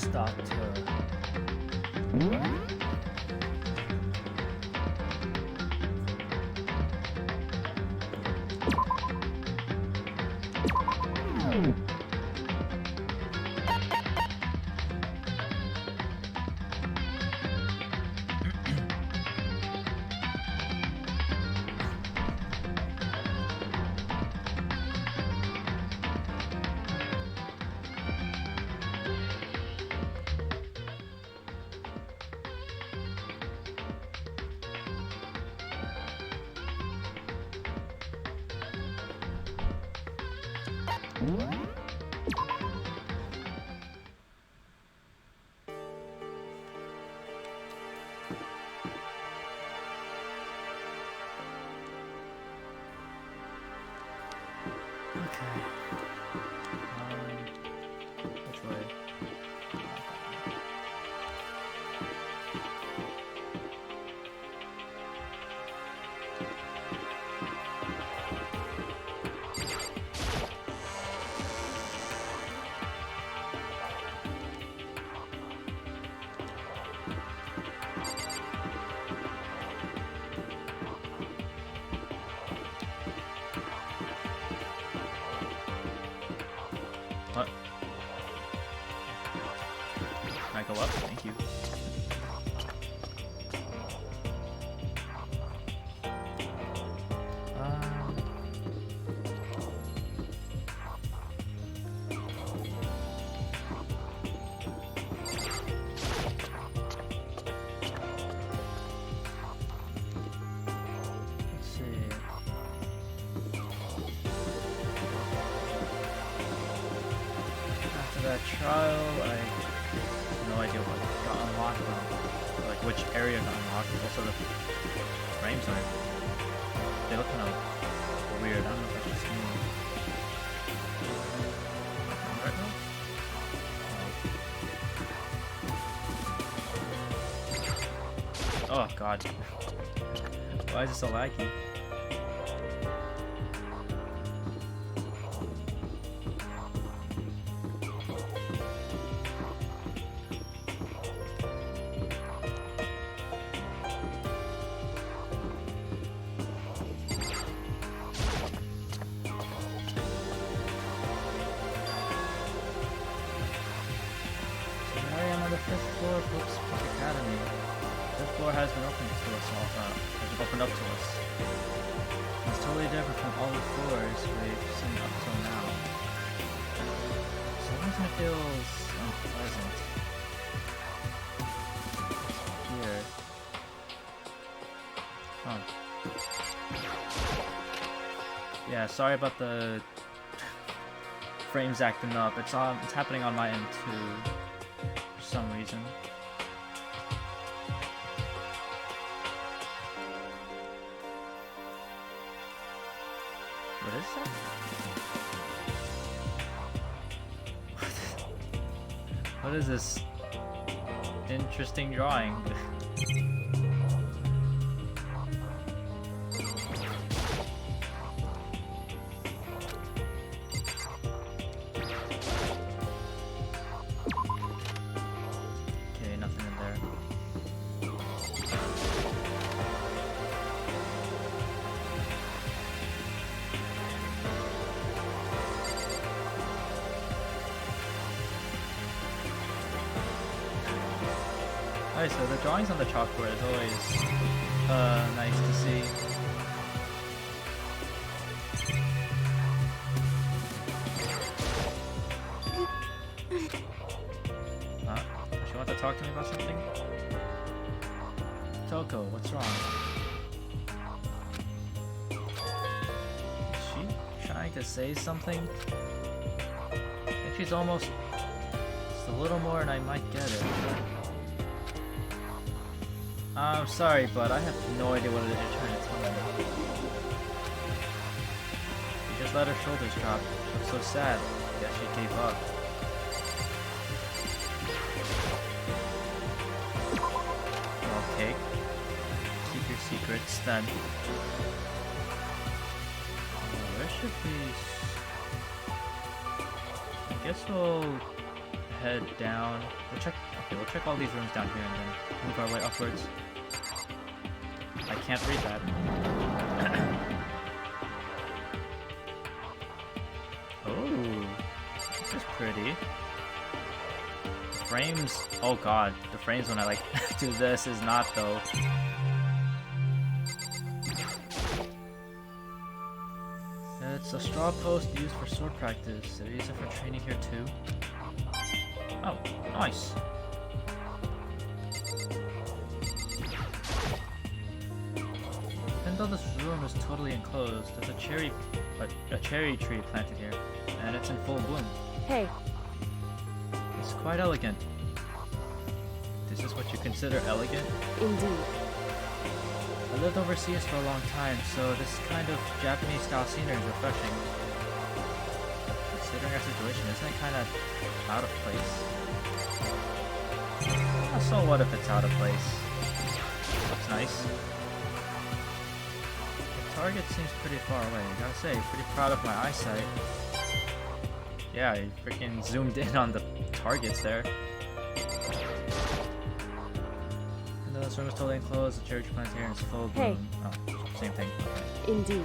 stop to... Okay. Which way? What? Can I go up? Thank you. Let's see. After that trial, I have no idea what got unlocked, or like which area got unlocked. Also, the frames are, they look kind of weird. I don't know if that's just me. Right now? Oh god. Why is it so laggy? The fifth floor of Brooks Park Academy. The fifth floor has been opened to us opened up to us. It's totally different from all the floors we've seen up till now. Something feels unpleasant. Here. Huh. Yeah, sorry about the frames acting up. It's happening on my end too. Some reason. What is that? What is this interesting drawing? Alright, so the drawings on the chalkboard is always nice to see. Does she want to talk to me about something? Toko, what's wrong? Is she trying to say something? I think she's almost just a little more and I might get it. I'm sorry, but I have no idea what it is you're trying to tell me. She just let her shoulders drop. She looked so sad. I guess she gave up. Okay. Keep your secrets then. Where should we... I guess we'll head down. We'll check all these rooms down here and then move our way upwards. I can't read that. Oh, this is pretty. The frames, oh god, the frames when I like do this is not though. It's a straw post used for sword practice. They use it for training here too. Oh, nice. Even though this room is totally enclosed, there's a cherry tree planted here, and it's in full bloom. Hey, It's quite elegant. This is what you consider elegant? indeed. I lived overseas for a long time, so this kind of Japanese-style scenery is refreshing. Considering our situation, isn't it kind of out of place? So what if it's out of place? Looks nice. The target seems pretty far away. I gotta say, pretty proud of my eyesight. Yeah, I freaking zoomed in on the targets there. This room is totally enclosed, the cherry tree plant here is full bloom. Hey. Oh, same thing. Okay. Indeed.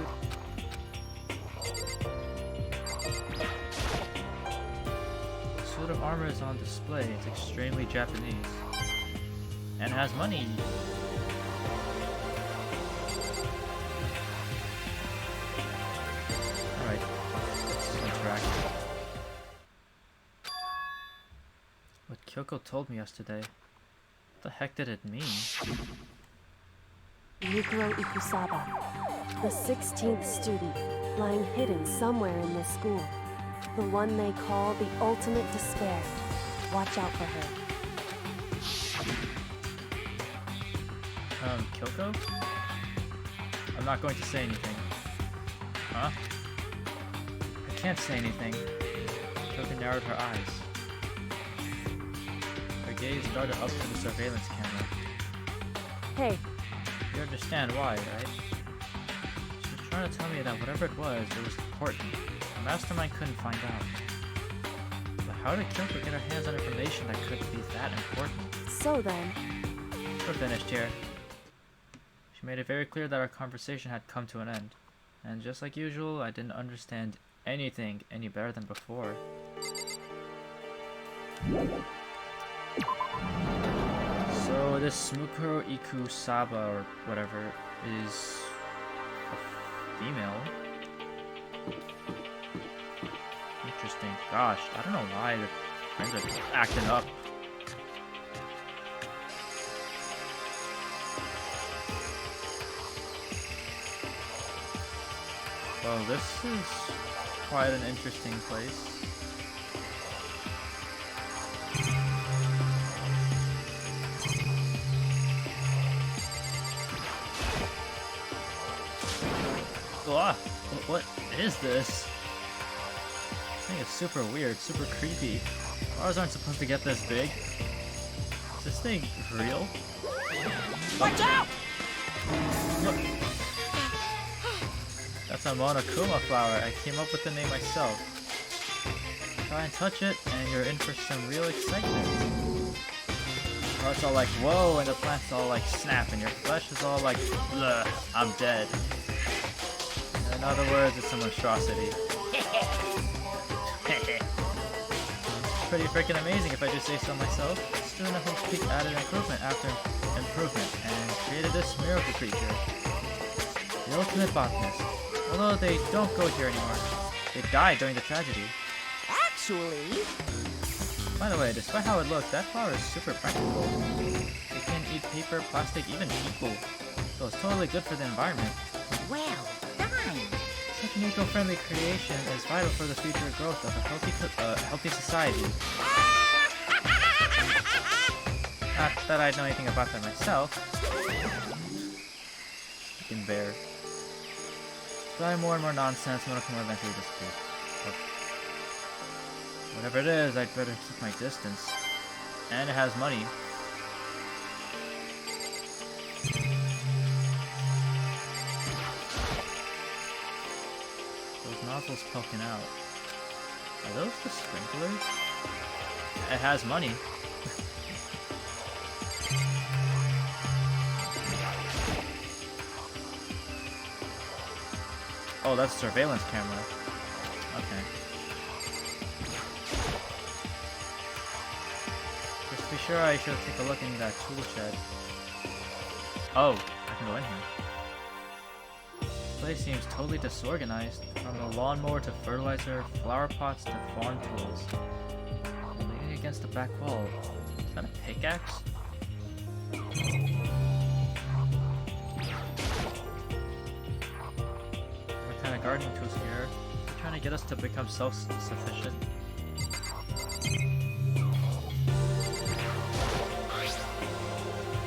The suit of armor is on display. It's extremely Japanese. And has money. Alright, let's interact. What Kyoko told me yesterday. What the heck did it mean? Yukiro Ikusaba, the 16th student, lying hidden somewhere in this school. The one they call the ultimate despair. Watch out for her. Kyoko? I'm not going to say anything. Huh? I can't say anything. Kyoko narrowed her eyes. Her gaze darted up to the surveillance camera. Hey, You understand why, right? She was trying to tell me that whatever it was important. The mastermind couldn't find out. But how did Kyoko get her hands on information that could be that important? so then, We're finished here. She made it very clear that our conversation had come to an end. And just like usual, I didn't understand anything any better than before. So this Smukuro Ikusaba or whatever is a female. Interesting. Gosh, I don't know why the friends are acting up. Well, this is quite an interesting place. Ah, what is this? This thing is super weird, super creepy. Ours aren't supposed to get this big. Is this thing real? Watch out! Look. That's a Monokuma flower. I came up with the name myself. Try and touch it, and you're in for some real excitement. Your heart's all like, whoa, and the plant's all like, snap, and your flesh is all like, bleh, I'm dead. In other words, it's a monstrosity. Pretty freaking amazing if I do say so myself. Student at Hope's Peak added improvement after improvement, and created this miracle creature. The ultimate botanist. Although they don't go here anymore. They died during the tragedy. Actually, By the way, despite how it looks, that flower is super practical. It can eat paper, plastic, even people. So it's totally good for the environment. well done. Such an eco-friendly creation is vital for the future growth of a healthy society. Not that I know anything about that myself. Freaking bear. Try more and more nonsense, Monokuma eventually disappears. But whatever it is, I'd better keep my distance. And it has money. Those nozzles poking out. Are those the sprinklers? it has money. Oh, that's a surveillance camera. Okay. Just be sure I should take a look in that tool shed. Oh, I can go in here. This place seems totally disorganized. From the lawnmower to fertilizer, flower pots to farm tools. Leaning against the back wall. Is that a pickaxe? What kind of gardening tools here? They're trying to get us to become self-sufficient.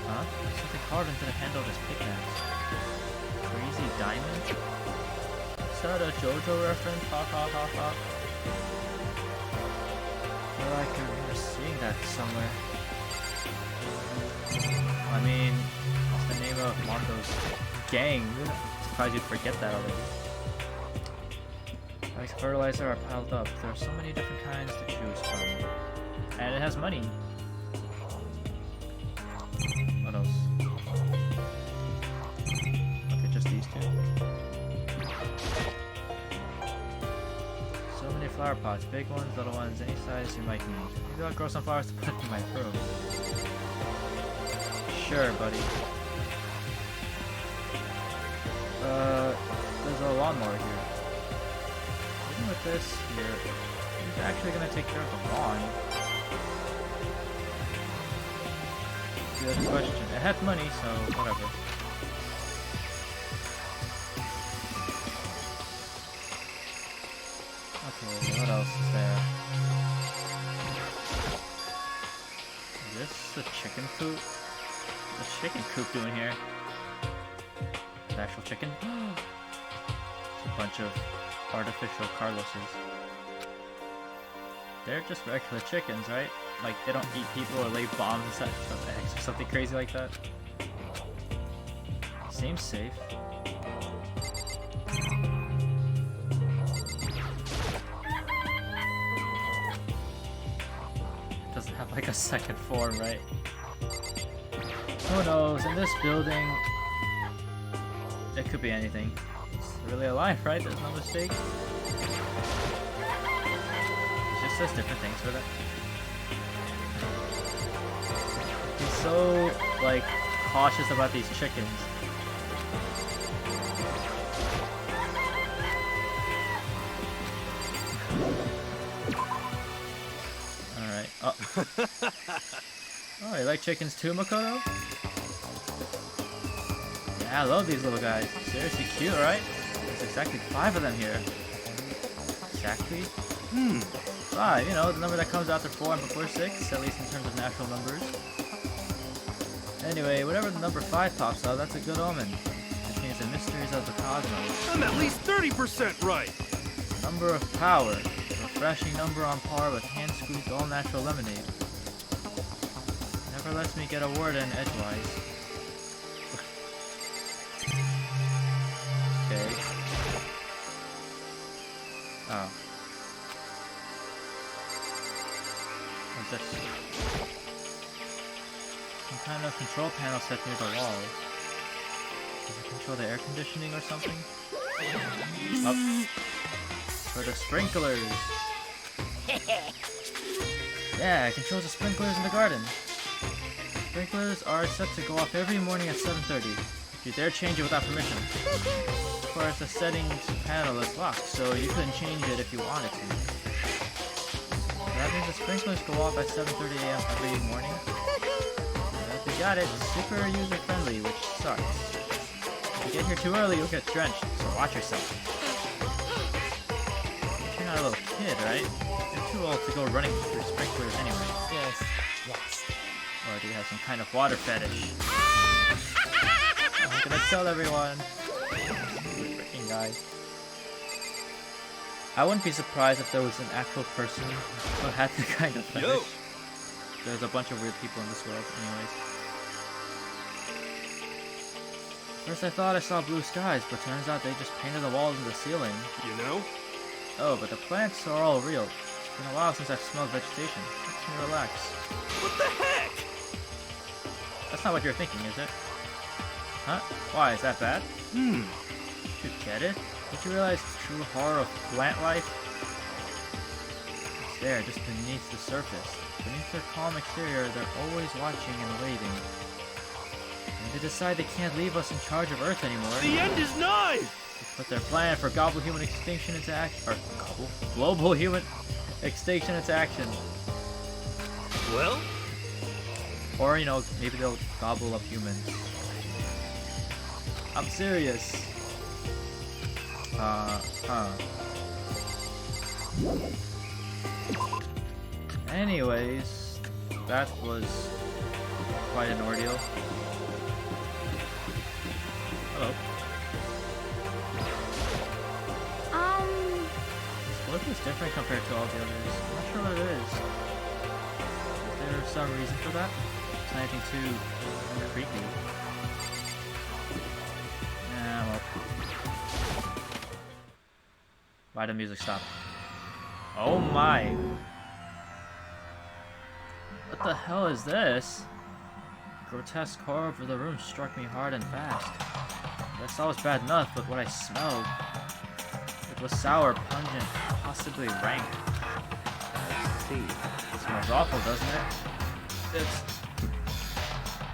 Huh? Something carved into the handle of this pickaxe. Crazy diamond? Is that a JoJo reference? Ha ha ha ha. I feel like I remember seeing that somewhere. I mean, what's the name of Mondo's gang? I'm surprised you'd forget that already. Like fertilizer are piled up. There are so many different kinds to choose from. And it has money. What else? Okay, just these two. So many flower pots. Big ones, little ones, any size you might need. Maybe I'll grow some flowers to put in my throat. Sure, buddy. There's a lawnmower here. Even with this here, he's actually gonna take care of the lawn. Good question. It had money, so whatever. Okay, what else is there? Is this the chicken coop? What's the chicken coop doing here? An actual chicken? It's a bunch of artificial Carloses. They're just regular chickens, right? Like, they don't eat people or lay bombs inside of eggs or something crazy like that. Seems safe. It doesn't have like a second form, right? Who knows? In this building, it could be anything. It's really alive, right? There's no mistake. It just says different things for that. He's so, like, cautious about these chickens. Alright. Oh. Oh, you like chickens too, Makoto? Yeah, I love these little guys. Seriously cute, right? There's exactly 5 of them here. Exactly? 5, you know, the number that comes after 4 and before 6, at least in terms of natural numbers. Anyway, whatever the number 5 pops out, that's a good omen. It contains the mysteries of the cosmos. I'm at least 30% right. Number of power. A refreshing number on par with hand-squeezed all-natural lemonade. Never lets me get a word in edgewise. Okay. Oh. What's this? Some kind of control panel set near the wall. Does it control the air conditioning or something? Up. For the sprinklers! Yeah, it controls the sprinklers in the garden. The sprinklers are set to go off every morning at 7:30. If you dare change it without permission. Of course, the settings panel is locked, so you couldn't change it if you wanted to. So that means the sprinklers go off at 7:30 a.m. every morning. If you got it, super user-friendly, which sucks. If you get here too early, you'll get drenched, so watch yourself. You're not a little kid, right? You're too old to go running through sprinklers anyway. Yes. Yes. Or do you have some kind of water fetish? I'm gonna tell everyone. Freaking guy. I wouldn't be surprised if there was an actual person who had the kind of fetish. Yo. There's a bunch of weird people in this world, anyways. First I thought I saw blue skies, but turns out they just painted the walls and the ceiling. You know? Oh, but the plants are all real. It's been a while since I've smelled vegetation. That's me relax. What the heck? That's not what you're thinking, is it? Huh? Why, is that bad? Hmm. You get it? Don't you realize the true horror of plant life? It's there, just beneath the surface. Beneath their calm exterior, they're always watching and waiting. When they decide they can't leave us in charge of Earth anymore, The end is nigh! they put their plan for global human extinction into action. Or global human extinction into action. Well, Or, you know, maybe they'll gobble up humans. I'm serious. Anyways, that was quite an ordeal. Hello. This look is different compared to all the others. I'm not sure what it is. Is there some reason for that? It's not anything too creepy. Nah, well. Why did the music stop? Oh my! What the hell is this? The grotesque horror of the room struck me hard and fast. What I saw was bad enough, but what I smelled, it was sour, pungent, possibly rank. I see. It smells awful, doesn't it? It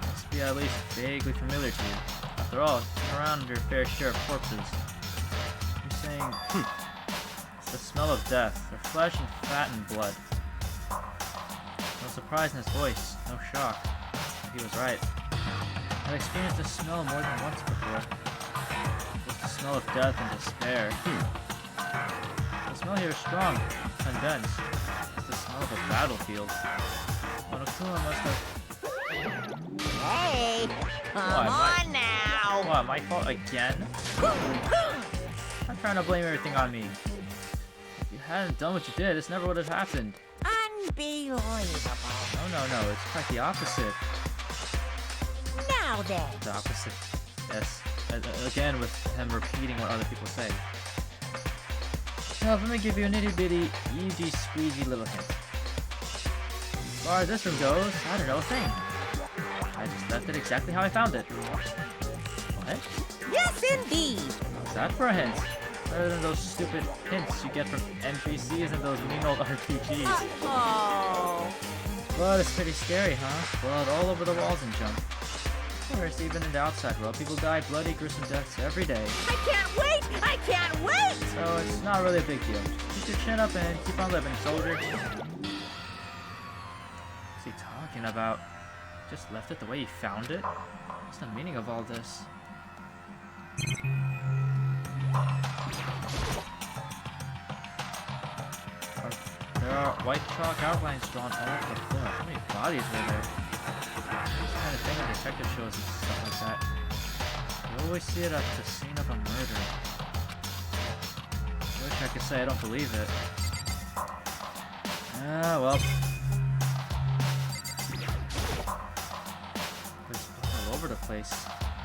must be at least vaguely familiar to you. After all, you're around your fair share of corpses. You're saying, it's the smell of death, their flesh and fat and blood. No surprise in his voice, no shock. He was right. I've experienced the smell more than once before. It was the smell of death and despair. The smell here is strong, condensed. It's the smell of a battlefield. Monokuma must have... Hey, come on now. What, my fault again? I'm trying to blame everything on me. If you hadn't done what you did, this never would have happened. Unbelievable. No, it's quite the opposite. Now then. The opposite. Yes. Again, with him repeating what other people say. Now, let me give you an itty-bitty, easy-squeezy little hint. As far as this room goes, I don't know a thing. I just left it exactly how I found it. What? Yes, indeed. What's that for a hint? Better than those stupid hints you get from NPCs and those mean old RPGs. Oh. But it's pretty scary, huh? Blood all over the walls and junk. Of course, even in the outside world, people die bloody, gruesome deaths every day. I can't wait. I can't wait. So it's not really a big deal. Keep your chin up and keep on living, soldier. What's he talking about? Just left it the way he found it? What's the meaning of all this? There are white chalk outlines drawn all over the floor. How many bodies were there? This kind of thing in detective shows and stuff like that. You always see it at the scene of a murder. I wish I could say I don't believe it. Ah, well. There's blood all over the place.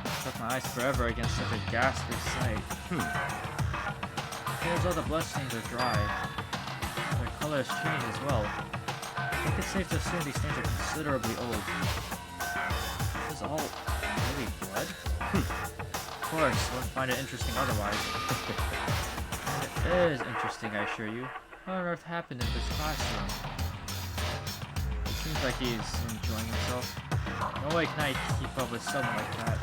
I shut my eyes forever against such a ghastly sight. Here's all the bloodstains are dry. Their color has changed as well. I think it's safe to assume these stains are considerably old. Is this all really blood? Of course, I wouldn't find it interesting otherwise. And it is interesting, I assure you. What on earth happened in this classroom? It seems like he's enjoying himself. No way can I keep up with someone like that.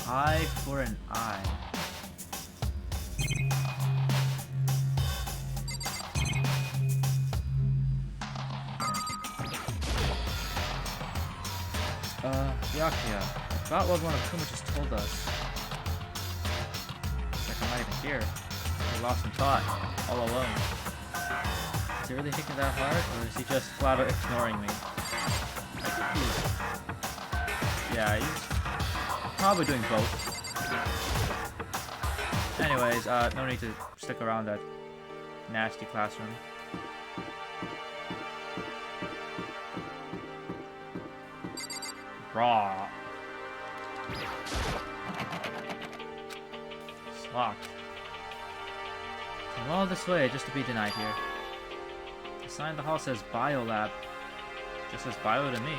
Eye for an eye. Byakuya, about what one of Kuma just told us. Looks like I'm not even here. We're lost in thought, all alone. Is he really thinking that hard, or is he just flat out ignoring me? Yeah, he's probably doing both. Anyways, no need to stick around that nasty classroom. Raw. It's locked. Can Came all this way just to be denied here. The sign in the hall says Biolab. Just says bio to me.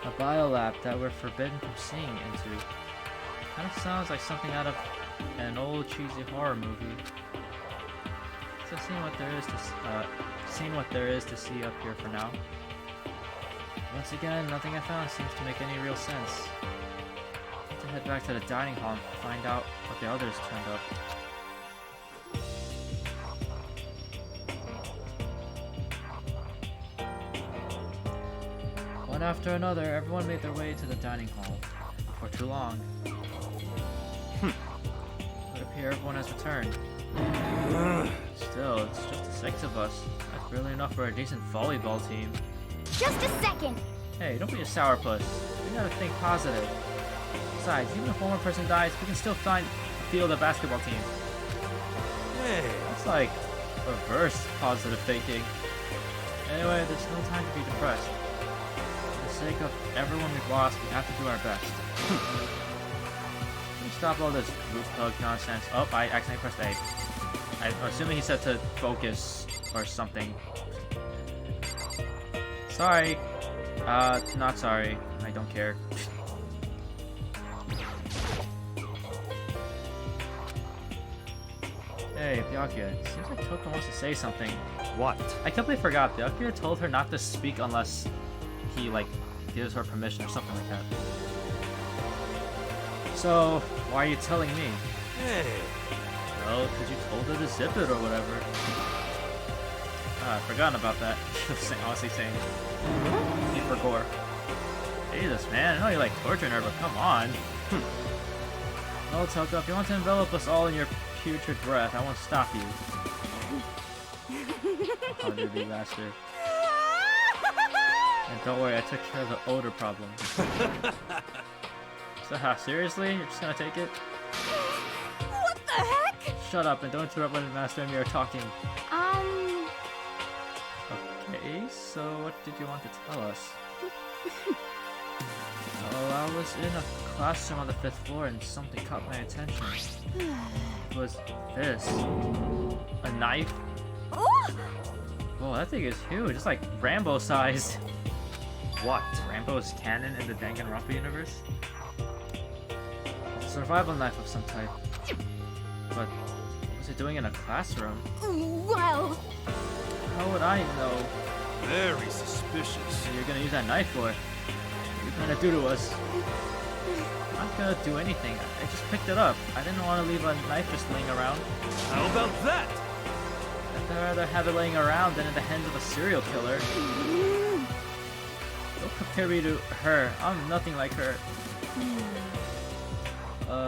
A biolab that we're forbidden from seeing into. Kind of sounds like something out of an old cheesy horror movie. So seeing what there is to see up here for now. Once again, nothing I found seems to make any real sense. I have to head back to the dining hall and find out what the others turned up. One after another, everyone made their way to the dining hall. Before too long. It would appear everyone has returned. Still, it's just the 6 of us. That's barely enough for a decent volleyball team. Just a second. Hey, don't be a sourpuss. You gotta think positive. Besides, even if one more person dies, we can still field a basketball team. Hey. That's like reverse positive thinking. Anyway, there's no time to be depressed. For the sake of everyone we've lost, we have to do our best. Can you stop all this group hug nonsense? Oh, I accidentally pressed A. I'm assuming he said to focus or something. Sorry. Not sorry. I don't care. Hey, Byakuya. Seems like Toko wants to say something. What? I completely forgot. Byakuya told her not to speak unless he, like, gives her permission or something like that. So, why are you telling me? Hey. Well, because you told her to zip it or whatever. I've forgotten about that. Honestly saying. Need for gore. Jesus, man. I know you like torturing her, but come on. Well, Toko, if you want to envelop us all in your putrid breath, I won't stop you. Oh, you bastard. And don't worry, I took care of the odor problem. So, seriously? You're just gonna take it? What the heck? Shut up and don't interrupt when Master and me are talking. Okay, so what did you want to tell us? Oh, I was in a classroom on the 5th floor and something caught my attention. It was this. A knife? Whoa, that thing is huge. It's like Rambo sized. What? Rambo's canon in the Danganronpa universe? It's a survival knife of some type. But what was it doing in a classroom? Well, How would I know? Very suspicious. What you're gonna use that knife for? What are you gonna do to us? I'm not gonna do anything. I just picked it up. I didn't want to leave a knife just laying around. How about that? I'd rather have it laying around than in the hands of a serial killer. Don't compare me to her. I'm nothing like her.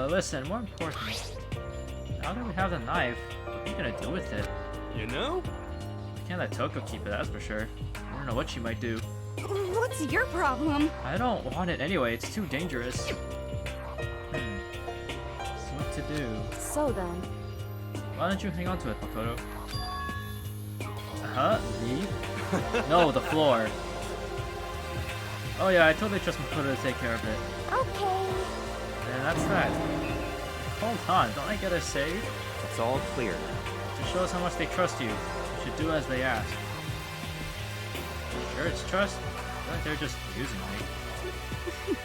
Listen, more important. Now that we have the knife, what are you gonna do with it? You know? I can't let Toko keep it, that's for sure. I don't know what she might do. what's your problem? I don't want it anyway, it's too dangerous. So what to do? So then, Why don't you hang on to it, Makoto? Huh? Me? No, the floor. Oh yeah, I totally trust Makoto to take care of it. Okay. And that's that. Hold on, don't I get a say? It's all clear now. To show us how much they trust you, you should do as they ask. Sure it's trust? I feel like they're just using me.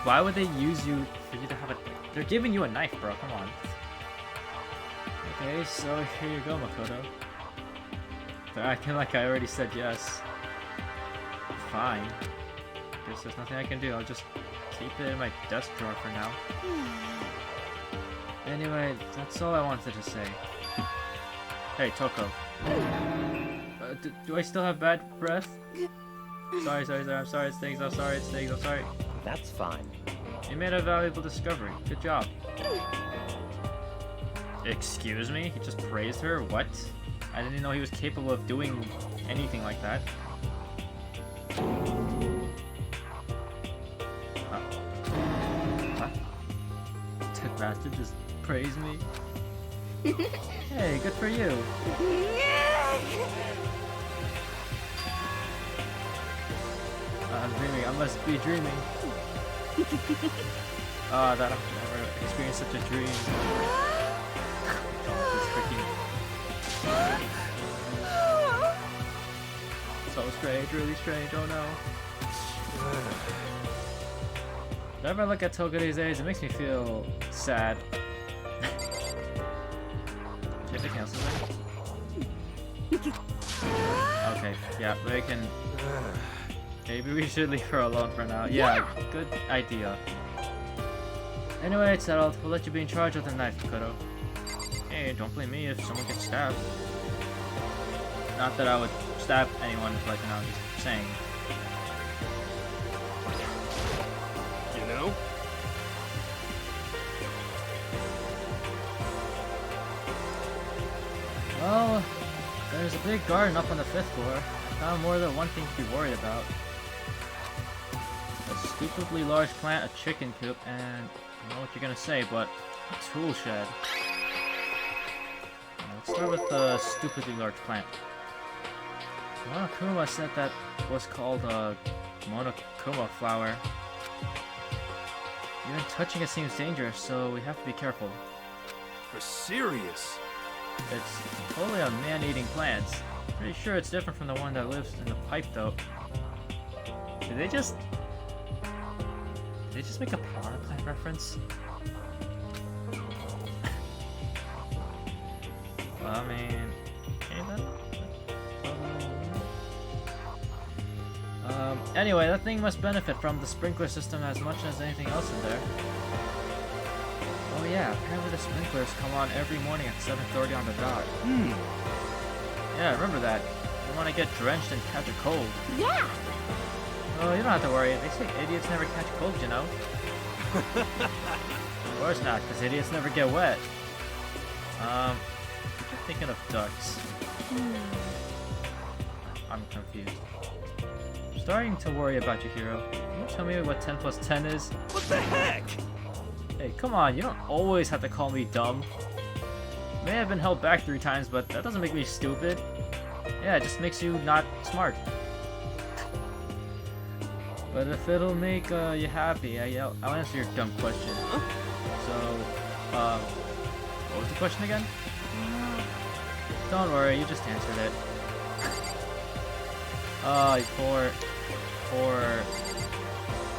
Why would they use you for you to have a... They're giving you a knife, bro, come on. Okay, so here you go, Makoto. They're acting like I already said yes. Fine. Guess there's nothing I can do, I'll just keep it in my desk drawer for now. Anyway, that's all I wanted to say. Hey, Toko. Do I still have bad breath? Sorry, I'm sorry, it stings, I'm sorry, I'm sorry. That's fine. You made a valuable discovery. Good job. Excuse me? He just praised her? What? I didn't know he was capable of doing anything like that. What? That bastard just praised me? Hey, good for you. I'm dreaming. I must be dreaming. That I've never experienced such a dream. so strange, really strange, oh no. Whenever I look at Toga these days, it makes me feel sad. Anything else in there? Okay, yeah, we can... Maybe we should leave her alone for now. Yeah, good idea. Anyway, it's settled. We'll let you be in charge of the knife, Kodo. Hey, don't blame me if someone gets stabbed. Not that I would stab anyone, but you know, just saying. You know? Well, there's a big garden up on the 5th floor. I found more than one thing to be worried about. A stupidly large plant, a chicken coop, and I don't know what you're gonna say, but a tool shed. Let's start with the stupidly large plant. Monokuma said that was called a Monokuma flower. Even touching it seems dangerous, so we have to be careful. For serious? It's totally a man-eating plant. Pretty sure it's different from the one that lives in the pipe, though. Did they just make a piranha plant reference? Well, I mean, okay then. Anyway, that thing must benefit from the sprinkler system as much as anything else in there. Oh yeah, apparently the sprinklers come on every morning at 7:30 on the dot. Yeah, remember that. You want to get drenched and catch a cold. Yeah! Oh, you don't have to worry. They say idiots never catch colds, you know. Of course not, because idiots never get wet. You're thinking of ducks. I'm confused. I'm starting to worry about you, Hiro. Can you tell me what 10 plus 10 is? What the heck? Hey, come on, you don't always have to call me dumb. May have been held back 3 times, but that doesn't make me stupid. Yeah, it just makes you not smart. But if it'll make you happy, I'll answer your dumb question. So, what was the question again? Don't worry, you just answered it. Oh, you poor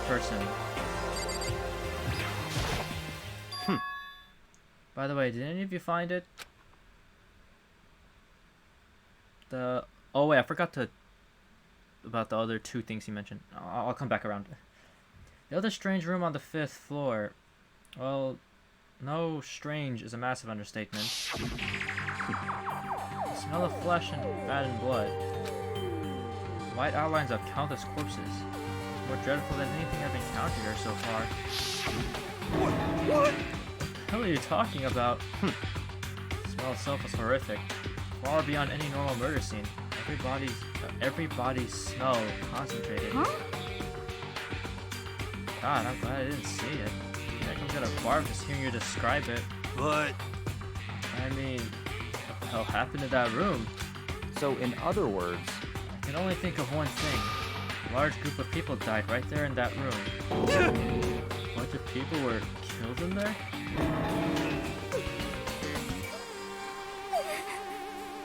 person. By the way, did any of you find it? Oh wait, I forgot about the other 2 things he mentioned. I'll come back around. The other strange room on the 5th floor. Well, no, strange is a massive understatement. The smell of flesh and fat and blood. White outlines of countless corpses. It's more dreadful than anything I've encountered here so far. What? What the hell are you talking about? The smell itself was horrific. Far beyond any normal murder scene. Everybody's smell concentrated. Huh? God, I'm glad I didn't see it. I can get a barf just hearing you describe it. But... I mean, what the hell happened to that room? So, in other words, I can only think of one thing. A large group of people died right there in that room. A bunch of people were killed in there?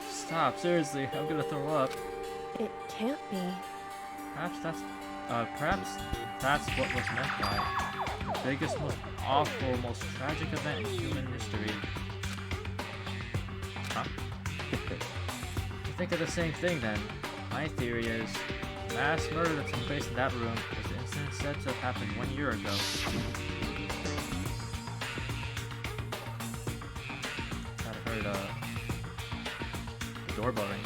Stop, seriously, I'm gonna throw up. It can't be. Perhaps that's what was meant by the biggest, most awful, most tragic event in human history. Huh? You think of the same thing then. My theory is, the mass murder that took place in that room was the incident said to have happened 1 year ago. Thought I heard the doorbell ring.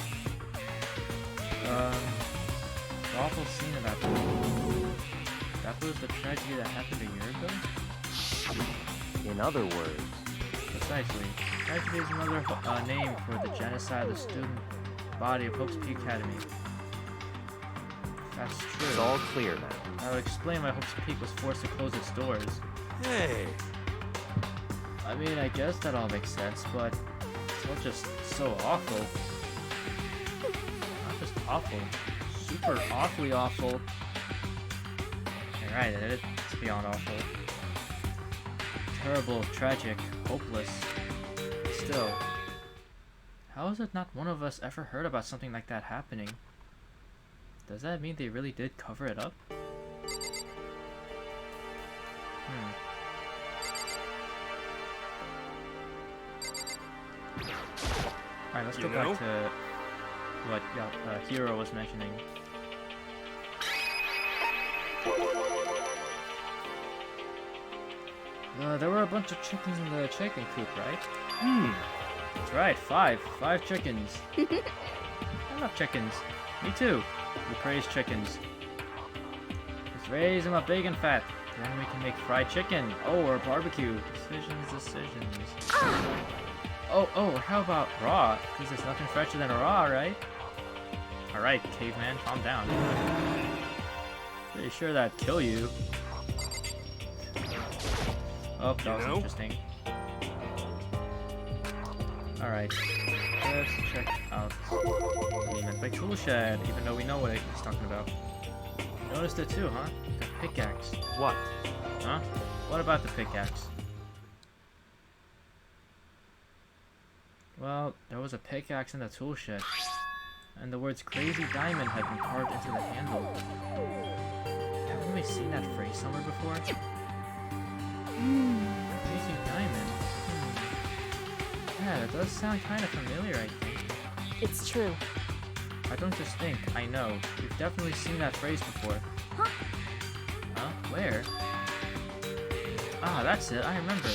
The awful scene of that room. That was the tragedy that happened 1 year ago? in other words, Precisely. Tragedy is another name for the genocide of the student body of Hope's Peak Academy. That's true. it's all clear now. I would explain why Hope's Peak was forced to close its doors. Hey, I mean, I guess that all makes sense, but it's all just so awful. Not just awful, super awfully awful. You're right, it's beyond awful. Terrible, tragic, hopeless. Still, how is it not one of us ever heard about something like that happening? Does that mean they really did cover it up? Alright, let's go back to what Hero was mentioning. There were a bunch of chickens in the chicken coop, right? That's right, 5 chickens. I love chickens. Me too. We praise chickens. Let's raise them up big and fat. Then we can make fried chicken. Oh, or barbecue. Decisions. Oh, how about raw? Because there's nothing fresher than a raw, right? Alright, caveman, calm down. Pretty sure that'd kill you. Oh, that was interesting. Alright, let's check out the Mythic Tool Shed, even though we know what he's talking about. You noticed it too, huh? The pickaxe. What? Huh? What about the pickaxe? Well, there was a pickaxe in the tool shed, and the words Crazy Diamond had been carved into the handle. Haven't we seen that phrase somewhere before? Crazy Diamond? Yeah, that does sound kind of familiar, I think. It's true. I don't just think, I know. We've definitely seen that phrase before. Huh? Huh? Where? Ah, that's it, I remember.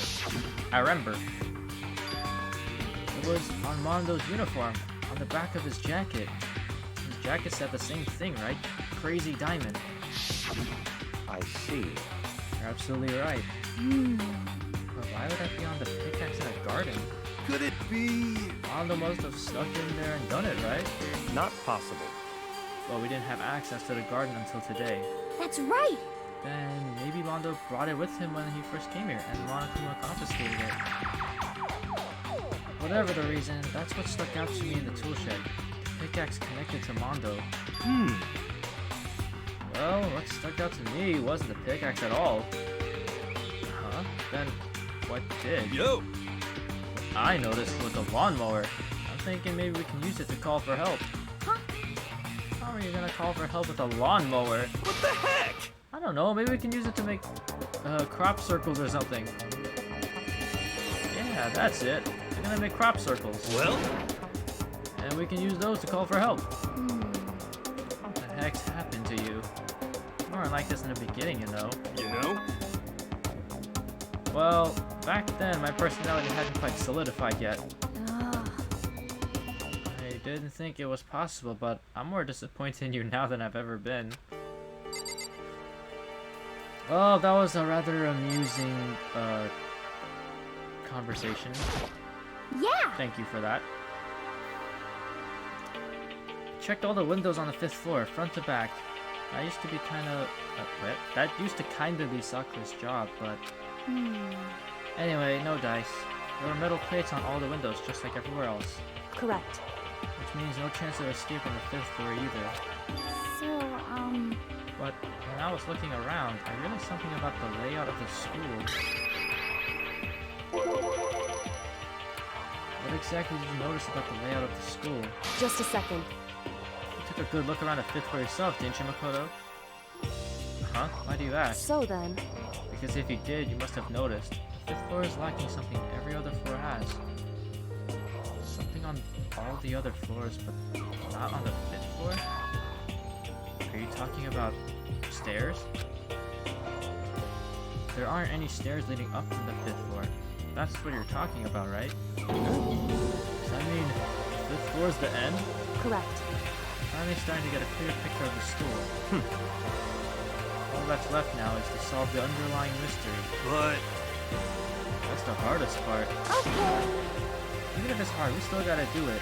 It was on Mondo's uniform, on the back of his jacket. His jacket said the same thing, right? Crazy Diamond. I see. You're absolutely right. But why would that be on the pickaxe in a garden? Could it be? Mondo must have snuck in there and done it, right? Not possible. Well, we didn't have access to the garden until today. That's right. Then maybe Mondo brought it with him when he first came here, and Monokuma confiscated it. Whatever the reason, that's what stuck out to me in the tool shed. The pickaxe connected to Mondo. Well, what stuck out to me wasn't the pickaxe at all. Huh? Then what did? Yo! I noticed was the lawnmower. I'm thinking maybe we can use it to call for help. Huh? How are you gonna call for help with a lawnmower? What the heck? I don't know, maybe we can use it to make crop circles or something. Yeah, that's it. We're gonna make crop circles. Well? And we can use those to call for help. What the heck's happened to you? You weren't like this in the beginning, you know. You know? Well, back then my personality hadn't quite solidified yet. I didn't think it was possible, but I'm more disappointed in you now than I've ever been. Well, that was a rather amusing conversation. Yeah. Thank you for that. Checked all the windows on the 5th floor, front to back. That used to be kind of... that used to kind of be Sakura's job, but... Anyway, no dice. There were metal plates on all the windows, just like everywhere else. Correct. Which means no chance of escape on the 5th floor either. So, But when I was looking around, I realized something about the layout of the school. What exactly did you notice about the layout of the school? Just a second. You took a good look around the 5th floor yourself, didn't you, Makoto? Huh? Why do you ask? So then, Because if you did, you must have noticed. The 5th floor is lacking something every other floor has. Something on all the other floors, but not on the 5th floor? Are you talking about stairs? There aren't any stairs leading up from the 5th floor. That's what you're talking about, right? Does that mean the 5th floor is the end? correct. Finally starting to get a clear picture of the school. All that's left now is to solve the underlying mystery. But... That's the hardest part. okay. Even if it's hard, we still gotta do it.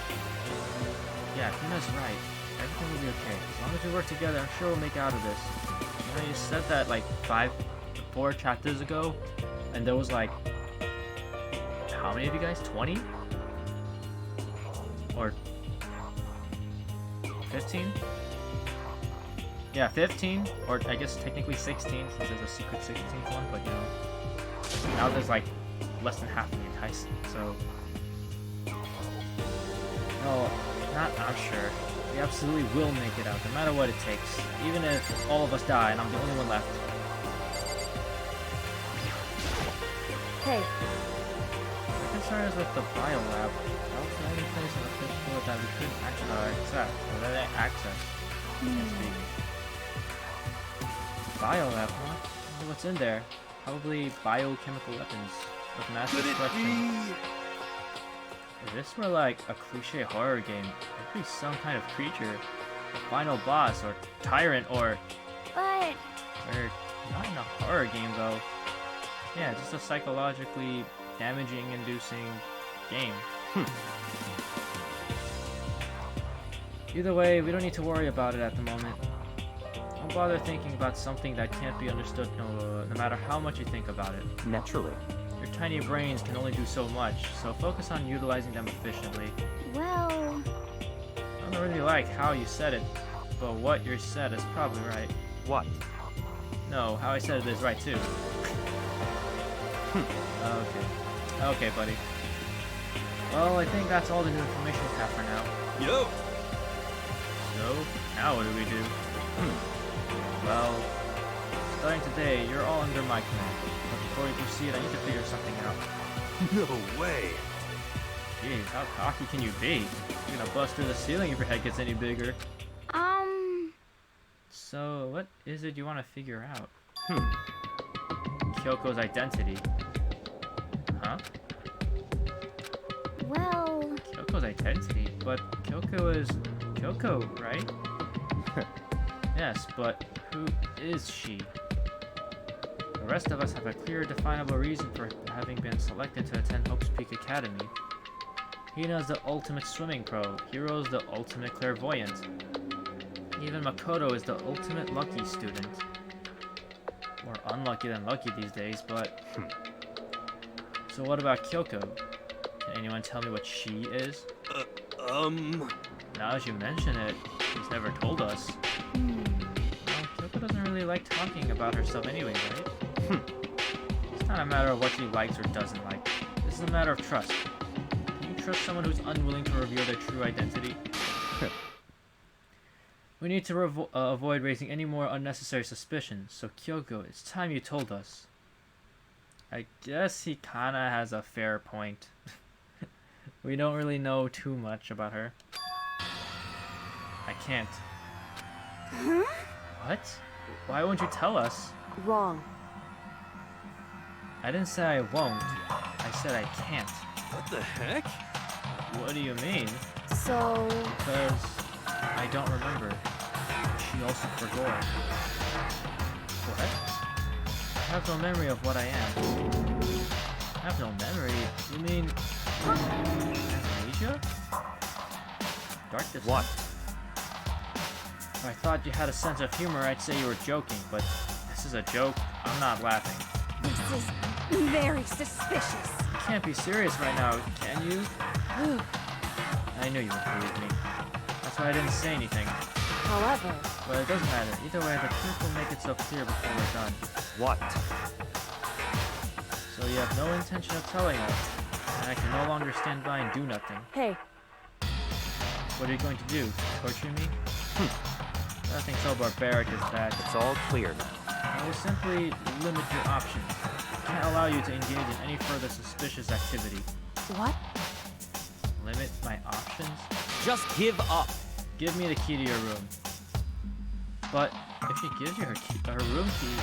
Yeah, Hina's right. Everything will be okay. As long as we work together, I'm sure we'll make out of this. You know, you said that like 4 chapters ago, and there was like... How many of you guys? 20? Or... 15? Yeah, 15, or I guess technically 16, since there's a secret 16th one, but you know, now there's like less than half of the enticing, so... No, I'm sure. We absolutely will make it out, no matter what it takes. Even if all of us die and I'm the only one left. Hey, My concern is with the biolab. That was the only place on the fifth floor that we couldn't access. Can't speak. Biolab, huh? I wonder what's in there. Probably biochemical weapons with massive Could it destruction. be? If this were like a cliche horror game, it'd be some kind of creature, a final boss, or tyrant, or But not in a horror game though. Yeah, just a psychologically damaging, inducing game. Either way, we don't need to worry about it at the moment. Don't bother thinking about something that can't be understood no matter how much you think about it. Naturally. Your tiny brains can only do so much, so focus on utilizing them efficiently. well, I don't really like how you said it, but what you said is probably right. What? No, how I said it is right too. Okay. Okay, buddy. Well, I think that's all the new information we have for now. Yo! So, now what do we do? Well, starting today, you're all under my command. But before we proceed, I need to figure something out. No way! Jeez, how cocky can you be? You're gonna bust through the ceiling if your head gets any bigger. So, what is it you want to figure out? Kyoko's identity. Huh? well, Kyoko's identity? But Kyoko is Kyoko, right? Yes, but who is she? The rest of us have a clear, definable reason for having been selected to attend Hope's Peak Academy. Hina's the ultimate swimming pro. Hiro's the ultimate clairvoyant. Even Makoto is the ultimate lucky student. More unlucky than lucky these days, but... So what about Kyoko? Can anyone tell me what she is? Now as you mention it, she's never told us. Well, Kyoko doesn't really like talking about herself anyway, right? It's not a matter of what she likes or doesn't like. This is a matter of trust. Can you trust someone who's unwilling to reveal their true identity? We need to avoid raising any more unnecessary suspicions, so Kyoko, it's time you told us. I guess he kinda has a fair point. We don't really know too much about her. I can't. What? Why won't you tell us? wrong. I didn't say I won't. I said I can't. What the heck? What do you mean? So, Because I don't remember. She also forgot. What? I have no memory of what I am. I have no memory? You mean... amnesia? Darkness. What? If I thought you had a sense of humor, I'd say you were joking, but this is a joke. I'm not laughing. This is very suspicious. You can't be serious right now, can you? I knew you would believe me. That's why I didn't say anything. however, But it doesn't matter. Either way, the truth will make itself clear before we're done. What? So you have no intention of telling us, and I can no longer stand by and do nothing. hey, What are you going to do? Torture me? Nothing so barbaric as that. It's all clear now. I will simply limit your options. I can't allow you to engage in any further suspicious activity. what? Limit my options? Just give up. Give me the key to your room. But if she gives you her room key,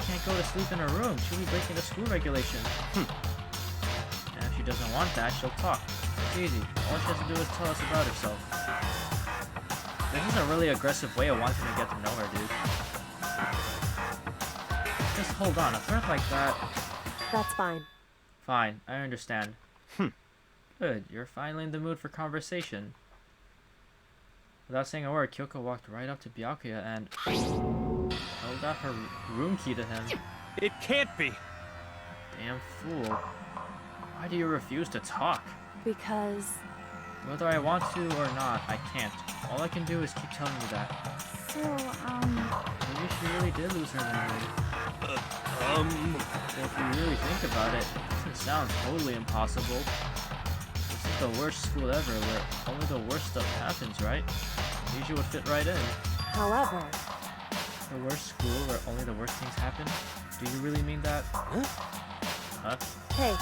she can't go to sleep in her room. She'll be breaking the school regulations. And if she doesn't want that, she'll talk. It's easy. All she has to do is tell us about herself. This is a really aggressive way of wanting to get to know her, dude. Just hold on. A threat like that... That's fine. Fine, I understand. Good, you're finally in the mood for conversation. Without saying a word, Kyoko walked right up to Byakuya and held out her room key to him. It can't be. Damn fool. Why do you refuse to talk? Because, Whether I want to or not, I can't. All I can do is keep telling you that. so, Maybe she really did lose her memory. If you really think about it, it doesn't sound totally impossible. This is the worst school ever where only the worst stuff happens, right? Asia would fit right in. However, The worst school where only the worst things happen? Do you really mean that? Huh? Huh? hey,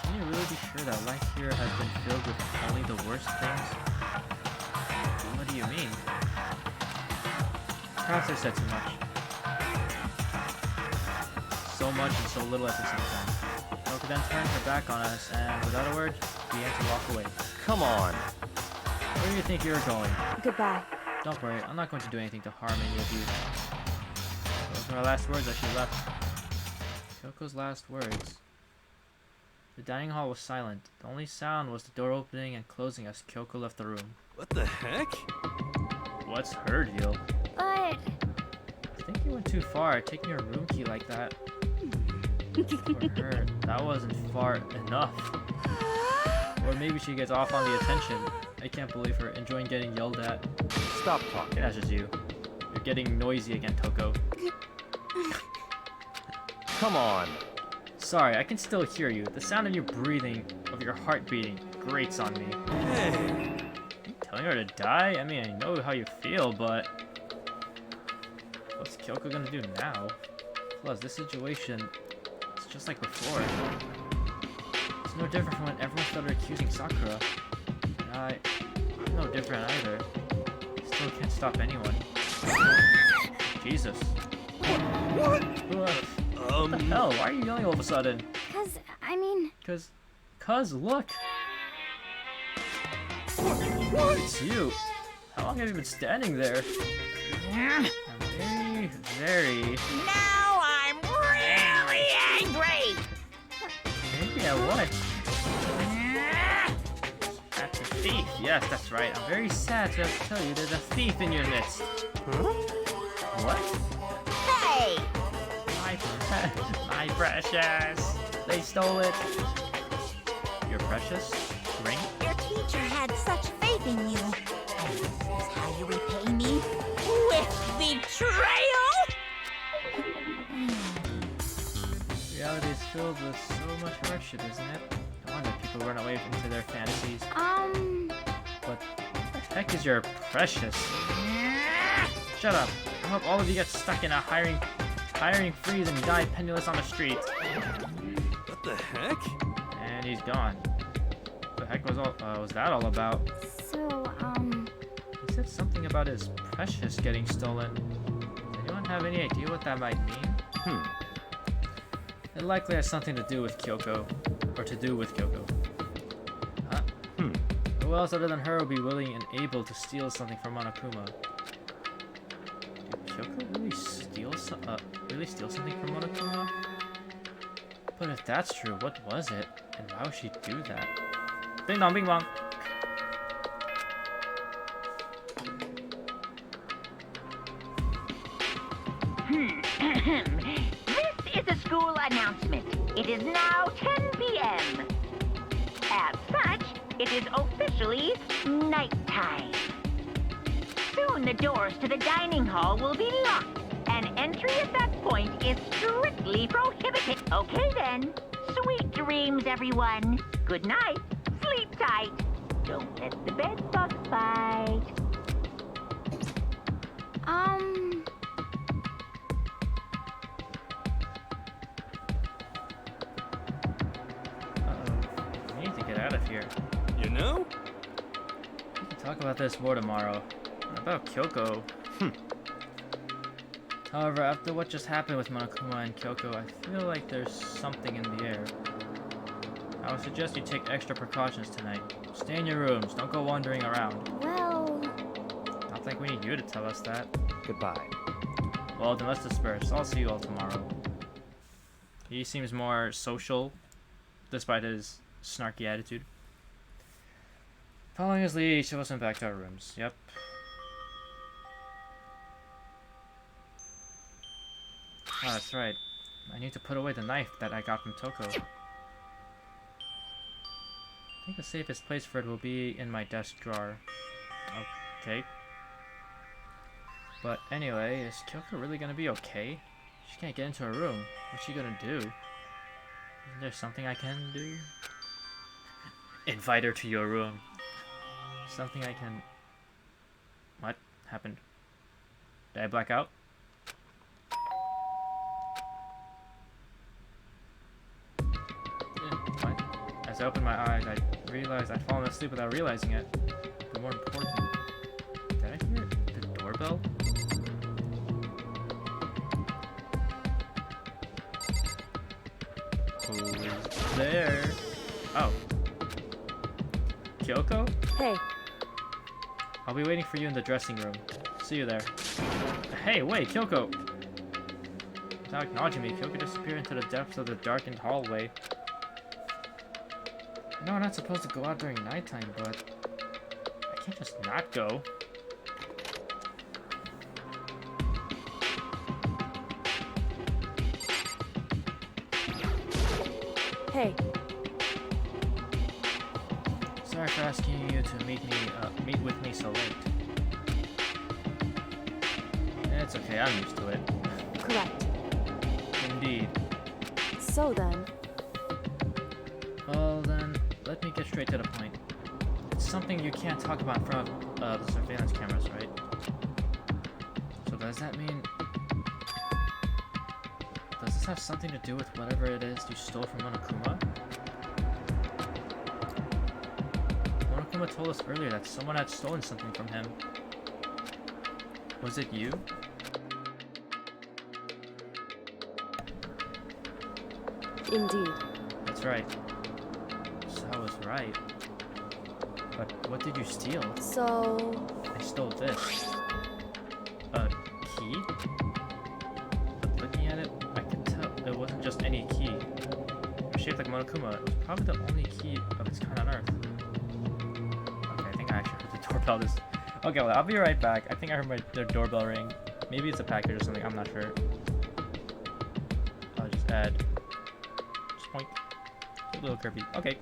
Can you really be sure that life here has been filled with only the worst things? What do you mean? Perhaps I said too much. So much and so little at the same time. Kyoko then turned her back on us and, without a word, began to walk away. Come on. Where do you think you're going? goodbye. Don't worry, I'm not going to do anything to harm any of you. Those were her last words as she left. Kyoko's last words. The dining hall was silent. The only sound was the door opening and closing as Kyoko left the room. What the heck? What's her deal? But I think you went too far, taking your room key like that. For her, that wasn't far enough. Or maybe she gets off on the attention. I can't believe her, enjoying getting yelled at. Stop talking. That's just you. You're getting noisy again, Toko. Come on. Sorry, I can still hear you. The sound of your breathing, of your heart beating, grates on me. Hey! Telling her to die? I mean, I know how you feel, but... What's Kyoko gonna do now? Plus, this situation... It's just like before. It's no different from when everyone started accusing Sakura. And I'm no different either. Still can't stop anyone. Jesus. What? What the hell? Why are you yelling all of a sudden? I mean, Cuz, look! What? It's you! How long have you been standing there? I'm very... Now I'm really angry! Angry at what? That's a thief. Yes, that's right. I'm very sad to have to tell you there's a thief in your midst. Huh? What? Hey! My precious. They stole it. Your precious ring? Your teacher had such faith in you. And this is how you repay me? With betrayal? Reality is filled with so much hardship, isn't it? No wonder people run away into their fantasies. But what the heck is your precious? Shut up. I hope all of you get stuck in a hiring freeze and die penniless on the street. What the heck? And he's gone. What the heck was that all about? so, He said something about his precious getting stolen. Does anyone have any idea what that might mean? It likely has something to do with Kyoko. Or to do with Kyoko. Huh? Who else other than her would be willing and able to steal something from Monokuma? Did Kyoko really steal something from Monokuma? But if that's true, what was it? And why would she do that? Ding dong, bing bong! This is a school announcement. It is now 10 p.m. As such, it is officially nighttime. Soon the doors to the dining hall will be locked, and entry at that point is strictly prohibited. Okay then. Sweet dreams, everyone. Good night. Sleep tight. Don't let the bed bug bite. We need to get out of here. You know? We can talk about this more tomorrow. About Kyoko. However, after what just happened with Monokuma and Kyoko, I feel like there's something in the air. I would suggest you take extra precautions tonight. Stay in your rooms, don't go wandering around. well, I don't think we need you to tell us that. Goodbye. Well, then let's disperse. I'll see you all tomorrow. He seems more social, despite his snarky attitude. Following his lead, each of us went back to our rooms. Yep. Oh, that's right. I need to put away the knife that I got from Toko. I think the safest place for it will be in my desk drawer. Okay. But anyway, is Kyoko really gonna be okay? She can't get into her room. What's she gonna do? Isn't there something I can do? Invite her to your room. Something I can... What happened? Did I black out? What? As I opened my eyes, I realized I'd fallen asleep without realizing it. But more important, did I hear the doorbell? Who's there? Oh. Kyoko? Hey, I'll be waiting for you in the dressing room. See you there. Hey, wait, Kyoko! Without acknowledging me, Kyoko disappeared into the depths of the darkened hallway. I know I'm not supposed to go out during nighttime, but I can't just not go. hey, Sorry for asking you to meet with me so late. It's okay, I'm used to it. correct. Indeed. So then, Well then, let me get straight to the point. It's something you can't talk about in front of the surveillance cameras, right? So does that mean... Does this have something to do with whatever it is you stole from Monokuma? Monokuma told us earlier that someone had stolen something from him. Was it you? indeed. That's right. So I was right. But what did you steal? So, I stole this. A key? But looking at it, I could tell it wasn't just any key. It was shaped like Monokuma. It was probably the only key of its kind on Earth. Okay, I think I actually heard the doorbell just... Okay, well, I'll be right back. I think I heard their doorbell ring. Maybe it's a package or something, I'm not sure. I'll just add... Just point. A little Kirby. Okay.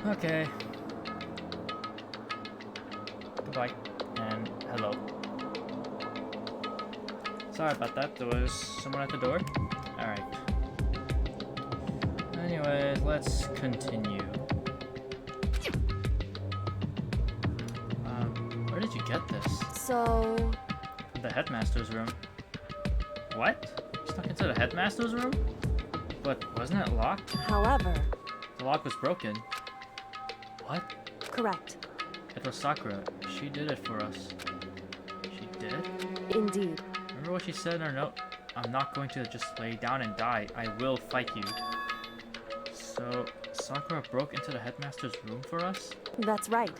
Okay. Goodbye. And hello. Sorry about that. There was someone at the door. Alright. Anyways, let's continue. Where did you get this? so, The headmaster's room. What? You snuck into the headmaster's room? But wasn't it locked? however, The lock was broken. What? correct. It was Sakura. She did it for us. She did? Indeed. Remember what she said in her note? I'm not going to just lay down and die. I will fight you. So, Sakura broke into the headmaster's room for us? That's right.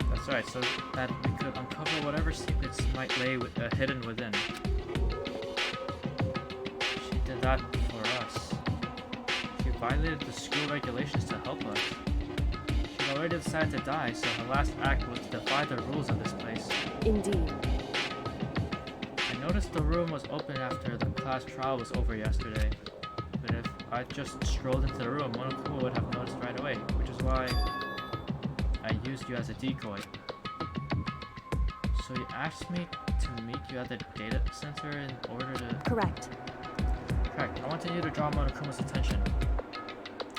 That's right, so that we could uncover whatever secrets might lay hidden within. She did that for us. She violated the school regulations to help us. She'd already decided to die, so her last act was to defy the rules of this place. Indeed. I noticed the room was open after the class trial was over yesterday. But if I just strolled into the room, Monokuma would have noticed right away, which is why I used you as a decoy. So you asked me to meet you at the data center in order to... Correct. Correct. I wanted you to draw Monokuma's attention.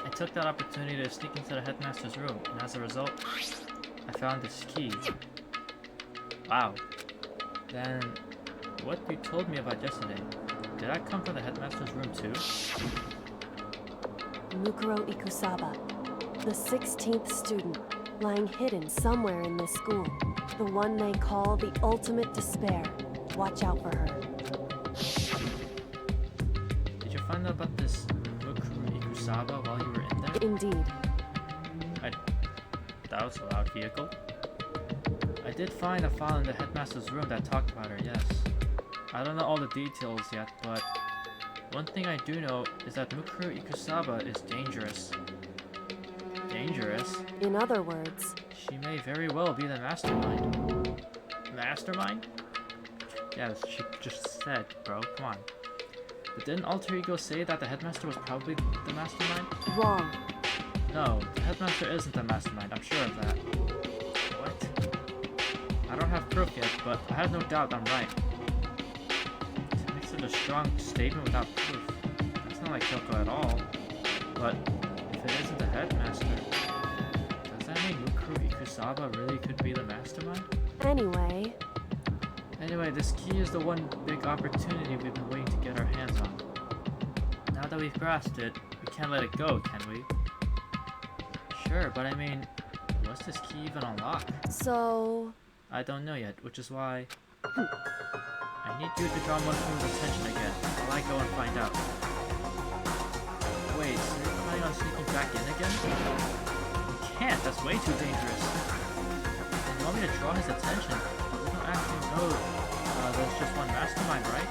I took that opportunity to sneak into the headmaster's room, and as a result, I found this key. Wow. Then, what you told me about yesterday, did that come from the headmaster's room too? Mukuro Ikusaba, the 16th student, lying hidden somewhere in this school. The one they call the ultimate despair. Watch out for her. Did you find out about this Mukuro Ikusaba while you were in there? Indeed. That was a loud vehicle. I did find a file in the headmaster's room that talked about her, yes. I don't know all the details yet, but one thing I do know is that Mukuro Ikusaba is dangerous. Dangerous? In other words, She may very well be the mastermind. Mastermind? Yeah, that's what she just said, bro. Come on. But didn't Alter Ego say that the headmaster was probably the mastermind? wrong. No, the headmaster isn't the mastermind. I'm sure of that. What? I don't have proof yet, but I have no doubt I'm right. It makes it a strong statement without proof. That's not like Kyoko at all. But if it isn't the headmaster, does that mean Mukuro Ikusaba really could be the mastermind? Anyway, this key is the one big opportunity we've been waiting to get our hands on. Now that we've grasped it, we can't let it go, can we? Sure, but I mean, was this key even unlocked? So, I don't know yet, which is why I need you to draw Motofu's attention again while I go and find out. Wait, so you're planning on sneaking back in again? You can't, that's way too dangerous. And you want me to draw his attention? We don't actually know there's just one mastermind, right?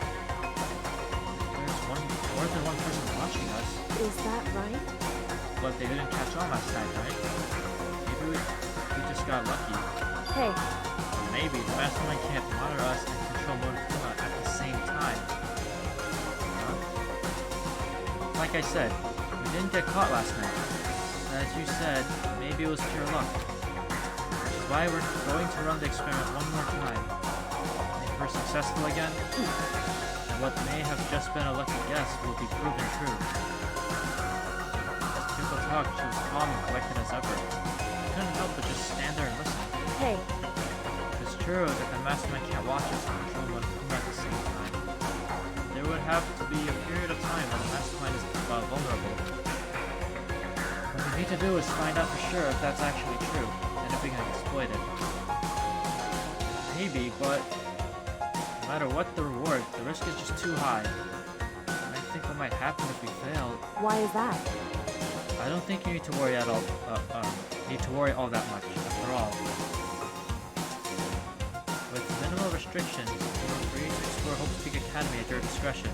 There's more than one person watching us. is that right? But they didn't catch on last night, right? Maybe we just got lucky. Hey, Or maybe the mastermind can't monitor us and control Monokuma at the same time. Huh? Like I said, we didn't get caught last night. As you said, maybe it was pure luck. Which is why we're going to run the experiment one more time. If we're successful again, then what may have just been a lucky guess will be proven true. As Kyoko talked, she was calm and collected as ever. I couldn't help but just stand there and listen. hey, It's true that the mastermind can't watch us and control Monokuma at the same time. There would have to be a period of time when the mastermind is vulnerable. What we need to do is find out for sure if that's actually true, and if we can exploit it. Maybe, but no matter what the reward, the risk is just too high. And I think what might happen if we fail, why is that? I don't think you need to worry at all. All that much. After all, with minimal restrictions, you are free to explore Hope Peak Academy at your discretion.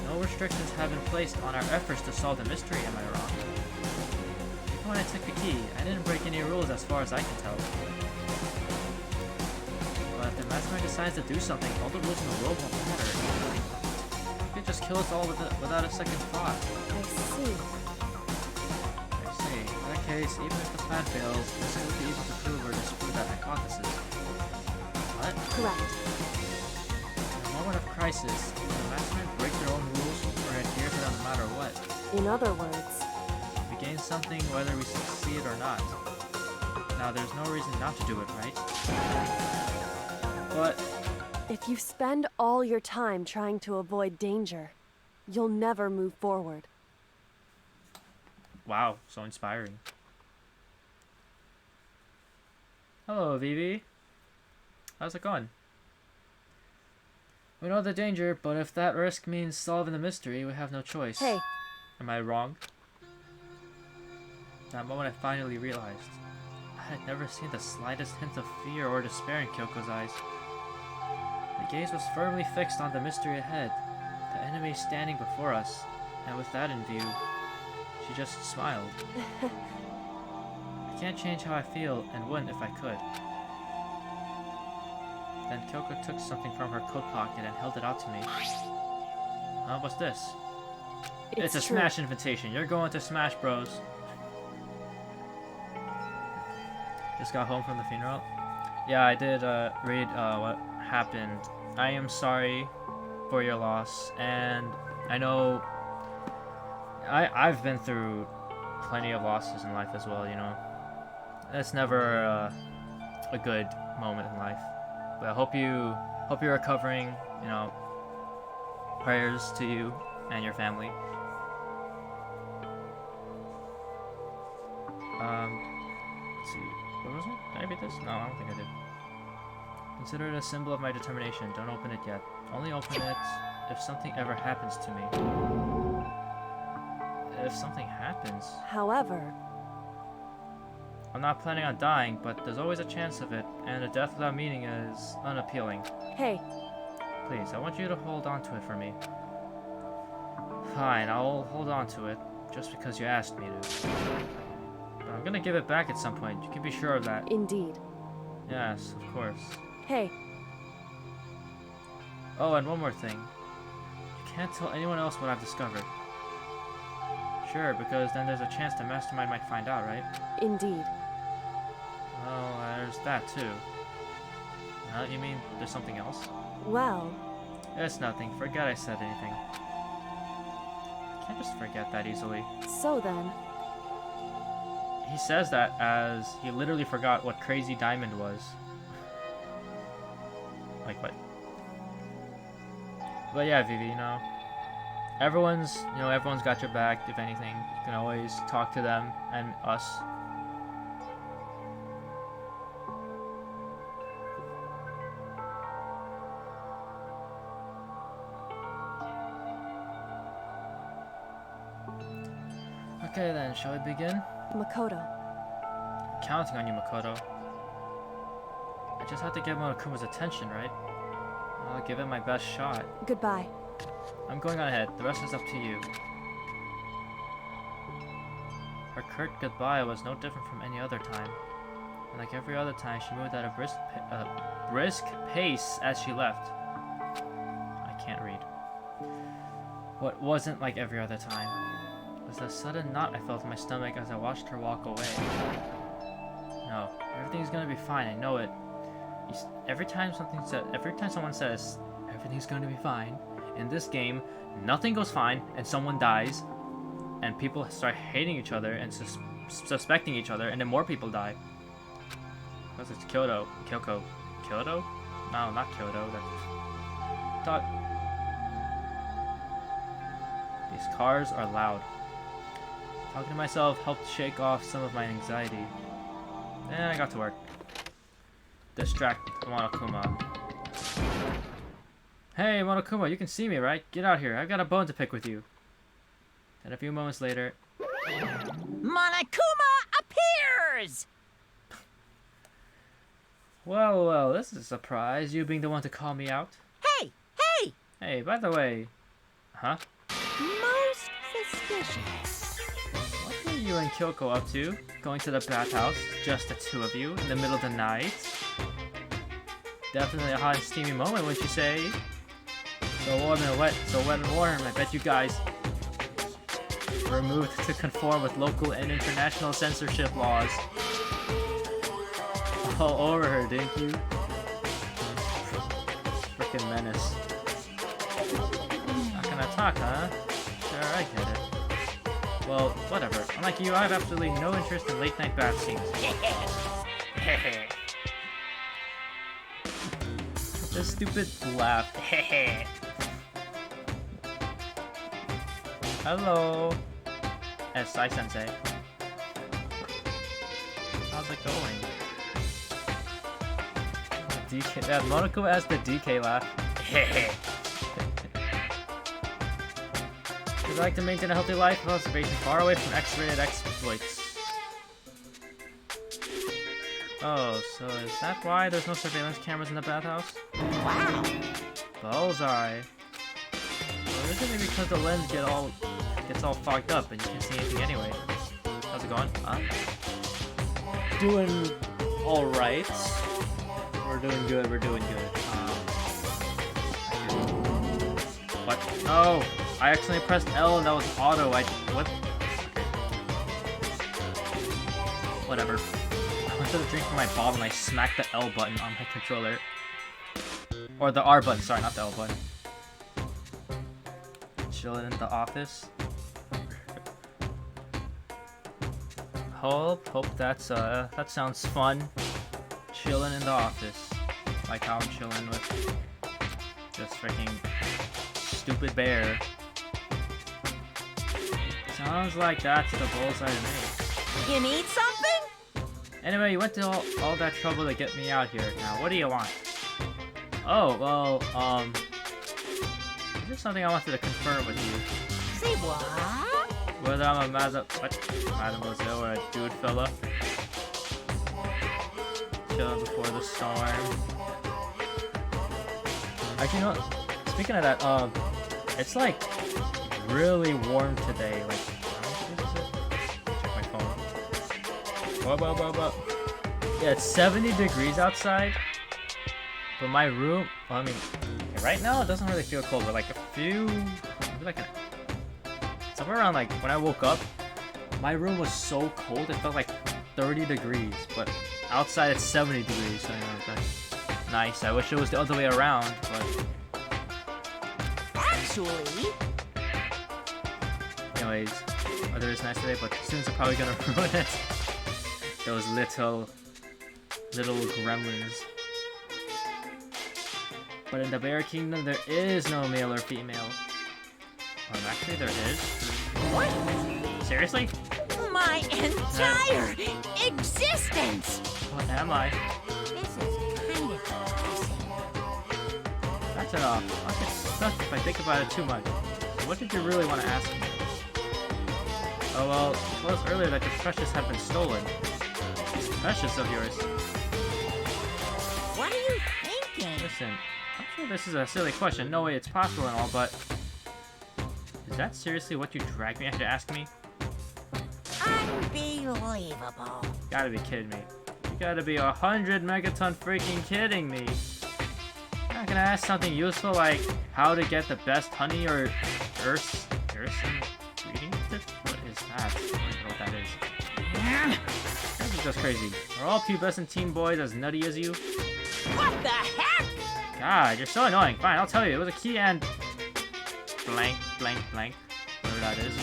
No restrictions have been placed on our efforts to solve the mystery. Am I wrong? Even when I took the key, I didn't break any rules as far as I can tell. But if the mastermind decides to do something, all the rules in the world won't matter. He could just kill us all without a second thought. I see. I see. In that case, even if the plan fails, we'll still be able to prove or disprove that hypothesis. What? Correct. In a moment of crisis, will the mastermind break their own rules or adhere to them no matter what? In other words, We gain something whether we succeed or not. Now, there's no reason not to do it, right? But if you spend all your time trying to avoid danger, you'll never move forward. wow, so inspiring. Hello, Vivi. How's it going? We know the danger, but if that risk means solving the mystery, we have no choice. Hey, Am I wrong? That moment I finally realized. I had never seen the slightest hint of fear or despair in Kyoko's eyes. The gaze was firmly fixed on the mystery ahead, the enemy standing before us, and with that in view, she just smiled. I can't change how I feel, and wouldn't if I could. Then Kyoko took something from her coat pocket and held it out to me. What's this? It's a true. Smash invitation. You're going to Smash Bros. Just got home from the funeral. Yeah, I did read what happened. I am sorry for your loss, and I know I've been through plenty of losses in life as well, you know. It's never a good moment in life. But I hope you're recovering. You know, prayers to you and your family. Let's see. What was it? Did I read this? No, I don't think I did. Consider it a symbol of my determination. Don't open it yet. Only open it if something ever happens to me. If something happens? However, I'm not planning on dying, but there's always a chance of it, and a death without meaning is unappealing. hey, Please, I want you to hold on to it for me. Fine, I'll hold on to it, just because you asked me to. But I'm gonna give it back at some point, you can be sure of that. indeed. Yes, of course. Hey, Oh, and one more thing. You can't tell anyone else what I've discovered. Sure, because then there's a chance the mastermind might find out, right? indeed. Well, there's that too. You mean there's something else? Well, It's nothing. Forget I said anything. Can't just forget that easily. so then, He says that as he literally forgot what Crazy Diamond was. Like what? But yeah, Vivi, everyone's got your back. If anything, you can always talk to them and us. Okay then, shall we begin? Makoto. Counting on you, Makoto. I just have to get Monokuma's attention, right? I'll give it my best shot. Goodbye. I'm going on ahead. The rest is up to you. Her curt goodbye was no different from any other time. And like every other time, she moved at a brisk pace as she left. I can't read. What wasn't like every other time was the sudden knot I felt in my stomach as I watched her walk away. No, everything's gonna be fine. I know it. Every time someone says everything's going to be fine, in this game, nothing goes fine and someone dies, and people start hating each other and suspecting each other, and then more people die. Because it's Kyoko? No, not Kyoto. Thought these cars are loud. Talking to myself helped shake off some of my anxiety. Then I got to work. Distract Monokuma. Hey, Monokuma, you can see me, right? Get out here. I've got a bone to pick with you. And a few moments later... Monokuma appears! Well, this is a surprise, you being the one to call me out. Hey! Hey, by the way... Huh? Most suspicious. What are you and Kyoko up to? Going to the bathhouse? Just the two of you, in the middle of the night? Definitely a hot and steamy moment, wouldn't you say? So warm and wet, so wet and warm. I bet you guys were moved to conform with local and international censorship laws. All over her, didn't you? Frickin' menace. Not gonna talk, huh? Sure, I get it. Well, whatever. Unlike you, I have absolutely no interest in late night bath scenes. The stupid laugh. Hello. Sai Sensei. How's it going? DK. Yeah, Monokuma has the DK laugh. Would you like to maintain a healthy life of observation far away from X-rated exploits? Oh, so is that why there's no surveillance cameras in the bathhouse? Wow. Bullseye. Or is it maybe because the lens gets all fogged up and you can't see anything anyway? How's it going? Huh? Doing alright. We're doing good, What? No! I accidentally pressed L and that was auto. What? Whatever. I went to the drink from my bottle and I smacked the L button on my controller. Or the R button, sorry, not the L button. Chilling in the office. Hope that sounds fun. Chilling in the office. like how I'm chilling with this freaking stupid bear. Sounds like that's the bullseye to me. You need something? Anyway, you went to all that trouble to get me out here. Now, what do you want? Oh, well, is there something I wanted to confirm with you? Say what? Whether I'm a mademoiselle or a dude fella. Chilling before the storm. Actually, you know what? Speaking of that, it's like really warm today. Like, check my phone. Whoa. Yeah, it's 70 degrees outside. But my room, well, I mean, right now it doesn't really feel cold, but like maybe like somewhere around like when I woke up, my room was so cold it felt like 30 degrees, but outside it's 70 degrees, so you know, that's nice. I wish it was the other way around, but Actually, anyways, weather is nice today, but the students are probably gonna ruin it. Those little gremlins. But in the Bear Kingdom, there is no male or female. Actually, there is. what? Seriously? My entire existence! What am I? This is kind of depressing. That's enough. I'll get stuck if I think about it too much. So what did you really want to ask me? Oh well, you told us earlier that your precious had been stolen. These precious of yours. What are you thinking? Listen, I'm sure this is a silly question. No way it's possible and all, but is that seriously what you dragged me out to ask me? Unbelievable. Gotta be kidding me. You gotta be 100 megaton freaking kidding me. You're not gonna ask something useful like how to get the best honey or Urson breeding tip? What is that? I don't even know what that is. This is just crazy. Are all pubescent teen boys as nutty as you? What the heck? God, you're so annoying. Fine, I'll tell you. It was a key and blank, whatever that is.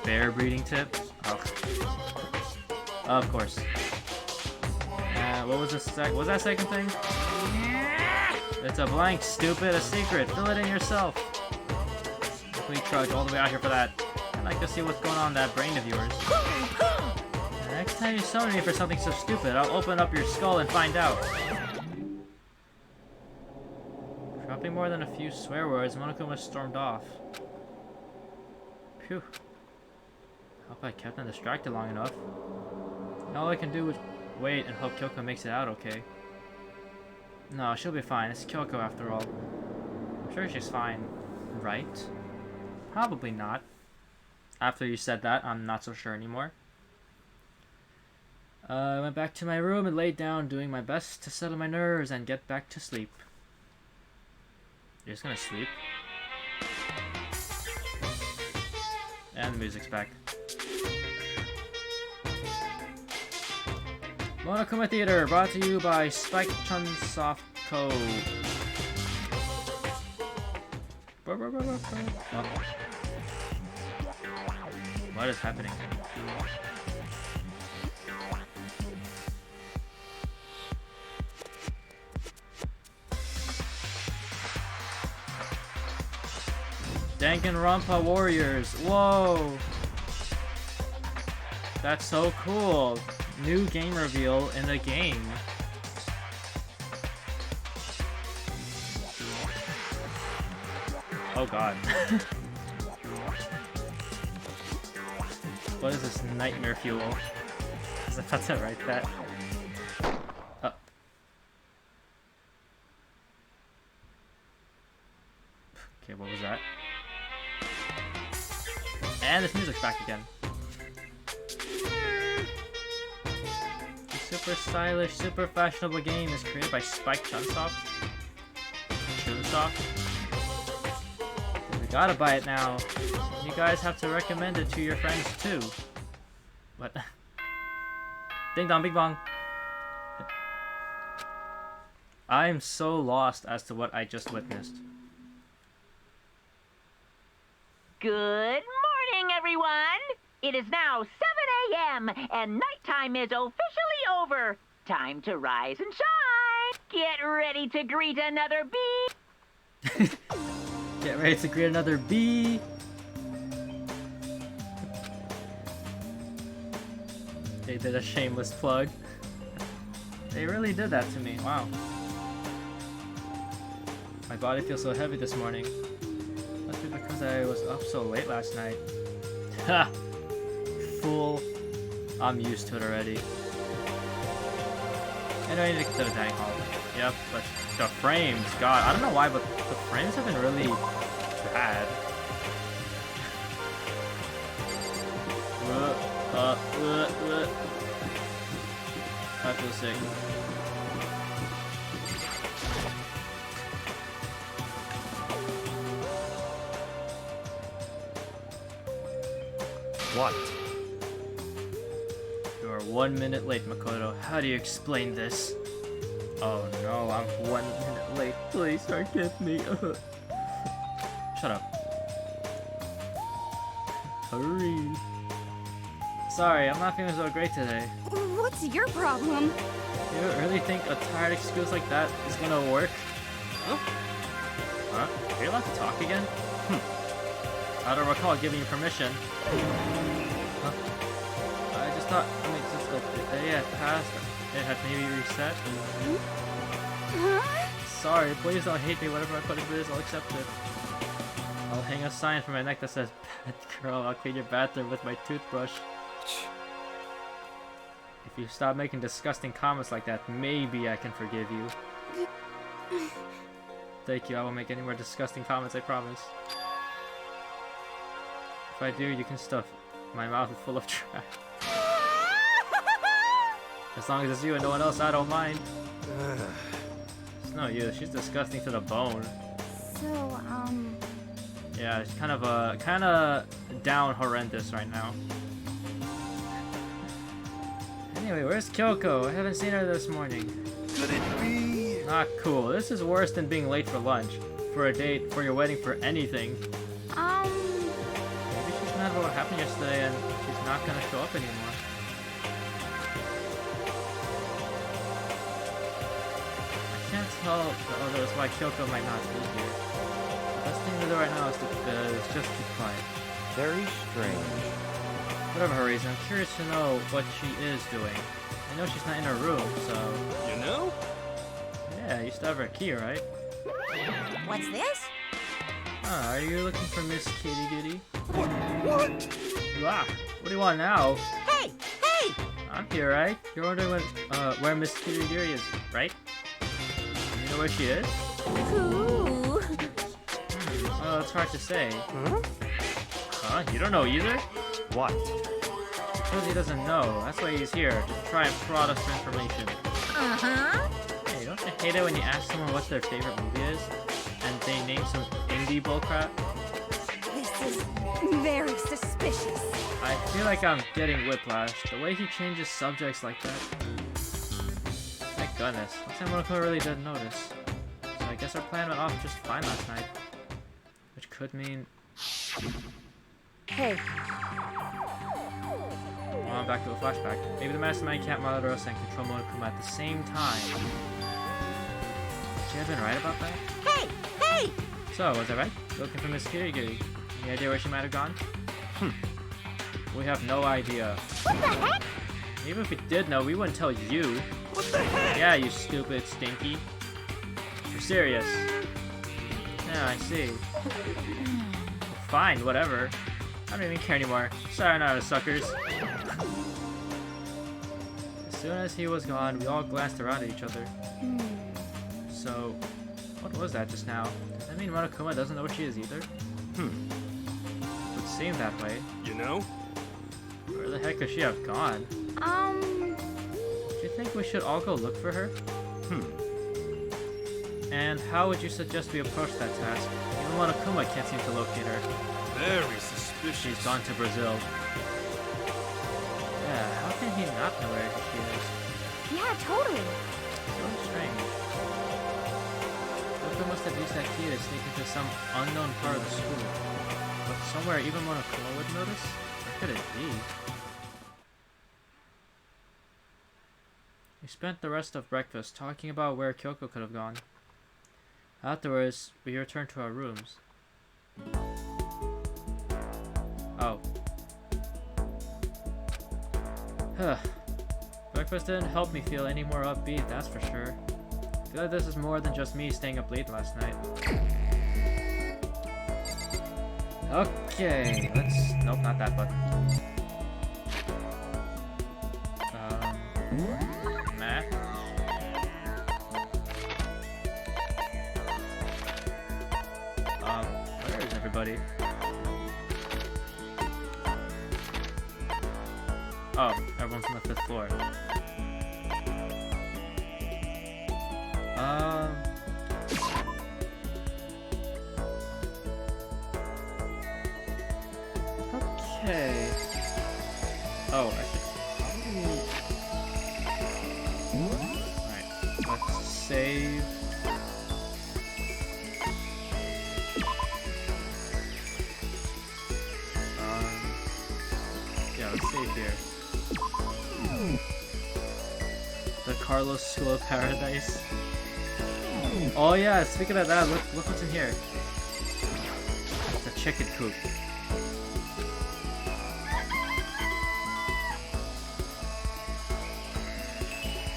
Bear breeding tip? Oh. Of course. What was was that second thing? It's a blank, stupid, a secret. Fill it in yourself. If we trudge all the way out here for that, I'd like to see what's going on in that brain of yours. The next time you summon me for something so stupid, I'll open up your skull and find out. Dropping more than a few swear words, Monokuma stormed off. Phew. Hope I kept them distracted long enough. All I can do is wait and hope Kyoko makes it out okay. No, she'll be fine. It's Kyoko after all. I'm sure she's fine, right? Probably not. After you said that, I'm not so sure anymore. I went back to my room and laid down, doing my best to settle my nerves and get back to sleep. You're just gonna sleep? And the music's back. Monokuma Theater, brought to you by Spike Chunsoft Co. Oh. What is happening? Danganronpa Warriors. Whoa! That's so cool. New game reveal in the game. Oh god. What is this nightmare fuel? I was about to write that. Oh. Okay, what was that? And this music's back again. The super stylish, super fashionable game is created by Spike Chunsoft. We gotta buy it now. You guys have to recommend it to your friends too. What? Ding dong, bing bong. I'm so lost as to what I just witnessed. Good morning, everyone! It is now 7 a.m., and nighttime is officially over. Time to rise and shine! Get ready to greet another bee. Get ready to greet another bee. They did a shameless plug. They really did that to me. Wow. My body feels so heavy this morning. Must be because I was up so late last night. Ha! Fool. I'm used to it already. Anyway, I need to get to the dining hall. Yep, but the frames, God, I don't know why, but the frames have been really bad. I feel sick. What? You are 1 minute late, Makoto. How do you explain this? Oh no, I'm 1 minute late. Please forgive me. Shut up. Hurry. Sorry, I'm not feeling so great today. What's your problem? You really think a tired excuse like that is gonna work? Huh? Huh? Are you allowed to talk again? I don't recall giving you permission. Huh? I just thought, I mean, since the day had passed, it had maybe reset. Huh? Sorry, please don't hate me. Whatever I put into this, I'll accept it. I'll hang a sign from my neck that says, "Bad girl, I'll clean your bathroom with my toothbrush." If you stop making disgusting comments like that, maybe I can forgive you. Thank you, I won't make any more disgusting comments, I promise. If I do, you can stuff my mouth full of trash. As long as it's you and no one else, I don't mind. It's not you, she's disgusting to the bone. So, Yeah, it's kind of down horrendous right now. Anyway, where's Kyoko? I haven't seen her this morning. Could it be? Not cool. This is worse than being late for lunch, for a date, for your wedding, for anything. Maybe she's mad about what happened yesterday and she's not gonna show up anymore. I can't tell the others why Kyoko might not be here. The best thing to do right now is just keep quiet. Very strange. Whatever her reason, I'm curious to know what she is doing. I know she's not in her room, so... You know? Yeah, you still have her key, right? what's this? Huh, are you looking for Miss Kitty Kitty? What? Ah, what do you want now? Hey! Hey! I'm here, right? You're wondering where Miss Kitty Kitty is, right? You know where she is? Who? Oh, it's hard to say. Huh? Huh? You don't know either? What? Because he doesn't know. That's why he's here, to try and prod us for information. Uh-huh. Hey, don't you hate it when you ask someone what their favorite movie is, and they name some indie bullcrap? This is very suspicious. I feel like I'm getting whiplash, the way he changes subjects like that. Thank goodness. Looks like Monoko really didn't notice. So I guess our plan went off just fine last night. Which could mean... Hey, Well, I'm back to a flashback. Maybe the Mastermind can't monitor us and control Monokuma at the same time. Should I have been right about that? Hey! Hey! So, was I right? Looking for Miss Kirigiri. Any idea where she might have gone? We have no idea. What the heck? Even if we did know, we wouldn't tell you. What the heck? Yeah, you stupid stinky. You're serious. Yeah, I see. Fine, whatever. I don't even care anymore. Sayonara, suckers. As soon as he was gone, we all glanced around at each other. So, what was that just now? Does that mean Monokuma doesn't know where she is either? Would seem that way. You know? Where the heck could she have gone? Do you think we should all go look for her? And how would you suggest we approach that task? Even Monokuma can't seem to locate her. Very suspicious. She's gone to Brazil. Yeah, how can he not know where she is? Yeah, totally. So strange. Monokuma must have used that key to sneak into some unknown part of the school. But somewhere even Monokuma would notice? Where could it be? You spent the rest of breakfast talking about where Kyoko could have gone. Afterwards, we returned to our rooms. Oh. Breakfast didn't help me feel any more upbeat, that's for sure. I feel like this is more than just me staying up late last night. Okay, let's... Nope, not that button. Math. Where is everybody? Oh, everyone's on the 5th floor. Okay. Oh, I should probably... Alright, let's save. Yeah, let's save here. The Carlos School of Paradise. Oh yeah, speaking of that, look what's in here. It's a chicken coop.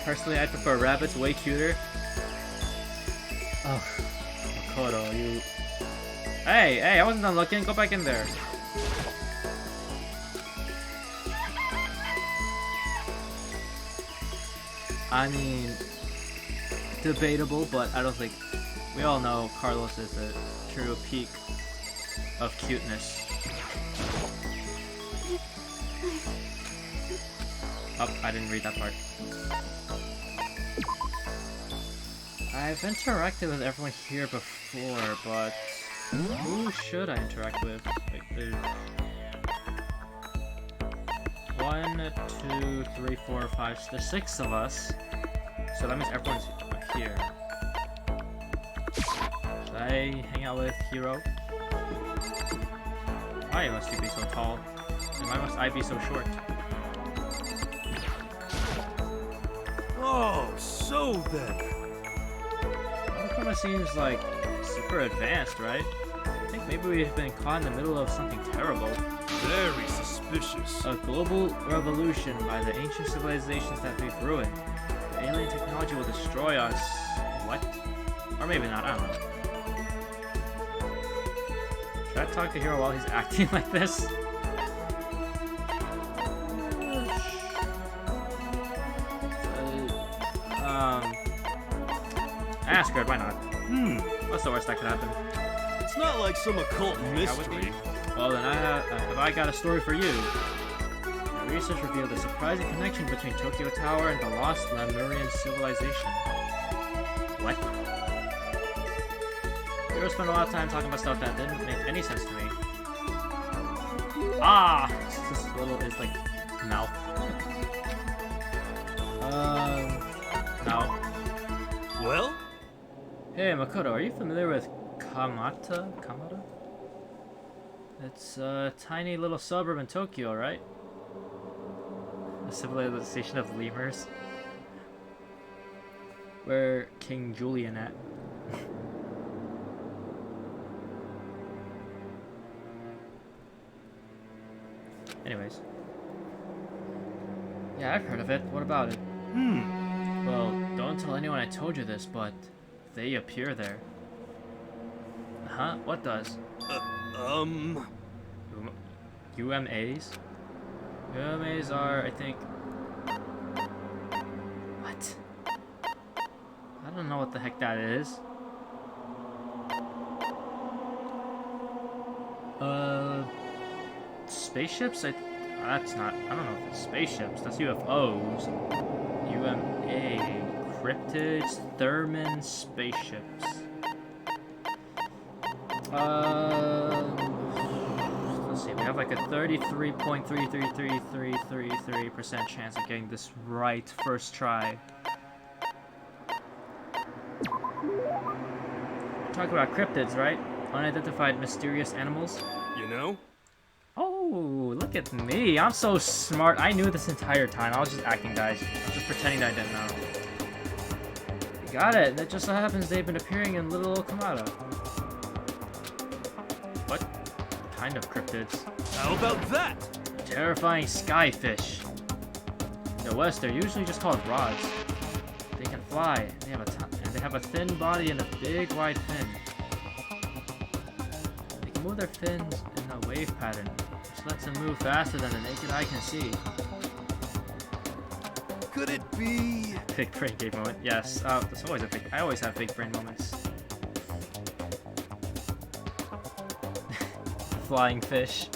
Personally, I prefer rabbits, way cuter. Oh, Makoto, you... Hey, I wasn't done looking, go back in there. I mean, debatable, but I don't think... We all know Carlos is the true peak of cuteness. Oh, I didn't read that part. I've interacted with everyone here before, but who should I interact with? Like, there's 1, 2, 3, 4, 5, there's 6 of us, so that means everyone's here. Should I hang out with Hiro? Why must you be so tall? And why must I be so short? Oh, so then. That kind of seems like super advanced, right? I think maybe we've been caught in the middle of something terrible. Very suspicious. A global revolution by the ancient civilizations that we've ruined. The alien technology will destroy us. What? Or maybe not, I don't know. Should I talk to Hiro while he's acting like this? Ask her, why not? What's the worst that could happen? It's not like some occult mystery. Well then, have I got a story for you. My research revealed a surprising connection between Tokyo Tower and the lost Lemurian civilization. What? We spent a lot of time talking about stuff that didn't make any sense to me. Ah! This little is like mouth. No. Well? Hey Makoto, are you familiar with Kamata? It's a tiny little suburb in Tokyo, right? A civilization of lemurs. Where King Julian at? Anyways. Yeah, I've heard of it. What about it? Well, don't tell anyone I told you this, but they appear there. Huh? What does? UMAs? UMAs are, I think... What? I don't know what the heck that is. Spaceships? That's not... I don't know if it's spaceships. That's UFOs. UMA... Cryptids, Thurman spaceships. Let's see, we have like a 33.3333333% chance of getting this right first try. Talk about cryptids, right? Unidentified mysterious animals. You know? Oh, look at me. I'm so smart. I knew this entire time. I was just acting, guys. I was just pretending that I didn't know. You got it. That just so happens they've been appearing in Little Okamata. What kind of cryptids? How about that? Terrifying skyfish. In the West, they're usually just called rods. They can fly. They have a thin body and a big, wide fin. They can move their fins in a wave pattern, which lets them move faster than the naked eye can see. Could it be? Big brain game moment. Yes. There's always a big. I always have big brain moments. Flying fish.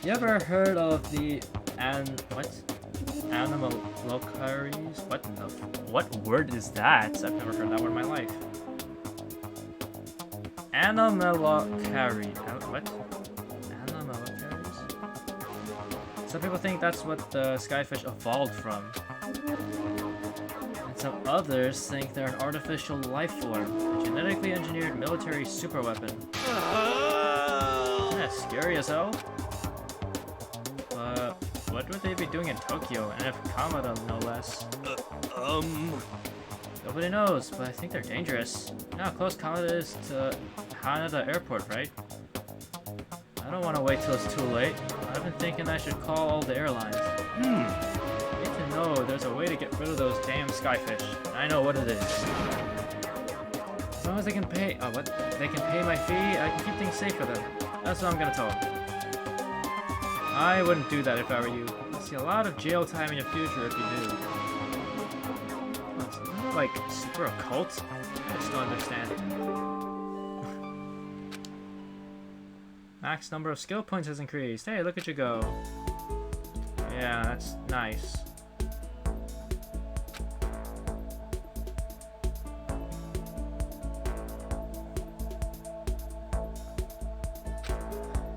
You ever heard of the Anomalocaries? What word is that? I've never heard that word in my life. Anomalocari. What? Anomalocaries? Some people think that's what the skyfish evolved from. And some others think they're an artificial life form, a genetically engineered military superweapon. Isn't that scary as hell? What would they be doing in Tokyo, and if Kamada no less? Nobody knows, but I think they're dangerous. You know how close Kamada is to Haneda Airport, right? I don't want to wait till it's too late. I've been thinking I should call all the airlines. I need to know there's a way to get rid of those damn skyfish. I know what it is. As long as they can pay, they can pay my fee, I can keep things safe for them. That's what I'm gonna tell them. I wouldn't do that if I were you. You'll see a lot of jail time in your future if you do. It's not like super occult. I just don't understand. Max number of skill points has increased. Hey, look at you go. Yeah, that's nice.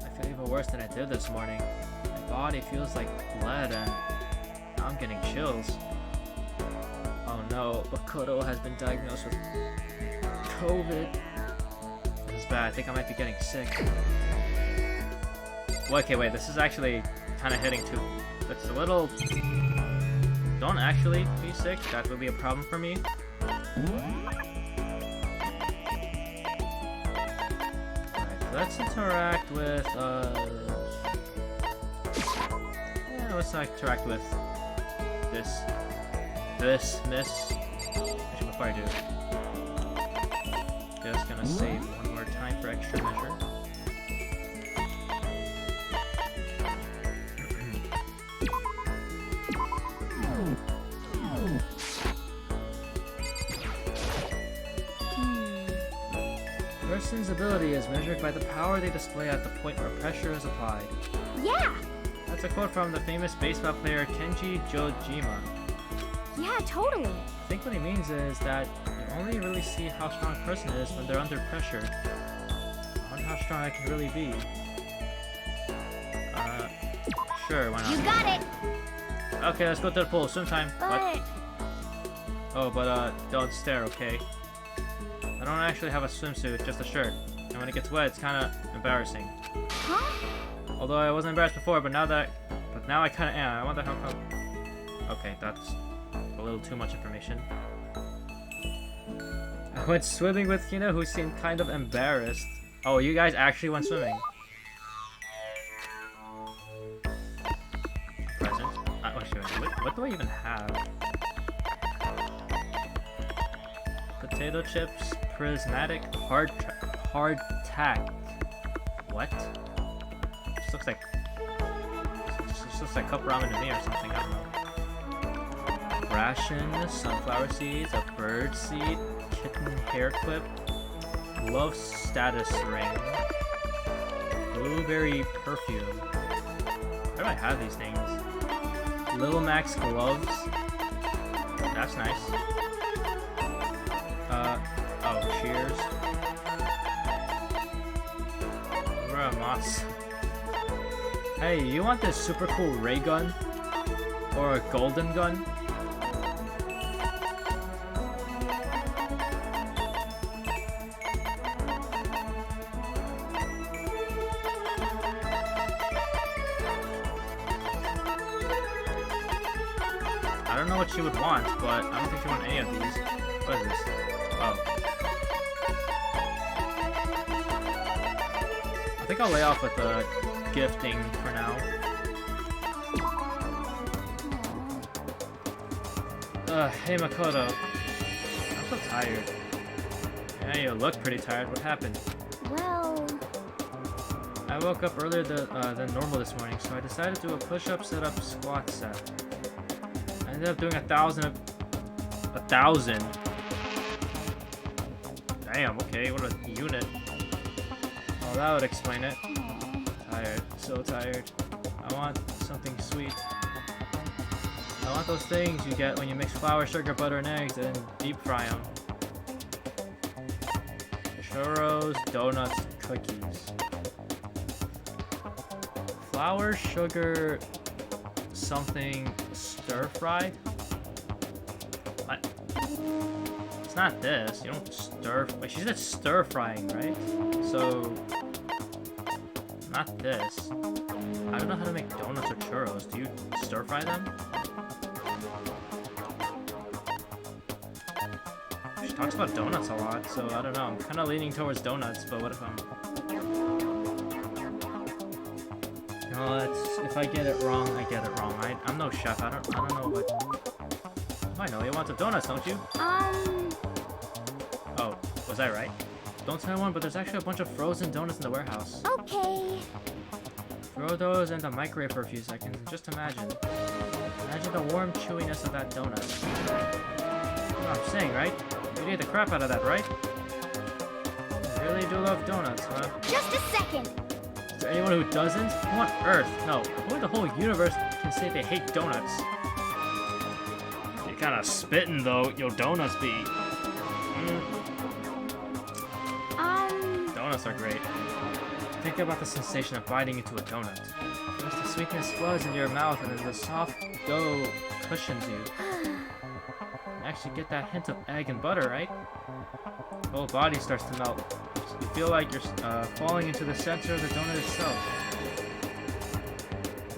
I feel even worse than I did this morning. My body feels like lead and now I'm getting chills. Oh no, Makoto has been diagnosed with COVID. This is bad. I think I might be getting sick. Well, okay, wait, this is actually kind of hitting too. It's a little... Don't actually be sick. That would be a problem for me. Alright, let's interact with, yeah, let's interact with this. Actually, before I do, just gonna save one more time for extra measure. Person's ability is measured by the power they display at the point where pressure is applied. Yeah! That's a quote from the famous baseball player Kenji Jojima. Yeah, totally. I think what he means is that you only really see how strong a person is when they're under pressure. I wonder how strong I can really be. Sure, why not? You got it! Okay, let's go to the pool. Swim time. But... What? Oh, but don't stare, okay? I don't actually have a swimsuit, just a shirt. And when it gets wet, it's kind of embarrassing. Huh? Although I wasn't embarrassed before, but now I kind of am. I wonder how come. Okay, that's a little too much information. I went swimming with Hina, who seemed kind of embarrassed. Oh, you guys actually went swimming. Present. What do I even have? Potato chips, prismatic, hard tack. What? This looks like cup ramen to me or something. I don't know. Ration, sunflower seeds, a bird seed, kitten hair clip, love status ring, blueberry perfume. Where do I have these things? Little Max gloves. That's nice. Oh, cheers. Ramos. Hey, you want this super cool ray gun? Or a golden gun? don't know what she would want, but I don't think she would want any of these. What is this? Oh. I think I'll lay off with the gifting for now. Hey Makoto. I'm so tired. Yeah, you look pretty tired. What happened? Well, I woke up earlier than normal this morning, so I decided to do a push-up, sit-up, squat set. I ended up doing 1,000. Damn, okay, what a unit. Well, that would explain it. Tired, so tired. I want something sweet. I want those things you get when you mix flour, sugar, butter, and eggs and deep fry them. Churros, donuts, cookies. Flour, sugar, something stir-fried? What? It's not this. You don't stir... Wait, she said stir-frying, right? So... Not this. I don't know how to make donuts or churros. Do you stir-fry them? She talks about donuts a lot, so I don't know. I'm kind of leaning towards donuts, but what if I'm... if I get it wrong, I get it wrong. I'm no chef. I don't know what... I know you want some donuts, don't you? Oh, was I right? Don't tell anyone, but there's actually a bunch of frozen donuts in the warehouse. okay. Throw those in the microwave for a few seconds and just imagine. Imagine the warm chewiness of that donut. You know what I'm saying, right? You'd eat the crap out of that, right? You really do love donuts, huh? Just a second. Is there anyone who doesn't? Who on earth? No. Who in the whole universe can say they hate donuts? You're kinda spitting though, yo donuts be. Donuts are great. Think about the sensation of biting into a donut. First the sweetness floods into your mouth and then the soft dough cushions you. You actually get that hint of egg and butter, right? Your whole body starts to melt. You feel like you're falling into the center of the donut itself.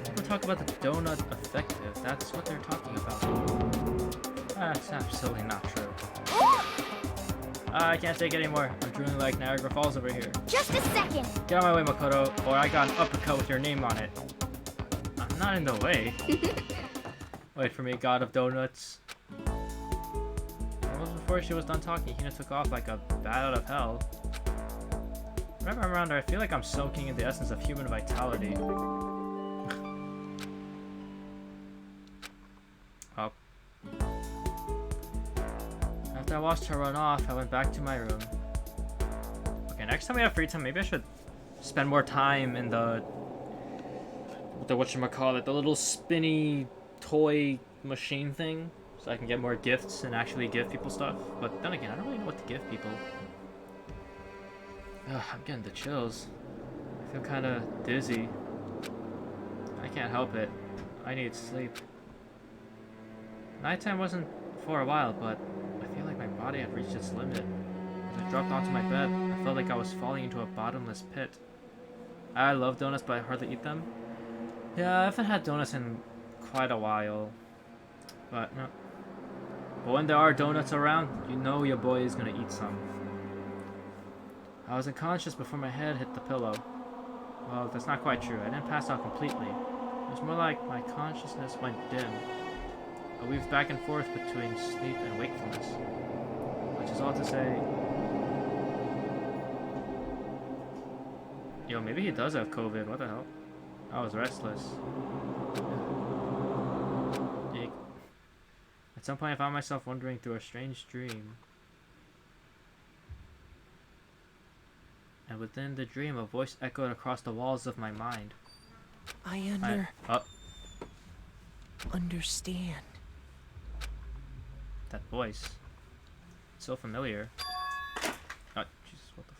People talk about the donut effective. That's what they're talking about. That's absolutely not true. I can't take it anymore. I'm drooling like Niagara Falls over here. Just a second. Get out of my way, Makoto, or I got an uppercut with your name on it. I'm not in the way. Wait for me, God of Donuts. Almost before she was done talking, Hina took off like a bat out of hell. Whenever I'm around her, I feel like I'm soaking in the essence of human vitality. Up. After I watched her run off, I went back to my room. Okay, next time we have free time, maybe I should spend more time in the whatchamacallit, the little spinny toy machine thing, so I can get more gifts and actually give people stuff. But then again, I don't really know what to give people. Ugh, I'm getting the chills. I feel kind of dizzy. I can't help it. I need sleep. Nighttime wasn't for a while, but I feel like my body had reached its limit. As I dropped onto my bed, I felt like I was falling into a bottomless pit. I love donuts, but I hardly eat them. Yeah, I haven't had donuts in quite a while. But no. But when there are donuts around, you know your boy is gonna eat some. I was unconscious before my head hit the pillow. Well, that's not quite true. I didn't pass out completely. It was more like my consciousness went dim. I weaved back and forth between sleep and wakefulness. Which is all to say... Yo, maybe he does have COVID. What the hell? I was restless. Eek. At some point I found myself wandering through a strange dream. And within the dream, a voice echoed across the walls of my mind. Understand. That voice. So familiar. Oh, Jesus, what the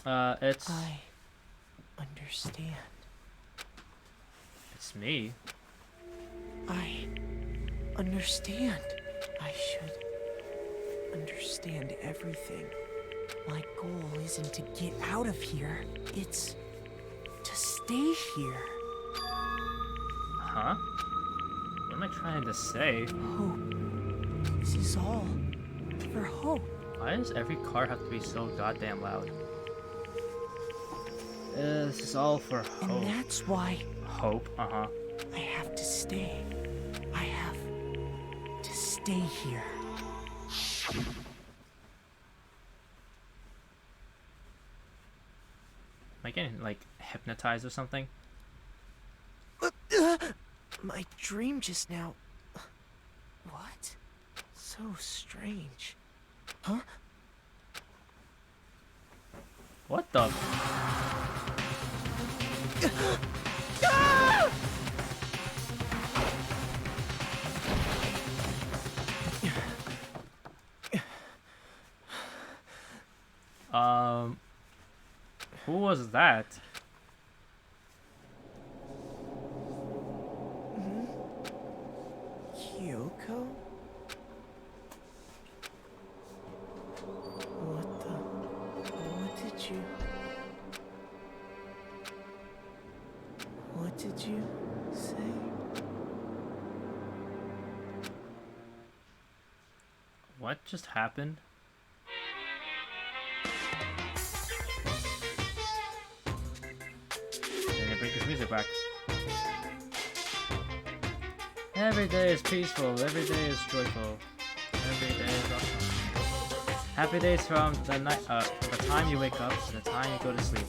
fuck? It's... I understand. It's me. I understand. I should understand everything. My goal isn't to get out of here. It's to stay here. Huh? What am I am I trying to say? Hope. This is all for Hope. Why does every car have to be so goddamn loud? This is all for And hope. that's why Hope, uh-huh. I have to stay. I have to stay here. Am I getting, like, hypnotized or something? My dream just now. What? So strange. Huh? What the? Who was that? Kyoko? What did you say? What just happened? Then they bring this music back. Every day is peaceful, every day is joyful, every day is awesome. Happy days from the night, from the time you wake up to the time you go to sleep.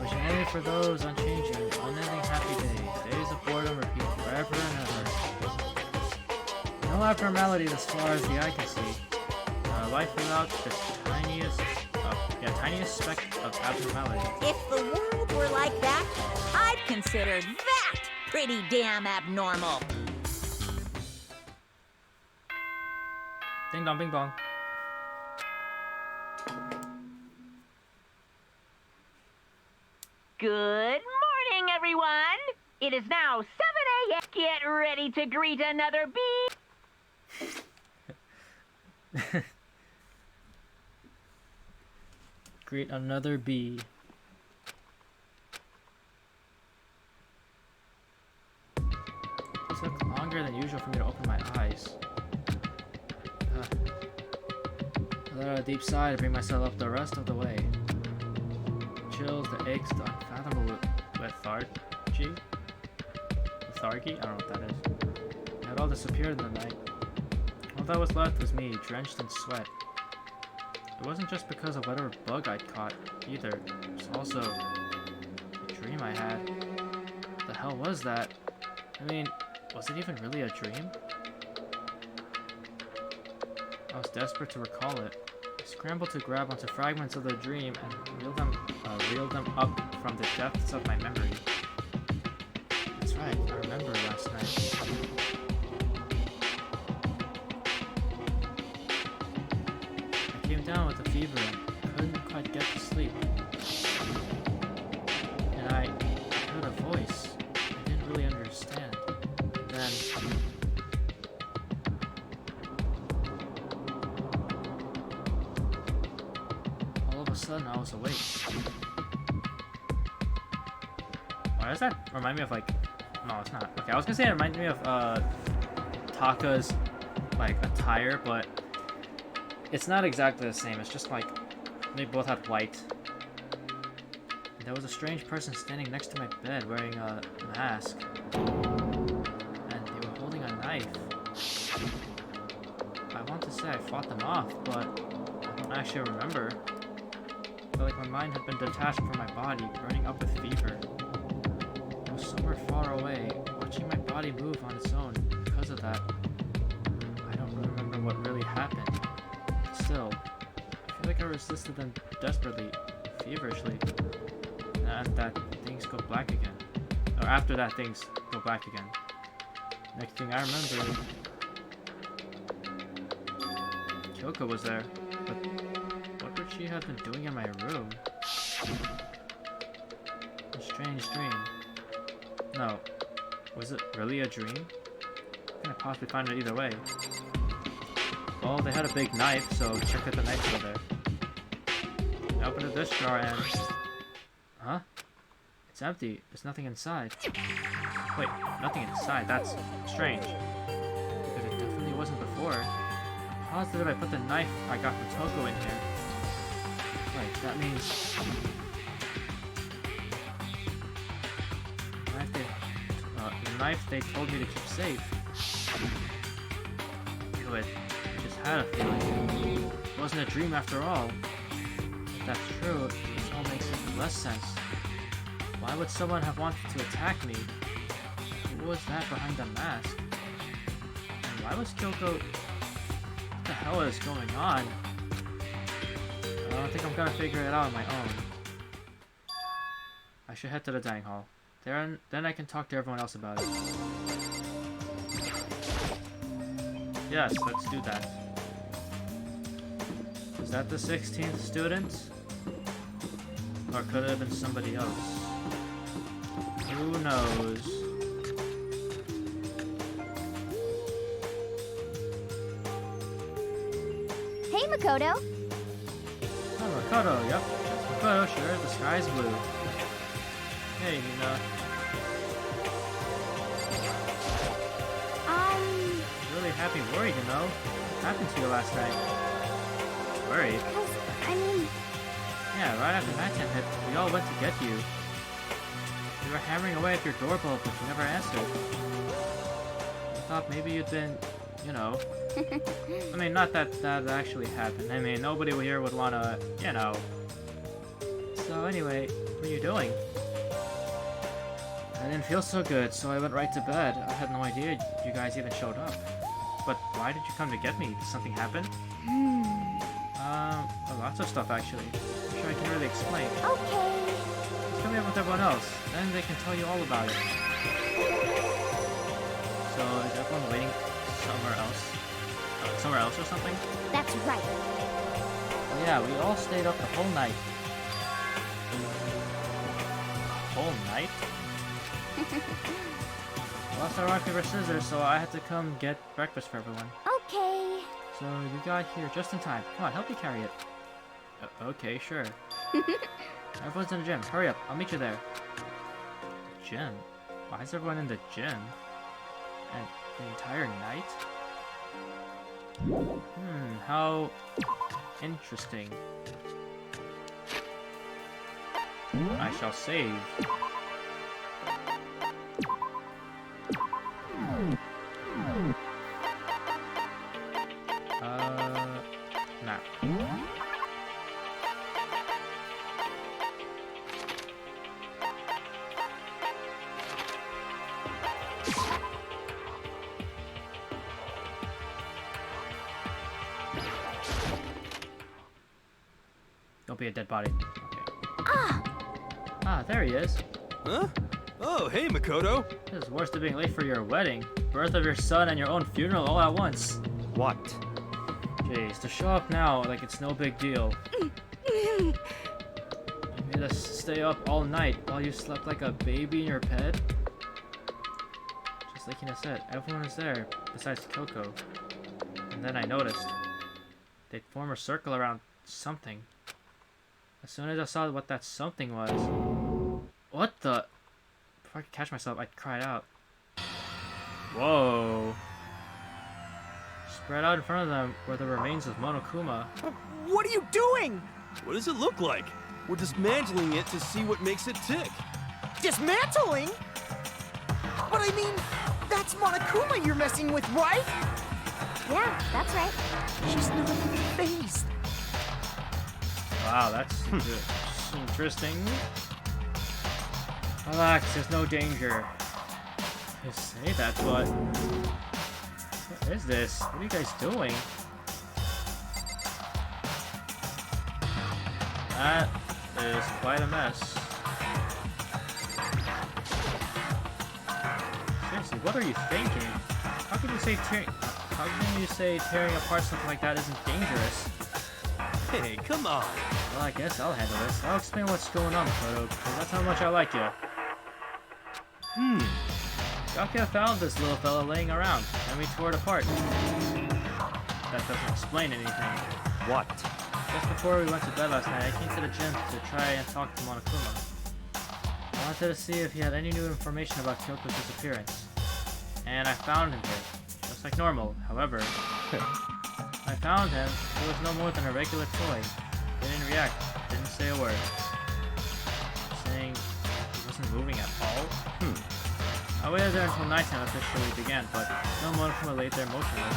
Wishing only for those unchanging, unending happy days. Days of boredom repeat forever and ever. No abnormalities as far as the eye can see. Life without the tiniest speck of abnormality. If the world were like that, I'd consider that pretty damn abnormal. Ding dong, bing bong. Good morning, everyone. It is now 7 a.m. Get ready to greet another bee. Greet another bee. It took longer than usual for me to open my eyes. I let out a deep sigh to bring myself up the rest of the way. Chills, the aches, the unfathomable lethargy? Lethargy? I don't know what that is. It had all disappeared in the night. All that was left was me, drenched in sweat. It wasn't just because of whatever bug I'd caught, either. It was also a dream I had. What the hell was that? I mean, was it even really a dream? I was desperate to recall it. I scrambled to grab onto fragments of the dream and reel them up from the depths of my memory. That's right, I remember last night. I came down with a fever and couldn't quite get to sleep. And I heard a voice I didn't really understand. Then all of a sudden I was awake. Why does that remind me of, like, no, it's not. Okay, I was gonna say it reminds me of Taka's, like, attire, but it's not exactly the same. It's just like they both had white. And there was a strange person standing next to my bed wearing a mask. And they were holding a knife. I want to say I fought them off, but I don't actually remember. I felt like my mind had been detached from my body, burning up with fever. I was somewhere far away, watching my body move on its own. Because of that, I don't really remember what really happened. Still, I feel like I resisted them desperately, feverishly, and that things go black again. Or after that, things go black again. Next thing I remember, Kyoko was there, but what would she have been doing in my room? A strange dream. No, was it really a dream? Can I possibly find it either way? Well, they had a big knife, so check out the knife over there. I opened this drawer and... Huh? It's empty. There's nothing inside. Wait, nothing inside. That's strange. Because it definitely wasn't before. I'm positive I put the knife I got from Toko in here. Wait, that means... the knife they told me to keep safe. Knew it. I just had a feeling. It wasn't a dream after all. If that's true, this all makes even less sense. Why would someone have wanted to attack me? Who was that behind the mask? And why was Kyoko... What the hell is going on? I don't think I'm gonna figure it out on my own. I should head to the dining hall. Then I can talk to everyone else about it. Yes, let's do that. Is that the 16th student? Or could it have been somebody else? Who knows? Hey, Makoto. Oh, Makoto, yep. That's Makoto, sure, the sky's blue. Hey, Mina. Really happy worried, you know? What happened to you last night? Worried? I mean, Yeah, right after night time hit, we all went to get you. You were hammering away at your doorbell, but you never answered. I thought maybe you'd been, you know... I mean, not that that actually happened. I mean, nobody here would wanna, you know... So anyway, what are you doing? I didn't feel so good, so I went right to bed. I had no idea you guys even showed up. But why did you come to get me? Did something happen? Well, lots of stuff actually. I'm sure I can really explain. okay. Just come here with everyone else, then they can tell you all about it. So, is everyone waiting somewhere else? Somewhere else or something? That's right. Well, yeah, we all stayed up the whole night. Whole night? Lost our rock, paper, scissors, so I had to come get breakfast for everyone. Okay. So you got here just in time. Come on, help me carry it. Okay, sure. Everyone's in the gym. Hurry up, I'll meet you there. Gym? Why is everyone in the gym? And the entire night? How interesting. I shall save. Nah. Don't be a dead body. Okay. Ah, there he is. Huh? Oh, hey, Makoto. This is worse than being late for your wedding. Birth of your son and your own funeral all at once. What? Jeez, to show up now like it's no big deal. You made us stay up all night while you slept like a baby in your bed? Just like Hina said, everyone was there besides Kyoko. And then I noticed. They'd form a circle around something. As soon as I saw what that something was... What the... Before I could catch myself, I cried out. Whoa. Spread out in front of them were the remains of Monokuma. What are you doing? What does it look like? We're dismantling it to see what makes it tick. Dismantling? But I mean, that's Monokuma you're messing with, right? Yeah, that's right. She's not phased. Wow, that's interesting. Relax, there's no danger. You say that, but... What is this? What are you guys doing? That is quite a mess. Seriously, what are you thinking? How can you say tearing apart something like that isn't dangerous? Hey, come on. Well, I guess I'll handle this. I'll explain what's going on, Makoto, because that's how much I like you. Gakia found this little fella laying around, and we tore it apart. That doesn't explain anything. What? Just before we went to bed last night, I came to the gym to try and talk to Monokuma. I wanted to see if he had any new information about Kyoko's disappearance. And I found him here, just like normal. However, I found him. He was no more than a regular toy. He didn't react, didn't say a word. Saying he wasn't moving at all? I waited there until nighttime officially began, but no Monokuma laid there motionless.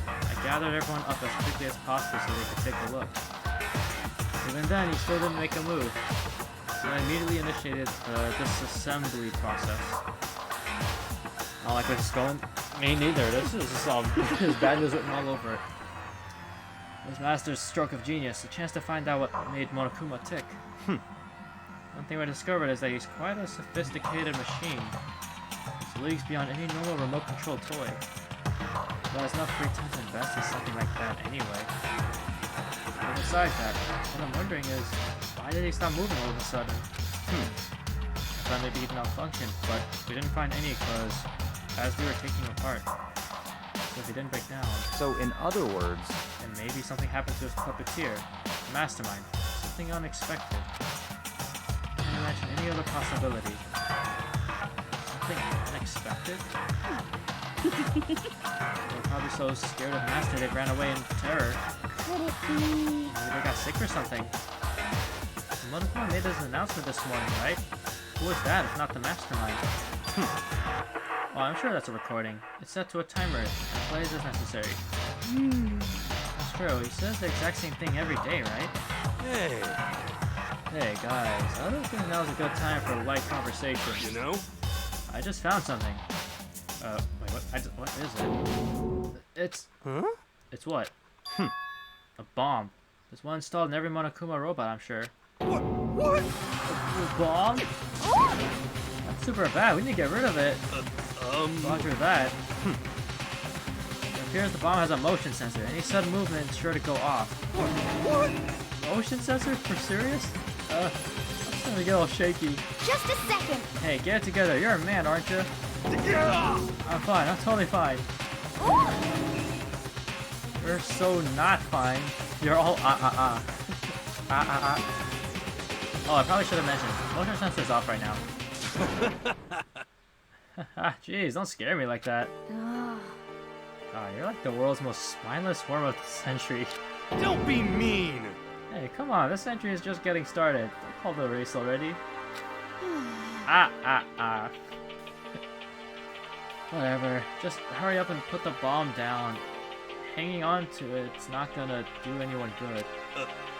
I gathered everyone up as quickly as possible so they could take a look. Even then, he still didn't make a move. So I immediately initiated the disassembly process. Not like this is going. Me neither. This is this bad news written all over. It was Master's stroke of genius, a chance to find out what made Monokuma tick. One thing I discovered is that he's quite a sophisticated machine. He's leagues beyond any normal remote control toy. But has enough free time to invest in something like that anyway. But besides that, what I'm wondering is, why did he stop moving all of a sudden? I thought maybe he'd malfunctioned, but we didn't find any because as we were taking him apart, so he didn't break down. So, in other words, And maybe something happened to his puppeteer, the mastermind, something unexpected. Can't imagine any other possibility. Something unexpected? They're probably so scared of Master they ran away in terror. Could it be? Maybe they got sick or something. Monokuma made his announcement this morning, right? Who was that if not the mastermind? Well, I'm sure that's a recording. It's set to a timer and plays as necessary. That's true. He says the exact same thing every day, right? Hey, Hey guys, I don't think now's a good time for a light conversation. you know? I just found something. Wait, what is it? It's... Huh? It's what? A bomb. There's one installed in every Monokuma robot, I'm sure. What? A bomb? That's super bad. We need to get rid of it. Roger that. It appears the bomb has a motion sensor. Any sudden movement is sure to go off. What? Motion sensor? For serious? I'm starting to get all shaky. Just a second. Hey, get it together. You're a man, aren't you? I'm fine. I'm totally fine. You're so not fine. You're all Oh, I probably should have mentioned. Motion sensor's off right now. Jeez, don't scare me like that. God, you're like the world's most spineless form of the century. Don't be mean! Hey, come on, this century is just getting started. Don't call the race already. Whatever, just hurry up and put the bomb down. Hanging on to it's not gonna do anyone good.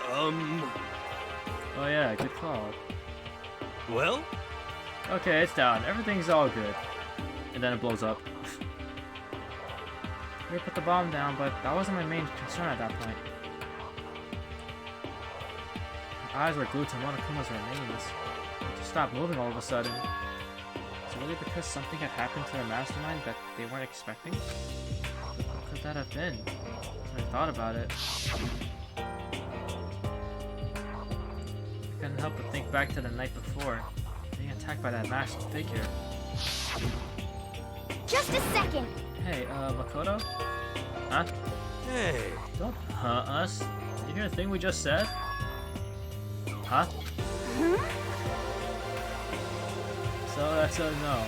Oh yeah, good call. Well? Okay, it's down. Everything's all good. And then it blows up. We put the bomb down, but that wasn't my main concern at that point. My eyes were glued to Monokuma's remains. It just stopped moving all of a sudden. Is it really because something had happened to their mastermind that they weren't expecting? What could that have been? When I thought about it, I couldn't help but think back to the night before, being attacked by that masked figure. Just a second. Hey, Makoto? Huh? Hey. Don't us. Did you hear the thing we just said? Huh? So that's a no.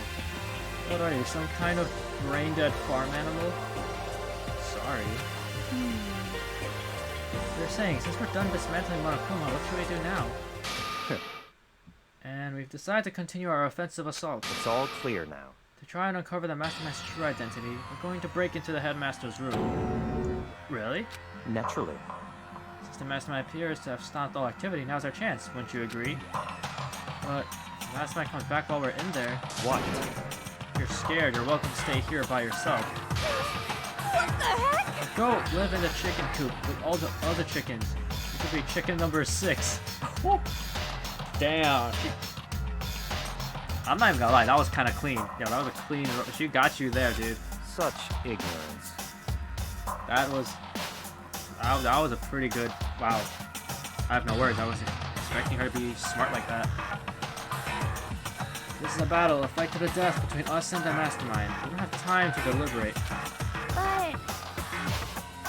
What are you, some kind of brain-dead farm animal? Sorry. You're saying, since we're done dismantling Monokuma, what should we do now? And we've decided to continue our offensive assault. it's all clear now. To try and uncover the Mastermind's true identity, we're going to break into the Headmaster's room. Really? Naturally. Since the Mastermind appears to have stopped all activity, now's our chance, wouldn't you agree? But if the Mastermind comes back while we're in there, What? if you're scared, you're welcome to stay here by yourself. What the heck? Go live in the chicken coop with all the other chickens. You could be chicken number 6. Damn. I'm not even gonna lie, that was kind of clean. Yeah, that was a clean. She got you there, dude. Such ignorance. That was a pretty good. Wow. I have no words. I wasn't expecting her to be smart like that. This is a battle, a fight to the death between us and the Mastermind. We don't have time to deliberate. But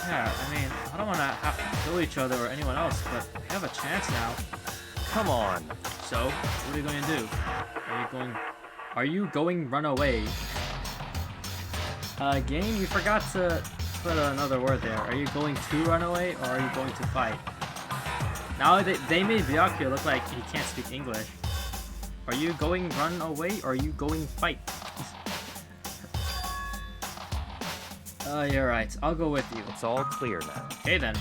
Yeah, I mean, I don't want to have to kill each other or anyone else, but we have a chance now. Come on. So, what are you going to do? Are you going run away? Game, you forgot to put another word there. Are you going to run away or are you going to fight? Now they made Byakuya look like he can't speak English. Are you going run away or are you going fight? You're right. I'll go with you. It's all clear now. Okay then.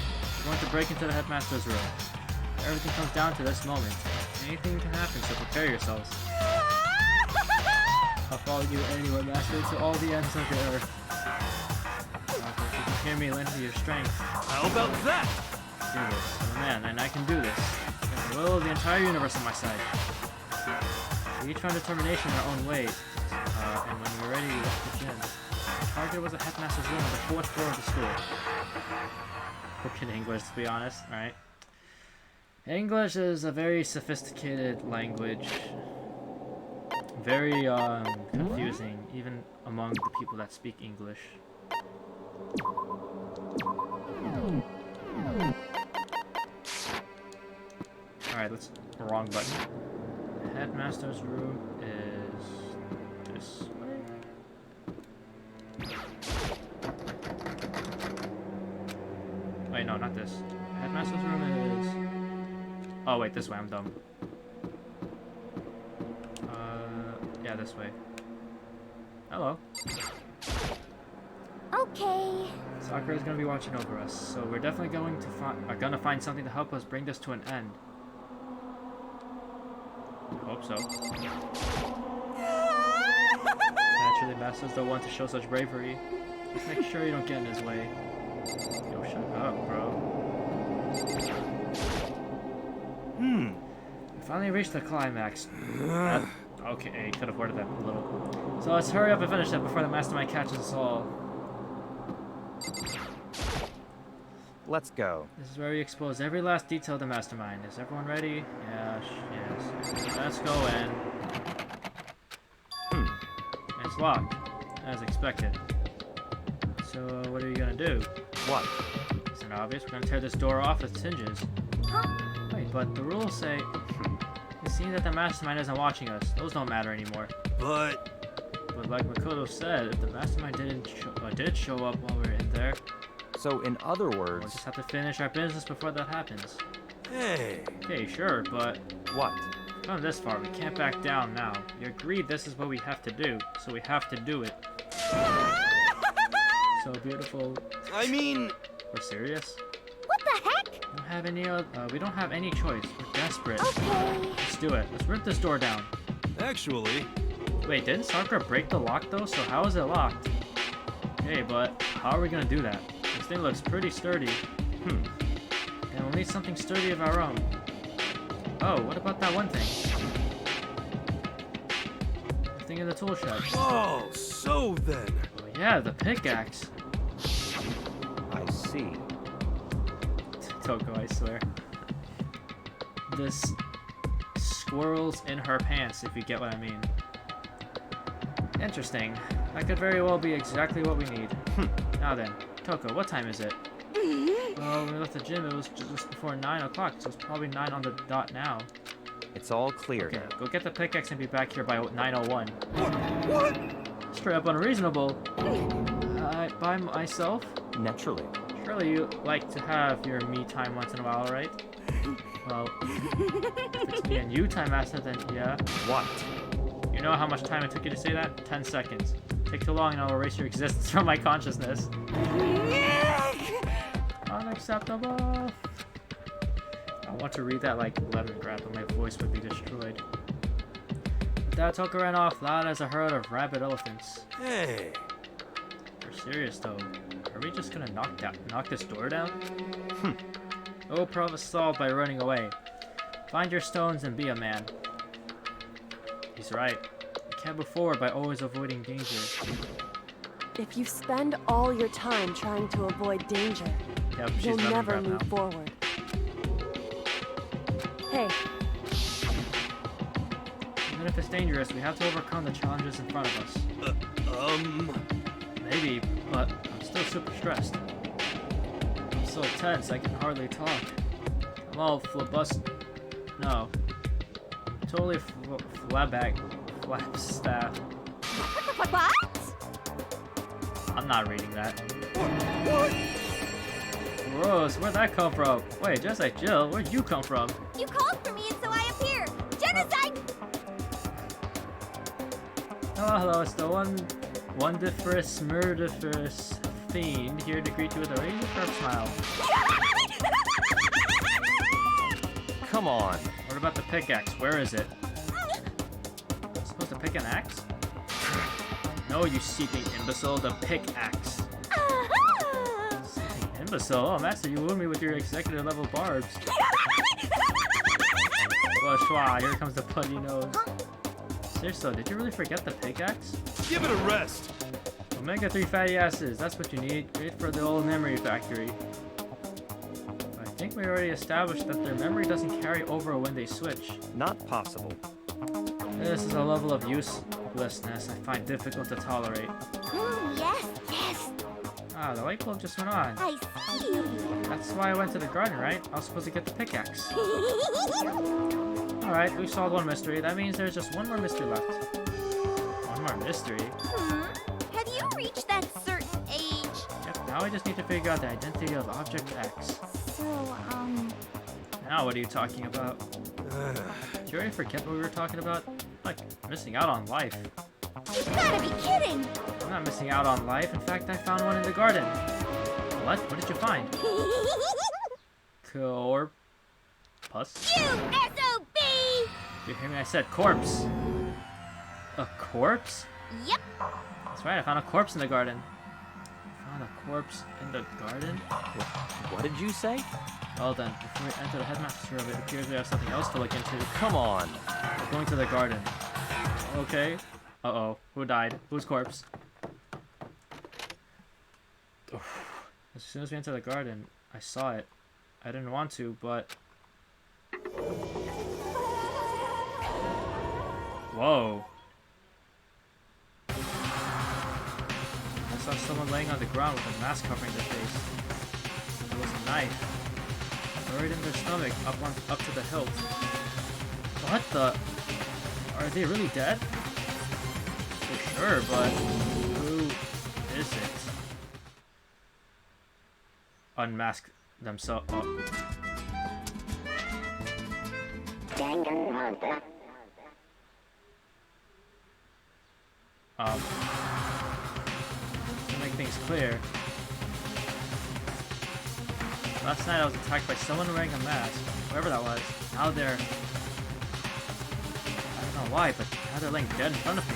We're going to break into the headmaster's room. Everything comes down to this moment. Anything can happen, so prepare yourselves. I'll follow you anywhere, master, to all the ends of the earth. If you can hear me, lend me your strength. How about that? Do this. I'm a man, and I can do this. There's the will of the entire universe on my side. We each found determination in our own ways. And when we were ready, we left the gym. Our target was the headmaster's room on the 4th floor of the school. Broken English, to be honest, right? English is a very sophisticated language. Very confusing, even among the people that speak English. Alright, let's... wrong button. The headmaster's room is... this way? Wait, no, not this. Headmaster's room is... oh wait, this way, I'm dumb. Yeah, this way. Hello. Okay. Sakura is gonna be watching over us, so we're definitely going to gonna find something to help us bring this to an end. Hope so. Naturally, Master's the one to show such bravery. Just make sure you don't get in his way. Yo, shut up, bro. We finally reached the climax. Okay, could have worded that a little. So let's hurry up and finish it before the mastermind catches us all. Let's go. This is where we expose every last detail of the mastermind. Is everyone ready? Yes, yes. Let's go in. It's locked, as expected. So what are you gonna do? What? Isn't it obvious? We're gonna tear this door off its hinges. Wait, but the rules say... it seems that the mastermind isn't watching us. Those don't matter anymore. But But like Makoto said, if the mastermind did show up while we were in there, So in other we'll words, just have to finish our business before that happens. hey, Okay, sure, but what? we've come this far. We can't back down now. You agreed this is what we have to do, so we have to do it. So beautiful. I mean, We're serious? What the heck? We don't have any choice. We're desperate. Okay. Let's do it. Let's rip this door down. actually, Wait, didn't Sakura break the lock though? So how is it locked? Okay, but how are we gonna do that? This thing looks pretty sturdy. And we'll need something sturdy of our own. Oh, what about that one thing? The thing in the tool shed. oh, so then. Oh yeah, the pickaxe. I see. Toko, I swear. This squirrels in her pants, if you get what I mean. Interesting. That could very well be exactly what we need. Now then, Toko, what time is it? Well, when we left the gym, it was just before 9 o'clock, so it's probably 9 on the dot now. It's all clear Okay, now. go get the pickaxe and be back here by 9:01. What? Straight up unreasonable. By myself? Naturally. Surely you like to have your me time once in a while, right? Well, if it's me and you time, Master, then yeah. What? You know how much time it took you to say that? 10 seconds. Take too long and I'll erase your existence from my consciousness. Unacceptable. I want to read that like lemongrass, but my voice would be destroyed. With that, Toko ran off loud as a herd of rabid elephants. Hey, We're serious though. Are we just gonna knock this door down? No problem solved by running away. Find your stones and be a man. He's right. You can't move forward by always avoiding danger. If you spend all your time trying to avoid danger, Yep, she's you'll never lemongrass move now. forward. Hey, Even if it's dangerous, we have to overcome the challenges in front of us. Maybe, but I'm still super stressed. I'm so tense I can hardly talk. I'm all flabust. No, totally flapstaff. What? I'm not reading that. What? Gross, where'd that come from? Wait, just like Jill, where'd you come from? You called for me and so I appeared. Genocide! Hello, it's the wonderfulous, murderous fiend here to greet you with a razor-sharp smile. Come on. What about the pickaxe? Where is it? I'm supposed to pick an axe? No, you seeking imbecile, the pickaxe. Seeking imbecile? Oh, Master, you wound me with your executive level barbs. Well, schwa, here comes the putty nose. Seriously, did you really forget the pickaxe? Give it a rest. Omega-3 fatty acids, that's what you need. Great for the old memory factory. I think we already established that their memory doesn't carry over when they switch. Not possible. This is a level of uselessness I find difficult to tolerate. Yes. Ah, the light bulb just went on. I see. That's why I went to the garden, right? I was supposed to get the pickaxe. Alright, we've solved one mystery. That means there's just one more mystery left. One more mystery? Have you reached that certain age? Yep, now I just need to figure out the identity of Object X. So, Now what are you talking about? Did you already forget what we were talking about? Like, missing out on life. you gotta be kidding! I'm not missing out on life. In fact, I found one in the garden. What? What did you find? Corpus? You SOB! You hear me? I said corpse. A corpse? Yep. That's right, I found a corpse in the garden. I found a corpse in the garden? What did you say? Well then, before we enter the headmaster's room, it appears we have something else to look into. Come on. We're going to the garden. Okay. Uh-oh. Who died? Whose corpse? As soon as we entered the garden, I saw it. I didn't want to, but... Whoa. I saw someone laying on the ground with a mask covering their face. There was a knife buried in their stomach up to the hilt. What the? Are they really dead? For sure, but who is it? Unmask themselves. Oh. To make things clear, last night I was attacked by someone wearing a mask, whoever that was. Now they're... I don't know why, but now they're laying dead in front of me.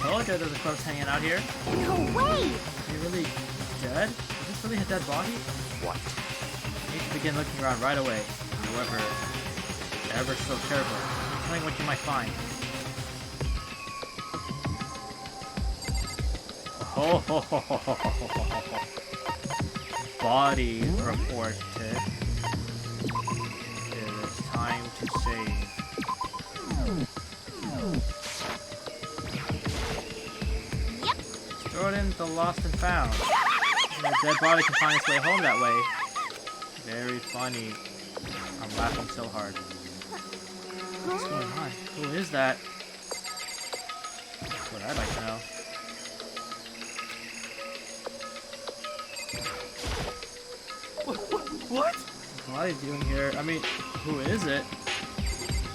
Told you there's a corpse hanging out here. No way! Is he really dead? Is this really a dead body? What? You need to begin looking around right away. However, ever so careful. Tell me what you might find. Oh, body reported. It is time to save. Yep. Throw it in the lost and found. And the dead body can find its way home that way. Very funny. I'm laughing so hard. What's going on? Who is that? That's what I'd like to know. What? What are you doing here? I mean, who is it?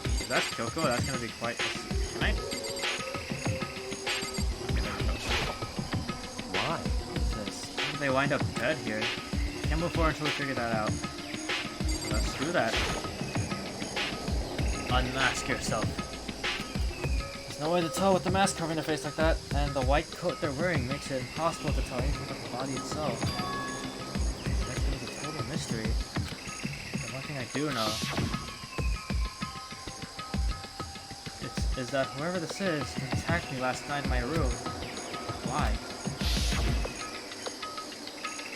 If that's Kyoko, that's gonna be quite... Can I? Why? How did they wind up dead here? Can't move forward until we figure that out. Let's do that. Unmask yourself. There's no way to tell with the mask covering their face like that, and the white coat they're wearing makes it impossible to tell anything about the body itself. That is a total mystery. The one thing I do know is that whoever this is attacked me last night in my room. Why?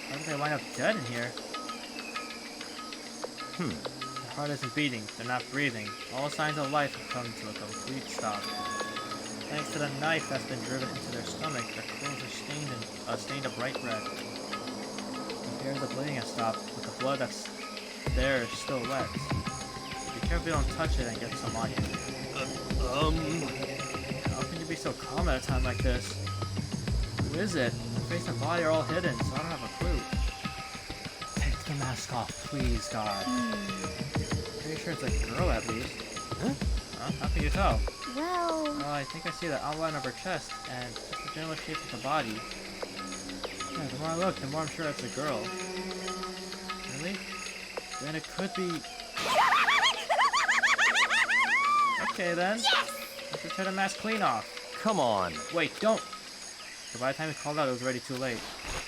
Why did they wind up dead in here? Their heart isn't beating, they're not breathing. All signs of life have come to a complete stop. Thanks to the knife that's been driven into their stomach, their clothes are stained a bright red. Here the bleeding has stopped, but the blood that's there is still wet. Be careful you don't touch it and get some on you. How can you be so calm at a time like this? Who is it? The face and body are all hidden, so I don't have a clue. Take the mask off, please, God. Pretty sure it's a girl at least. Huh? How can you tell? Well, I think I see the outline of her chest and just the general shape of the body. Yeah, the more I look, the more I'm sure it's a girl. Really? Then it could be... Okay then. yes! Let's just turn the mask clean off. Come on. Wait, don't! So by the time he called out, it was already too late.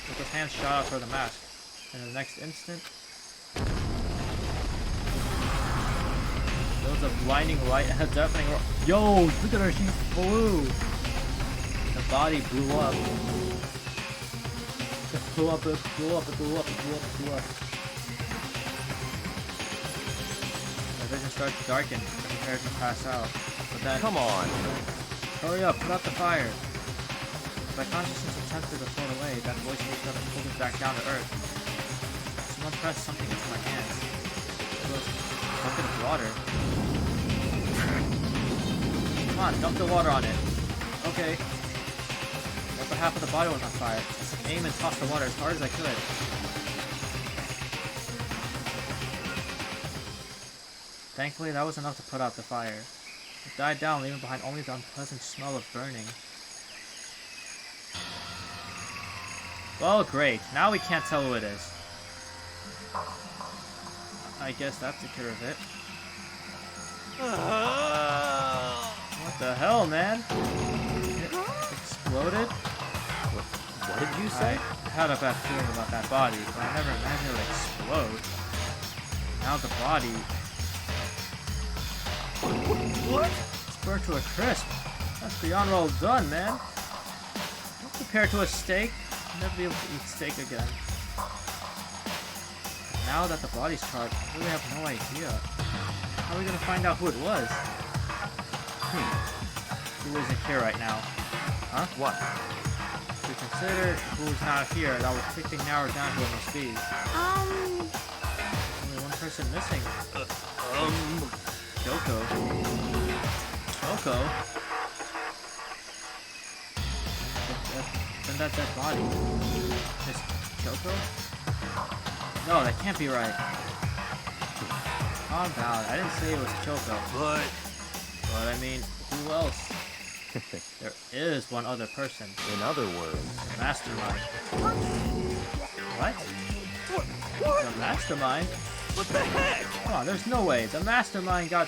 With his hands shot out toward the mask. And in the next instant... There was a blinding light and a deafening roar. Yo, look at her, she flew! The body blew up. It blew up, it blew up, it blew up, it blew up, it blew up. My vision started to darken, prepared to pass out. But then... Come on. Hurry up, put out the fire! My consciousness attempted to float away, that voice reached up and pulled me back down to earth. Someone pressed something into my hands. It was a bucket of water. Come on, dump the water on it. Okay. The upper half of the body was on fire. I took aim and tossed the water as hard as I could. Thankfully, that was enough to put out the fire. It died down, leaving behind only the unpleasant smell of burning. Well, great. Now we can't tell who it is. I guess that took care of it. What the hell, man? It exploded? What did you say? I had a bad feeling about that body, but I never imagined it would explode. Now the body... What? It's burnt to a crisp. That's beyond well done, man. Don't compare it to a steak. I'll never be able to eat steak again. Now that the body's charred, I really have no idea. How are we gonna find out who it was? Who isn't here right now? Huh? What? If we consider who's not here, that would quickly narrow down who it must be. Only one person missing. Kyoko. Kyoko? Then that dead body. Is Kyoko? No, that can't be right. Calm down. I didn't say it was Kyoko. But But I mean, who else? There is one other person. In other words, The Mastermind. What? what? The Mastermind? What the heck? Come on, there's no way. The Mastermind got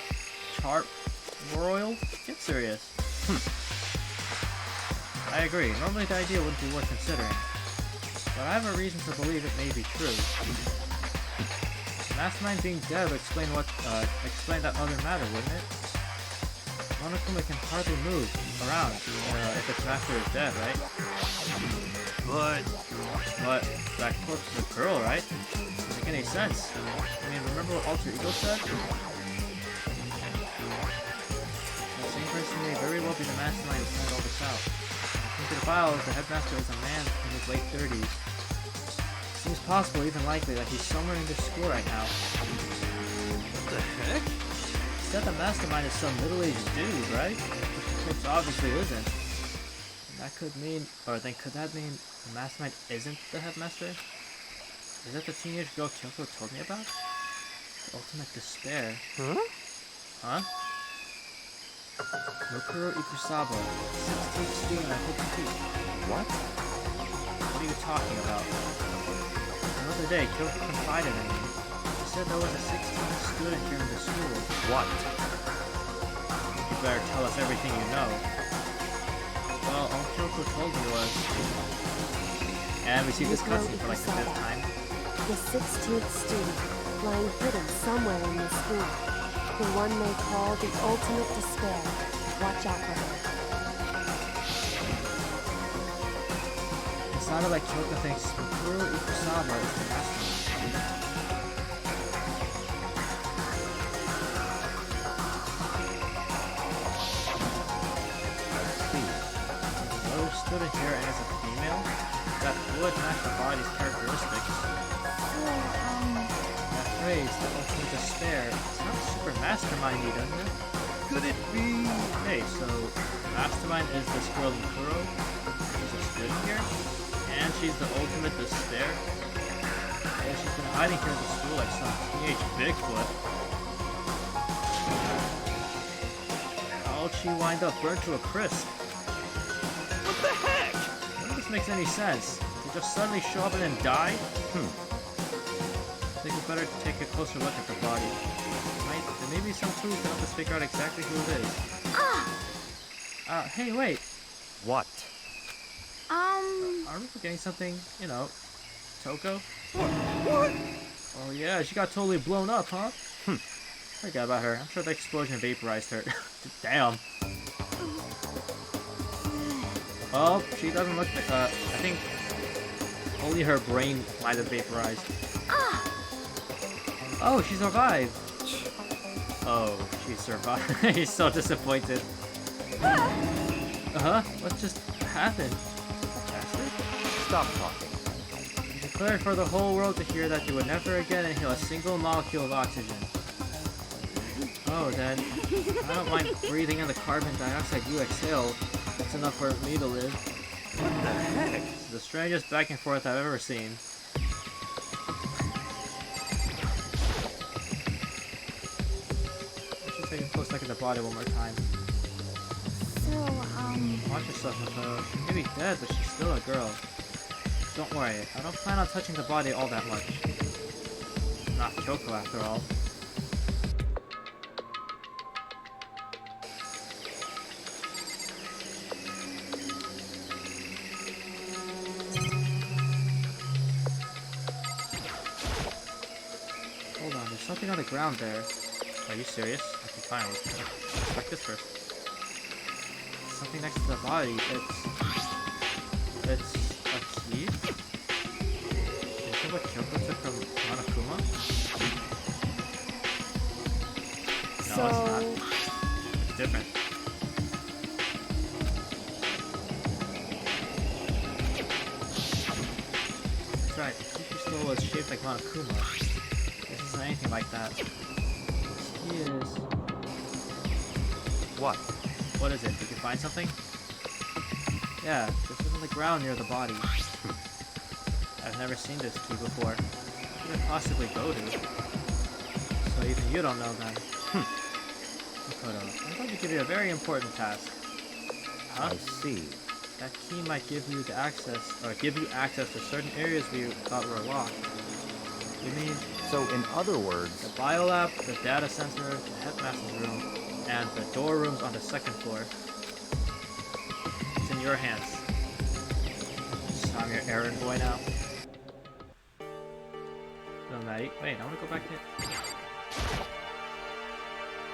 roiled? Get serious. I agree. Normally the idea wouldn't be worth considering. But I have a reason to believe it may be true. The Mastermind being dead would explain that other matter, wouldn't it? Monokuma can hardly move around if its master is dead, right? But that corpse is a girl, right? Doesn't make any sense. I mean, remember what Alter Ego said? That same person may very well be the Mastermind who planned all this out. According to the files, the headmaster is a man in his late 30s. Seems possible, even likely, that he's somewhere in this school right now. What the heck? Said the Mastermind is some middle-aged dude, right? Which obviously isn't. And that could mean, or then could that mean the Mastermind isn't the headmaster? Is that the teenage girl Kyoko told me about? The ultimate despair. Huh? Rokuro Ikusaba, 16th student at Hidden Peak. what? What are you talking about? The other day, Kyoko confided in me. She said there was a 16th student here in the school. What? You better tell us everything you know. Well, all Kyoko told me was... And we see this cutscene for like the 5th time. The 16th student, lying hidden somewhere in this school. The one they call the ultimate despair. Watch out for her. It sounded like Kyoko thinks Rokuro Ikusaba is the Mastermind. Another student here and is a female? That would match the body's characteristics. ways, the ultimate despair. Sounds super mastermindy, doesn't it? Could it be? Okay, so Mastermind is this girl Mikuro. She's a student here, and she's the ultimate despair. And she's been hiding here at the school like some teenage Bigfoot. How'd she wind up burnt to a crisp? What the heck? None of this makes any sense. They just suddenly show up and then die? I think we better take a closer look at the body. There may be some clues to help us figure out exactly who it is. Hey, wait. What? Are we forgetting something? You know, Toko? What? Oh yeah, she got totally blown up, huh? Forget about her. I'm sure the explosion vaporized her. Damn. Oh, she doesn't look. I think only her brain might have vaporized. Oh, she survived. Oh, she survived. He's so disappointed. What just happened? Bastard? Stop talking. You declared for the whole world to hear that you would never again inhale a single molecule of oxygen. Oh, then I don't mind breathing in the carbon dioxide you exhale. That's enough for me to live. What the heck? It's the strangest back and forth I've ever seen. I should take a close look at the body one more time. Watch yourself, Makoto. She may be dead, but she's still a girl. Don't worry, I don't plan on touching the body all that much. Not Kyoko, after all. Hold on, there's something on the ground there. Are you serious? Okay, fine, let's check this first. Something next to the body. It's a key? Is that what Kyoko took from Monokuma? No, it's not. It's different. That's right, the key she stole was shaped like Monokuma. This isn't anything like that. This key is... What? What is it? Did you find something? Yeah, this is on the ground near the body. I've never seen this key before. Who could it possibly go to? So even you don't know then. Makoto, I'm going to give you a very important task. Huh? I see. That key might give you the access, or give you access to certain areas we thought were locked. You mean So, in other words, the biolab, the data center, the headmaster's room, and the door rooms on the second floor. It's in your hands. So I'm your errand boy now. No, wait, I want to go back to...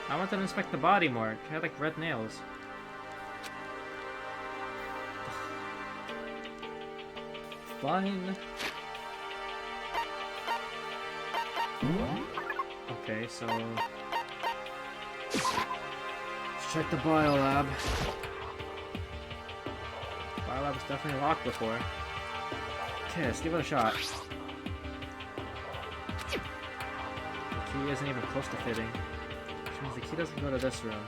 I wanted to inspect the body more. It had like red nails. Fine. Okay, so... let's check the biolab. Biolab was definitely locked before. Okay, let's give it a shot. The key isn't even close to fitting. Which means the key doesn't go to this room.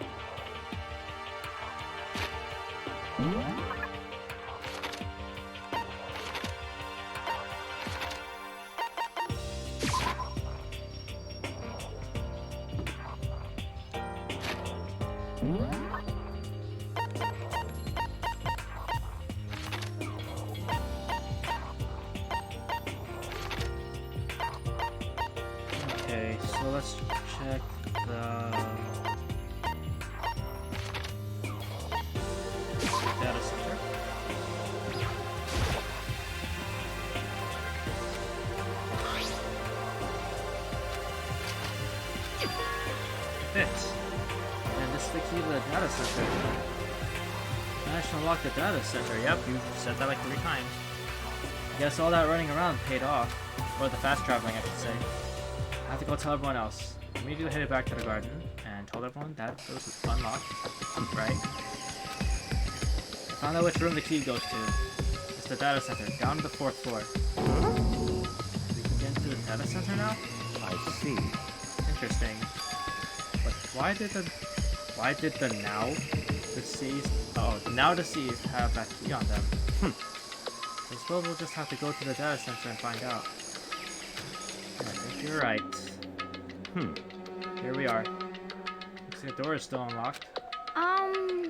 Okay, so let's check the data center. Fits. And this is the key to the data center. Managed to unlock the data center. Yep, you said that like 3 times. Guess all that running around paid off. Or the fast traveling, I should say. I have to go tell everyone else. Immediately headed back to the garden and told everyone that it was unlocked. Right? I found out which room the key goes to. It's the data center, down to the 4th floor. We can get into the data center now? I see. Interesting. But why did the now deceased have that key on them? I suppose we'll just have to go to the data center and find out. I think you're right. Here we are. Looks like the door is still unlocked.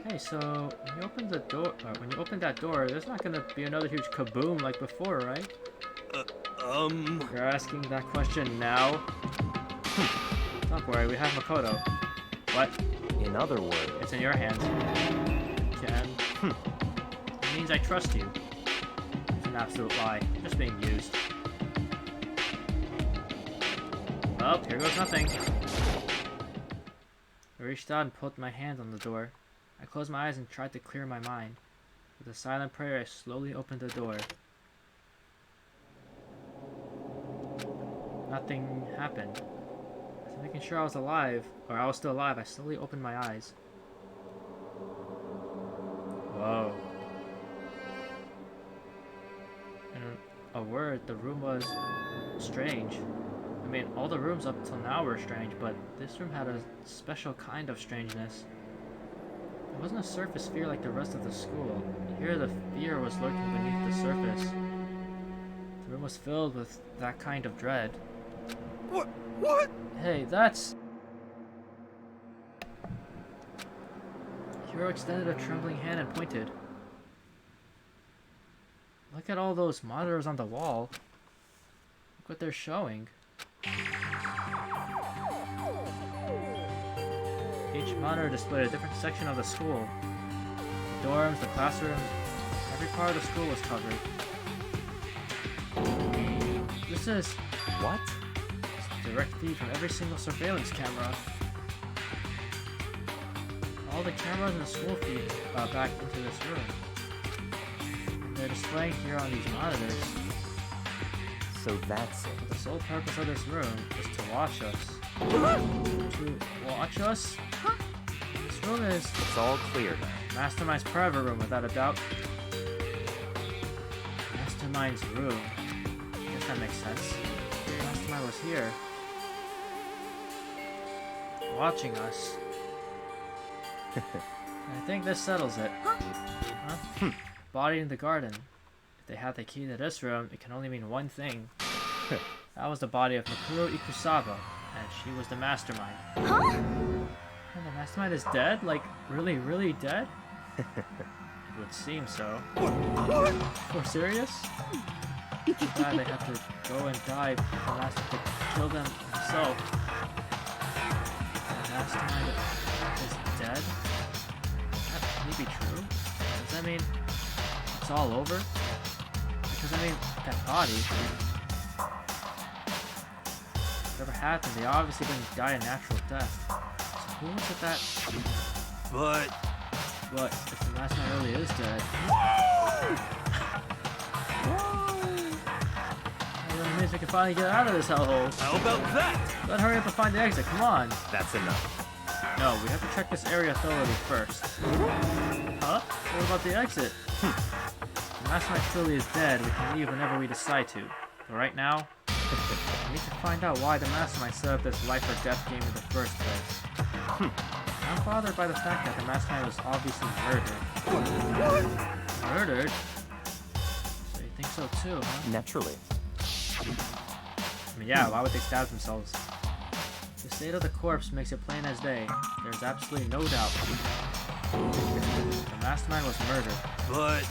Hey, so when you open the door, when you open that door, there's not gonna be another huge kaboom like before, right? You're asking that question now? Don't worry, we have Makoto. What? In other words, It's in your hands. Ken. It means I trust you. It's an absolute lie. Just being used. Oh, here goes nothing. I reached out and put my hand on the door. I closed my eyes and tried to clear my mind. With a silent prayer, I slowly opened the door. Nothing happened. After making sure I was alive, or I was still alive, I slowly opened my eyes. Whoa. In a word, the room was strange. I mean, all the rooms up till now were strange, but this room had a special kind of strangeness. It wasn't a surface fear like the rest of the school. Here, the fear was lurking beneath the surface. The room was filled with that kind of dread. What? Hey, that's... Hiro extended a trembling hand and pointed. Look at all those monitors on the wall. Look what they're showing. Each monitor displayed a different section of the school. The dorms, the classrooms, every part of the school was covered. This is what? a direct feed from every single surveillance camera. All the cameras in the school feed back into this room. They're displaying here on these monitors. So that's it. But the sole purpose of this room is to watch us. To watch us? This room is It's all clear now. Mastermind's private room, without a doubt. Mastermind's room. I guess that makes sense. Mastermind was here. Watching us. I think this settles it. Huh? Body in the garden. If they have the key to this room, it can only mean one thing. That was the body of Mikuro Ikusaba, and she was the mastermind. Huh? And the mastermind is dead? Like, really, really dead? It would seem so. You're serious? Glad they have to go and die. The master could kill them himself. The mastermind is dead? Can that really be true? Does that mean it's all over? Because I mean, that body, whatever happened, they obviously didn't die a natural death. So who was it that... But if the mastermind really is dead... Well, that means we can finally get out of this hellhole. How about that? Let's hurry up and find the exit, come on! That's enough. No, we have to check this area thoroughly first. Huh? What about the exit? The mastermind truly is dead, we can leave whenever we decide to. But right now, we need to find out why the mastermind set up this life or death game in the first place. I'm bothered by the fact that the mastermind was obviously murdered. Murdered? So you think so too, huh? Naturally. I mean, yeah, why would they stab themselves? The state of the corpse makes it plain as day. There's absolutely no doubt. The mastermind was murdered. But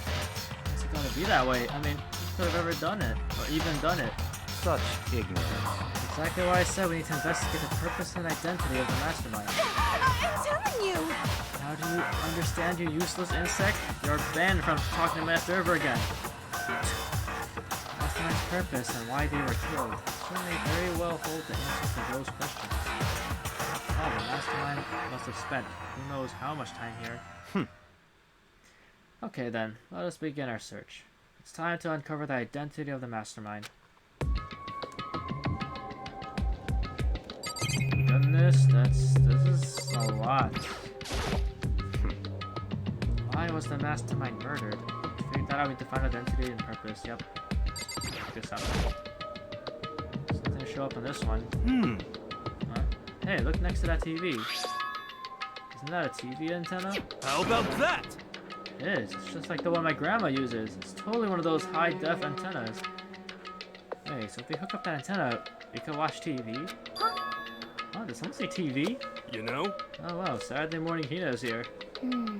It's gonna be that way. I mean, who could have ever done it? Or even done it? Such ignorance. Exactly why I said we need to investigate the purpose and identity of the mastermind. I'm telling you! How do you understand, you useless insect? You're banned from talking to Master ever again. Mastermind's purpose and why they were killed certainly very well hold the answers to those questions. Oh, the mastermind must have spent who knows how much time here. Okay then, let us begin our search. It's time to uncover the identity of the mastermind. Goodness, this is a lot. Why was the mastermind murdered? To figure that out, we need to find identity and purpose. Yep. Check this out. Something show up on this one. Hmm. Huh? Hey, look next to that TV. Isn't that a TV antenna? How about that? It is. It's just like the one my grandma uses. It's totally one of those high-def antennas. Hey, so if we hook up that antenna, we could watch TV? Oh, did someone say TV? You know? Oh wow, Saturday morning Hina's here. You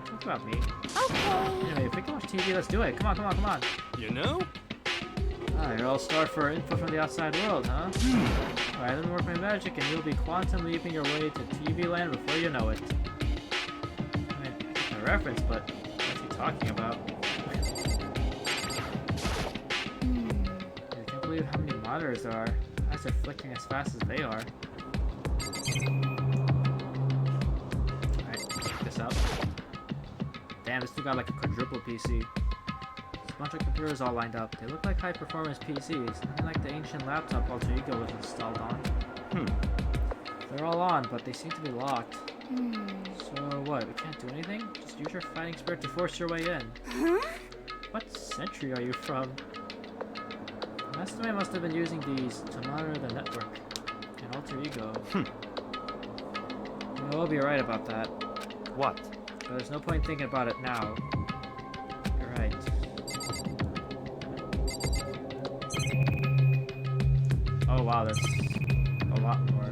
talk about me. Okay. Anyway, if we can watch TV, let's do it. Come on, come on, come on. You know? Ah, you're all starved for info from the outside world, huh? Alright, let me work my magic and you'll be quantum leaping your way to TV land before you know it. I mean, I get the reference, but what's he talking about? I can't believe how many monitors there are. Eyes are flickering as fast as they are. Alright, check this out. Damn, this dude got like a quadruple PC. There's a bunch of computers all lined up. They look like high-performance PCs, nothing like the ancient laptop Alter Ego was installed on. They're all on, but they seem to be locked. So what, we can't do anything? Just use your fighting spirit to force your way in. What century are you from? Mastermind must have been using these to monitor the network. An Alter Ego. You know, we'll be right about that. What? But there's no point thinking about it now. You're right. Oh wow, there's a lot more.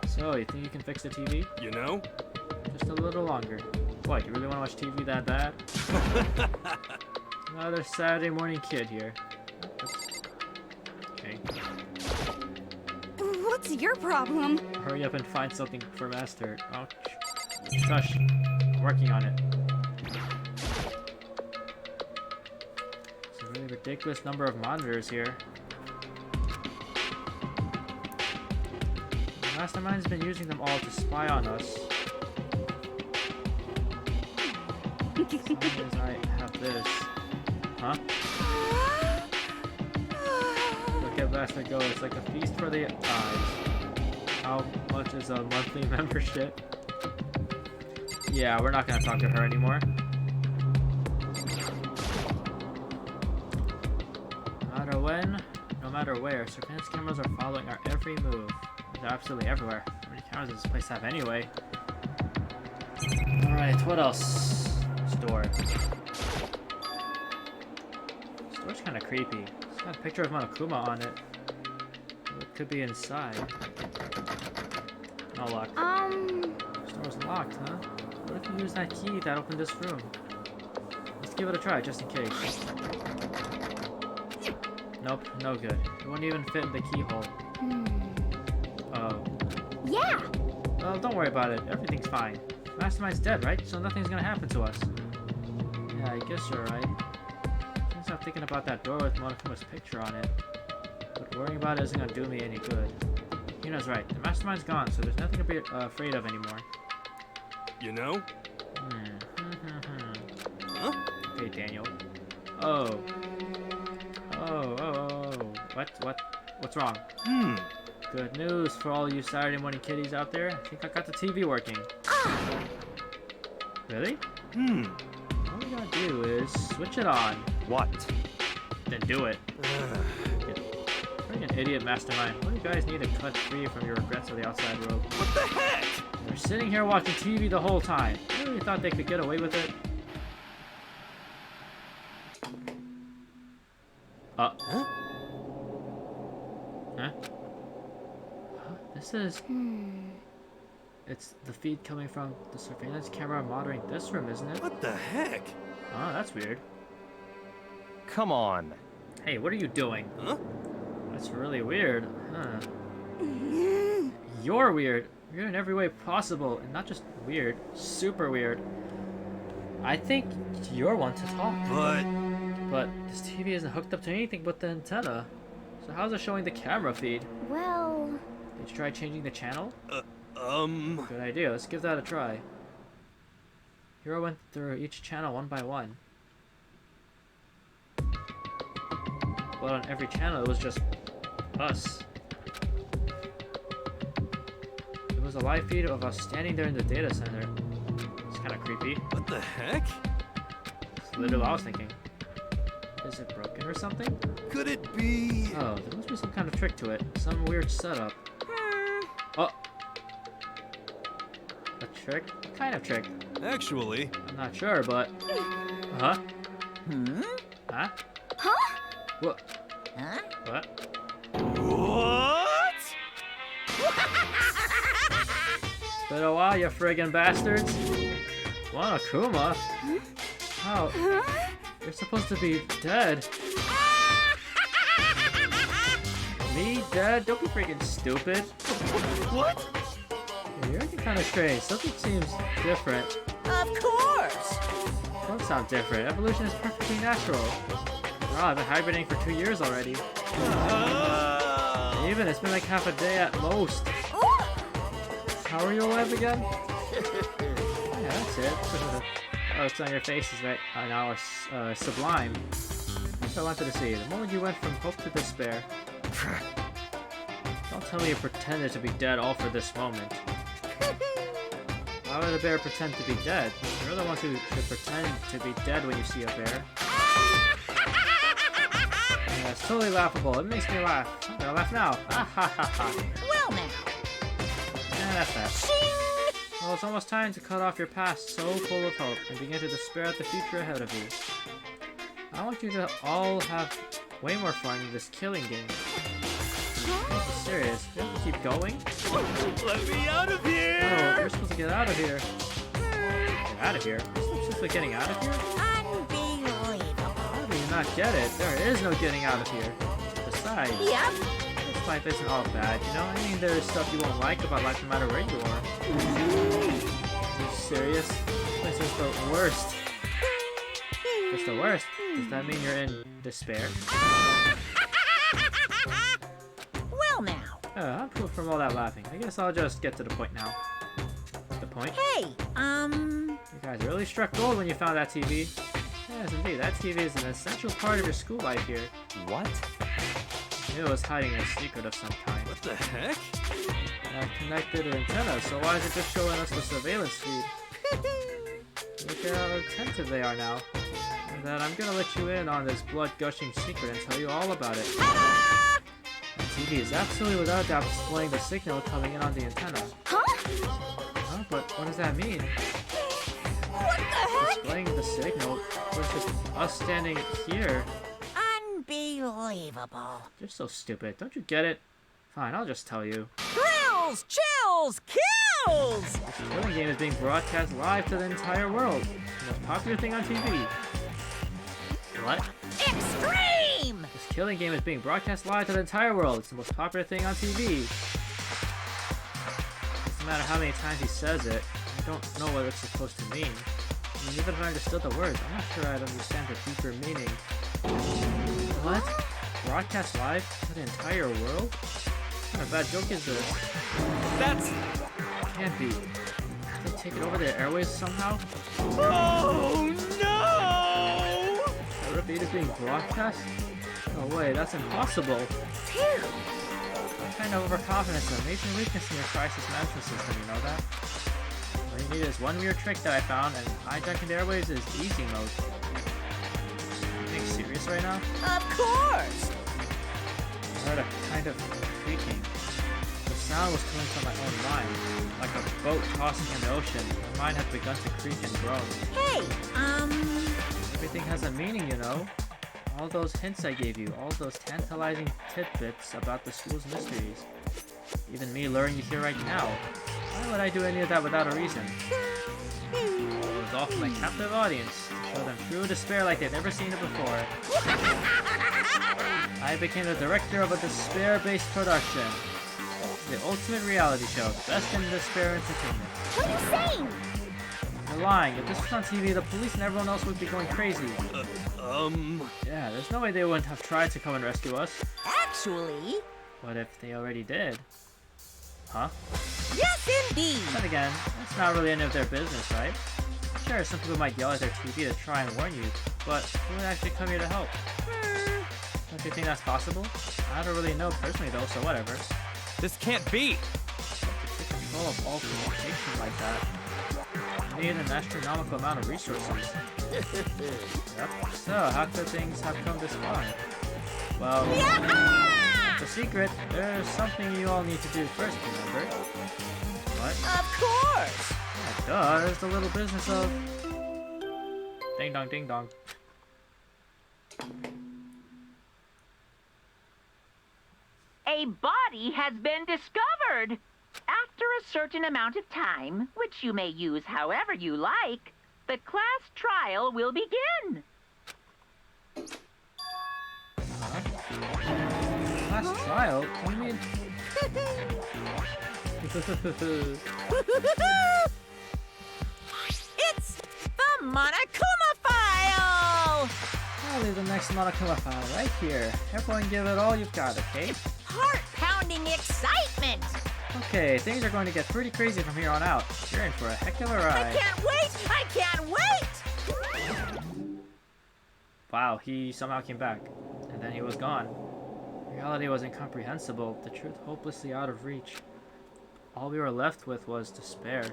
So, you think you can fix the TV? You know? Just a little longer. What, you really want to watch TV that bad? Another Saturday morning kid here. Okay. What's your problem? Hurry up and find something for Master. Oh, shush. I'm working on it. It's a really ridiculous number of monitors here. The Mastermind's been using them all to spy on us. As long as I have this. Huh? Look at Master go. It's like a feast for the eyes. How much is a monthly membership? Yeah, we're not gonna talk to her anymore. No matter when, no matter where, surveillance cameras are following our every move. They're absolutely everywhere. How many cameras does this place have anyway? Alright, what else? Store. Store's kinda creepy. It's got a picture of Monokuma on it. What could be inside? No luck. Store's locked, huh? What if you use that key that opened this room? Let's give it a try, just in case. Nope, no good. It wouldn't even fit in the keyhole. Oh. Yeah. Well, don't worry about it. Everything's fine. Mastermind's dead, right? So nothing's gonna happen to us. Yeah, I guess you're right. Can't stop thinking about that door with Monokuma's picture on it. But worrying about it isn't gonna do me any good. Yuna's right. The Mastermind's gone, so there's nothing to be afraid of anymore. You know? Huh? Okay, Daniel. Oh. What's wrong? Good news for all you Saturday morning kiddies out there. I think I got the TV working. Really? All we gotta do is switch it on. What? Then do it. Freaking idiot Mastermind. What do you guys need to cut free from your regrets of the outside world? What the heck? They're sitting here watching TV the whole time. You really thought they could get away with it? Huh? Huh? This is... It's the feed coming from the surveillance camera monitoring this room, isn't it? What the heck? Oh, that's weird. Come on. Hey, what are you doing? Huh? That's really weird. Huh. You're weird. You're in every way possible, and not just weird, super weird. I think you're one to talk. But this TV isn't hooked up to anything but the antenna. So how's it showing the camera feed? Well... Did you try changing the channel? Good idea. Let's give that a try. Hiro went through each channel one by one. But on every channel, it was just us. It was a live feed of us standing there in the data center. It's kind of creepy. What the heck? It's literally what I was thinking. Is it broken or something? Could it be? Oh, there must be some kind of trick to it. Some weird setup. Oh! A trick? What kind of trick? Actually, I'm not sure, but... Huh? Huh? Huh? What? Huh? What? what? Been a while, you friggin' bastards. Monokuma? How? You're supposed to be dead. Me dead? Don't be freaking stupid. What? Yeah, you're acting kind of strange. Something seems different. Of course. Don't sound different. Evolution is perfectly natural. Wow, I've been hibernating for 2 years already. Even it's been like half a day at most. How are you alive again? Yeah, that's it. Oh, it's on your faces right now. Sublime. That's what I wanted to see. The moment you went from hope to despair. Don't tell me you pretended to be dead all for this moment. Why would a bear pretend to be dead? You're the ones who should pretend to be dead when you see a bear. Yeah, it's totally laughable. It makes me laugh. I'm gonna laugh now. Ah ha ha ha. Well now. Yeah, that's that. Shing! Well, it's almost time to cut off your past so full of hope and begin to despair at the future ahead of you. I want you to all have way more fun in this killing game. I'm serious. You have to keep going? Let me out of here! No, you're supposed to get out of here. Get out of here? You're supposed to getting out of here? Unbelievable. How do you not get it? There is no getting out of here. Besides, Yep. this life isn't all bad, you know? I mean, there's stuff you won't like about life no matter where you are. Are you serious? This is the worst. It's the worst. Does that mean you're in despair? Well now. I'm cool from all that laughing. I guess I'll just get to the point now. The point? Hey, You guys really struck gold when you found that TV. Yes, indeed. That TV is an essential part of your school life here. What? I knew it was hiding a secret of some kind. What the heck? Connected to antennas, so why is it just showing us the surveillance feed? Look at how attentive they are now. And then I'm gonna let you in on this blood-gushing secret and tell you all about it. The TV is absolutely without a doubt displaying the signal coming in on the antenna. huh? Huh? But what does that mean? What the heck? Displaying the signal versus us standing here. Unbelievable. You're so stupid. Don't you get it? Fine, I'll just tell you. Thrills, chills, kills! The killing game is being broadcast live to the entire world. The most popular thing on TV. What? Extreme! This killing game is being broadcast live to the entire world. It's the most popular thing on TV. Doesn't matter how many times he says it. I don't know what it's supposed to mean. I mean, even if I understood the words, I'm not sure I'd understand the deeper meaning. What? Broadcast live to the entire world? What kind of bad joke is this? That's... Can't be. Did they take it over the airways somehow? Oh no! The repeat is being broadcast? No way, that's impossible. Phew. What kind of overconfidence is a major weakness in your crisis management system, you know that? All you need is one weird trick that I found, and hijacking the airwaves is easy mode. Are you being serious right now? Of course! I heard a kind of creaking. The sound was coming from my own mind, like a boat tossing in the ocean. My mind had begun to creak and groan. Hey, Everything has a meaning, you know. All those hints I gave you, all those tantalizing tidbits about the school's mysteries. Even me luring you here right now. Why would I do any of that without a reason? It was all for my captive audience, to show them true despair like they've never seen it before. I became the director of a despair-based production. The ultimate reality show, best in despair entertainment. what are you saying? You're lying. If this was on TV, the police and everyone else would be going crazy. Yeah, there's no way they wouldn't have tried to come and rescue us. Actually, What if they already did? Huh? yes indeed! Then again, it's not really any of their business, right? Sure, some people might yell at their TV to try and warn you, but who would actually come here to help? Don't you think that's possible? I don't really know personally though, so whatever. This can't be! To take control of all communication like that. need an astronomical amount of resources. Yep. So, how could things have come this far? Well, it's a secret. There's something you all need to do first, remember? What? Of course! Yeah, duh, there's the little business of... Ding dong, ding dong. A body has been discovered. After a certain amount of time, which you may use however you like, the class trial will begin. Last trial? What do you mean? It's the Monokuma File! I'll leave the next Monokuma file right here. Everyone give it all you've got, okay? Heart-pounding excitement! Okay, things are going to get pretty crazy from here on out. You're in for a heck of a I ride. can't wait! I can't wait! Wow, he somehow came back. And then he was gone. Reality was incomprehensible, the truth hopelessly out of reach. All we were left with was despair.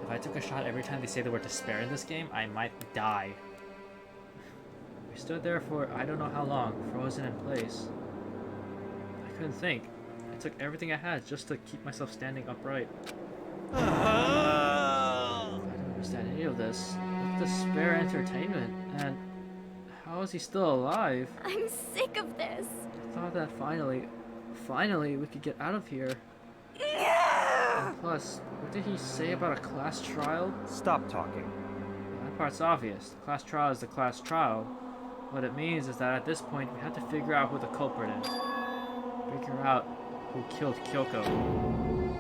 If I took a shot every time they say the word despair in this game, I might die. We stood there for I don't know how long, frozen in place. I couldn't think. I took everything I had just to keep myself standing upright. I don't understand any of this. What's despair entertainment? And how is he still alive? I'm sick of this. I thought that finally we could get out of here. And plus, what did he say about a class trial? Stop talking. That part's obvious. The class trial is the class trial. What it means is that at this point, we have to figure out who the culprit is. Figure out who killed Kyoko.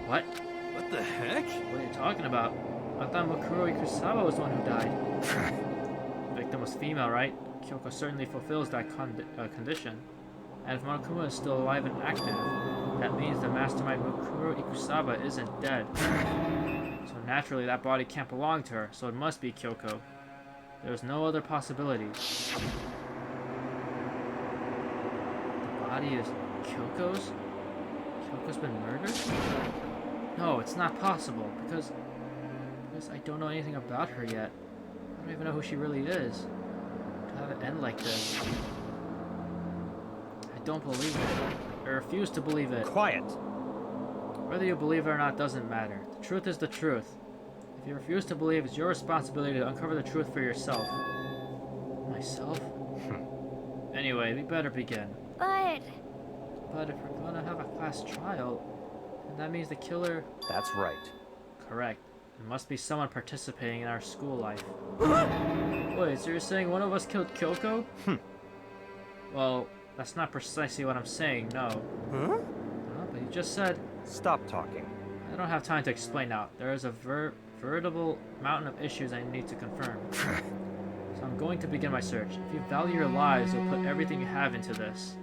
What? What the heck? What are you talking about? I thought Mukuro Ikusawa was the one who died. The victim was female, right? Kyoko certainly fulfills that condition. And if Monokuma is still alive and active, that means the mastermind Mukuro Ikusawa isn't dead. So naturally that body can't belong to her, so it must be Kyoko. There's no other possibility. The body is Kyoko's? Kyoko's been murdered? No, it's not possible, because I don't know anything about her yet. I don't even know who she really is. To have it end like this. I don't believe it. I refuse to believe it. Quiet. Whether you believe it or not doesn't matter. The truth is the truth. If you refuse to believe, it's your responsibility to uncover the truth for yourself. Myself? Anyway, we better begin. But But if we're gonna have a class trial, then that means the killer... That's right. Correct. There must be someone participating in our school life. Wait, so you're saying one of us killed Kyoko? Well, that's not precisely what I'm saying, no. Huh? But you just said... Stop talking. I don't have time to explain now. There is a veritable mountain of issues I need to confirm. So I'm going to begin my search. If you value your lives, you'll put everything you have into this.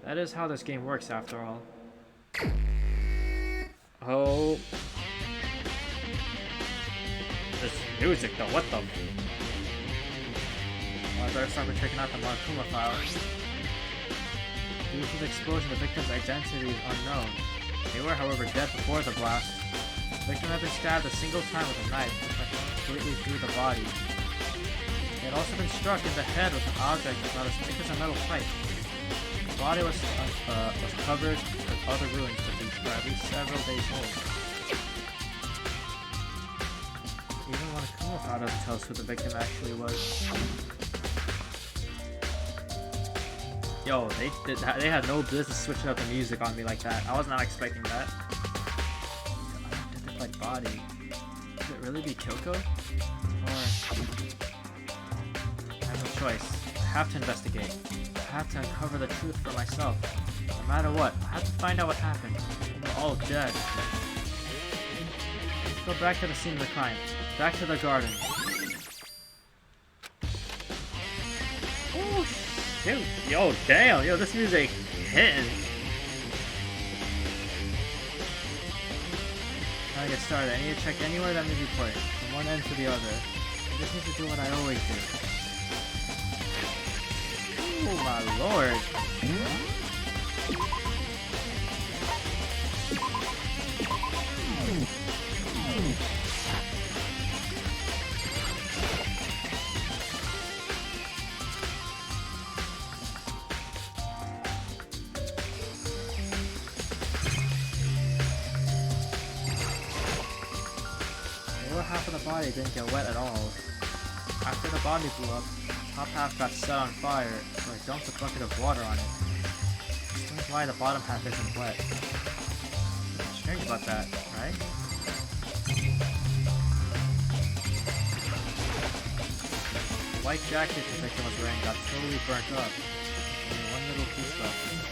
That is how this game works, after all. Oh. This music, though, what the... Well, I better start by checking out the Monokuma file. Due to the explosion, the victim's identity is unknown. They were, however, dead before the blast. The victim had been stabbed a single time with a knife, which went completely through the body. He had also been struck in the head with an object about as thick as a metal pipe. The body was covered with other ruins, but these were at least several days old. Even Monokuma file doesn't tell us who the victim actually was. Yo, they had no business switching up the music on me like that. I was not expecting that. Unidentified body. Could it really be Kyoko? Or... I have no choice. I have to investigate. I have to uncover the truth for myself. No matter what, I have to find out what happened. We're all dead. Let's go back to the scene of the crime. Back to the garden. Oh, shoot. Yo, damn. Yo, this music hitting. Trying to get started. I need to check anywhere that may be placed. From one end to the other. I just need to do what I always do. Oh my lord. half of the body didn't get wet at all. After the body blew up, top half got set on fire, so I dumped a bucket of water on it. Explains why the bottom half isn't wet. What's strange about that, right? The white jacket the victim was wearing got totally burnt up. Only one little piece left.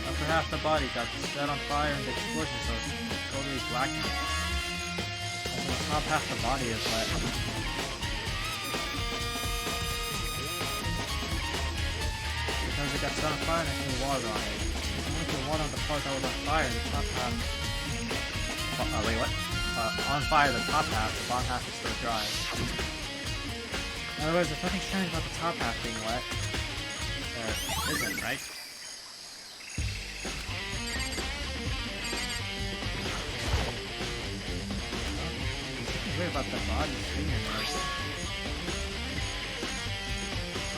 Upper half the body got set on fire in the explosion, so it's totally blackened. Also, the top half the body is wet. Because it got set on fire and I threw water on it. I only put water on the part that was on fire, and the top half... wait, what? On fire, the top half, the bottom half is still dry. In other words, there's nothing strange about the top half being wet. There isn't, right? Something weird about the body's fingernails.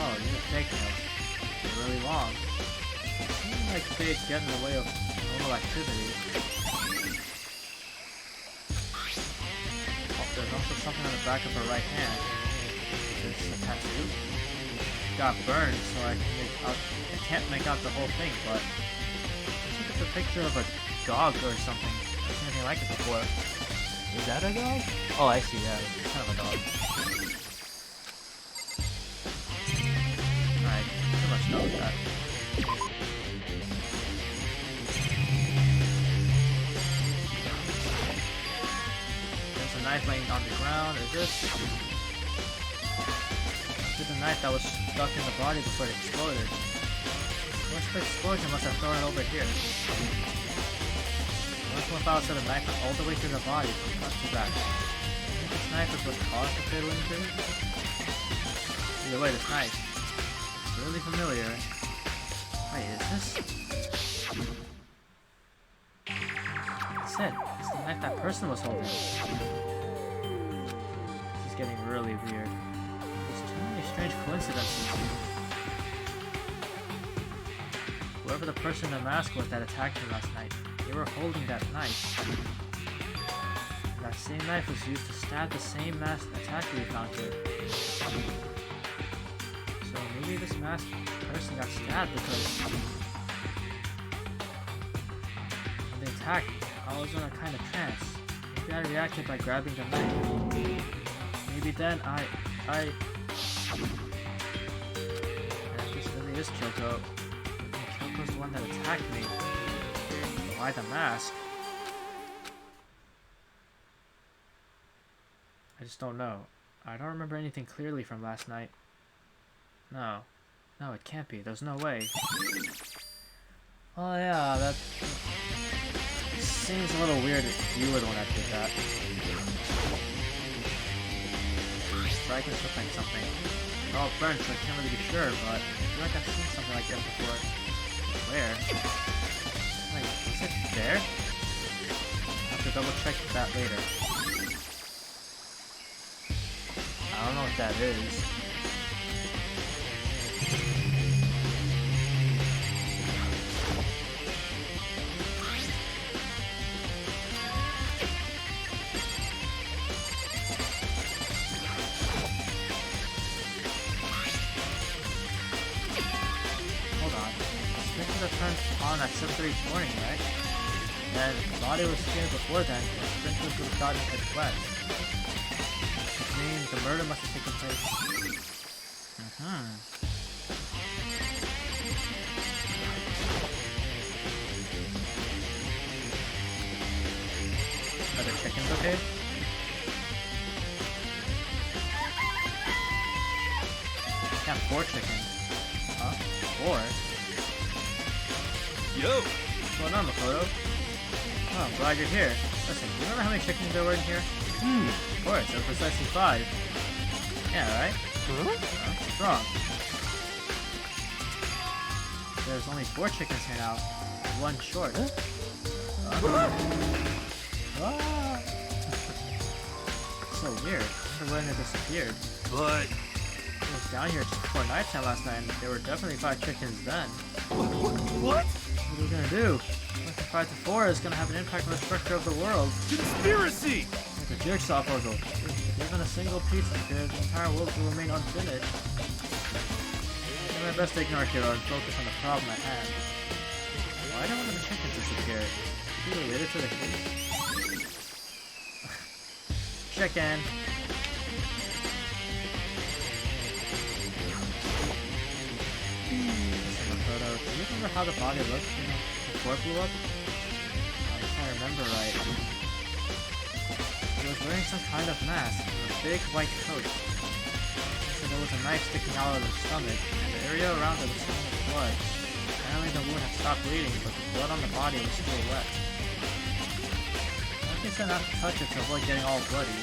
Oh, these are fake nails. They're really long. It seems like they get in the way of normal activity. There's also something on the back of her right hand. Is this a tattoo? It got burned, so I can't make out the whole thing, but I think it's a picture of a dog or something. I've seen anything like it before. Is that a dog? Oh, I see, yeah. It's kind of a dog. Alright, too much know with that. Knife laying on the ground. Is this the knife that was stuck in the body before it exploded? Once the explosion must have thrown it over here. Once one file set a knife all the way through the body from front to back. I think this knife is what caused the fatal injury. Either way, this knife is really familiar. Wait, is this? It's it. It's the knife that person was holding. Getting really weird. There's too many strange coincidences. Whoever the person in the mask was that attacked me last night, they were holding that knife. And that same knife was used to stab the same masked attacker we found here. So maybe this masked person got stabbed because when they attacked, I was in a kind of trance. Maybe I reacted by grabbing the knife. Maybe then and if this really is Kyoko, then Kyoko's the one that attacked me. But why the mask? I just don't know. I don't remember anything clearly from last night. No, it can't be. There's no way. Oh yeah, that seems a little weird if you were the one that did that. Fragments look like something. They're all burnt, so I can't really be sure, but I feel like I've seen something like this before. Where? Wait, is it there? I'll have to double check that later. I don't know what that is. Turned on at 7:30 this morning, right? And the body was skinned before then, and sprinklers would have gotten it wet. Which means the murder must have taken place. Are the chickens okay? Yeah, 4 chickens. Huh? 4? Yo! What's going on, Makoto? Oh, I'm glad you're here. Listen, do you remember how many chickens there were in here? Of course, there were precisely 5. Yeah, right? What's wrong? There's only 4 chickens here now. 1 short. So weird. I wonder when it disappeared. But I was down here just before nighttime last night, and there were definitely 5 chickens then. what? What are we gonna do? Working 5 to 4 is gonna have an impact on the structure of the world. Conspiracy! Like a jigsaw puzzle. If even a single piece disappears, the entire world will remain unfinished. I'm doing my best to ignore Hero and focus on the problem at hand. Why don't one of the chickens disappear? Is he related to the case? Chicken! Photo. Do you remember how the body looked before it blew up? If I remember right. He was wearing some kind of mask, a big white coat. So there was a knife sticking out of his stomach, and the area around it was stained with blood. Apparently the wound had stopped bleeding, but the blood on the body was still wet. Like I said not to touch it to avoid getting all bloody.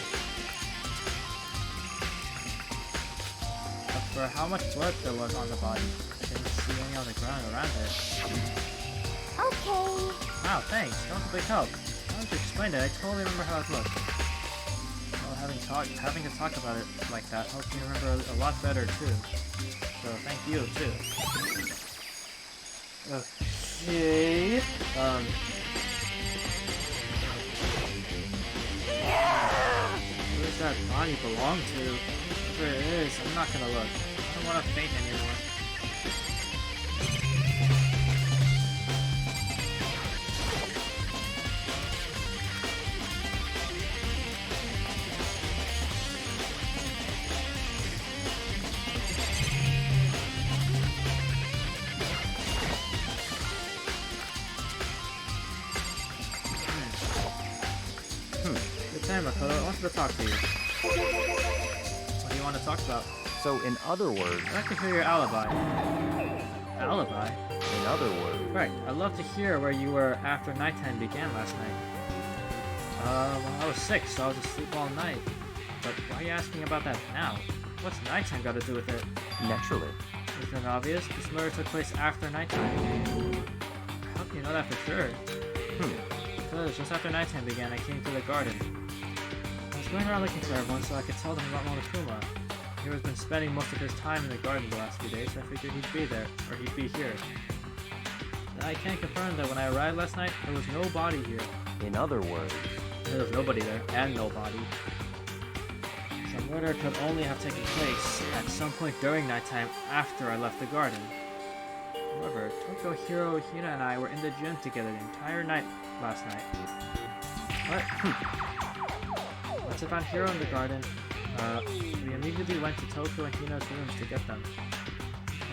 But for how much blood there was on the body, I didn't see any on the ground around it. Okay. Wow, thanks. That was a big help. Now that you explained it, I totally remember how it looked. Well, having to talk about it like that helps me remember a lot better too. So thank you too. Okay. Where does that body belong to? Whatever it is, I'm not gonna look. I don't want to faint anymore. Good time, Makoto. I wanted to talk to you. What do you want to talk about? So, in other words, I'd like to hear your alibi. Alibi? in other words, Right. I'd love to hear where you were after nighttime began last night. Well, I was sick, so I was asleep all night. But why are you asking about that now? What's nighttime got to do with it? naturally. Isn't it obvious? This murder took place after nighttime. How can you know that for sure? Because just after nighttime began, I came to the garden. I was going around looking for everyone so I could tell them about Monokuma. Hero's been spending most of his time in the garden the last few days, so I figured he'd be there, or he'd be here. And I can confirm that when I arrived last night, there was no body here. In other words, There was nobody there, and no body. So murder could only have taken place at some point during nighttime after I left the garden. However, Tokyo Hiro, Hina, and I were in the gym together the entire night last night. What? Once I found Hiro in the garden, we immediately went to Tokyo and Hina's rooms to get them.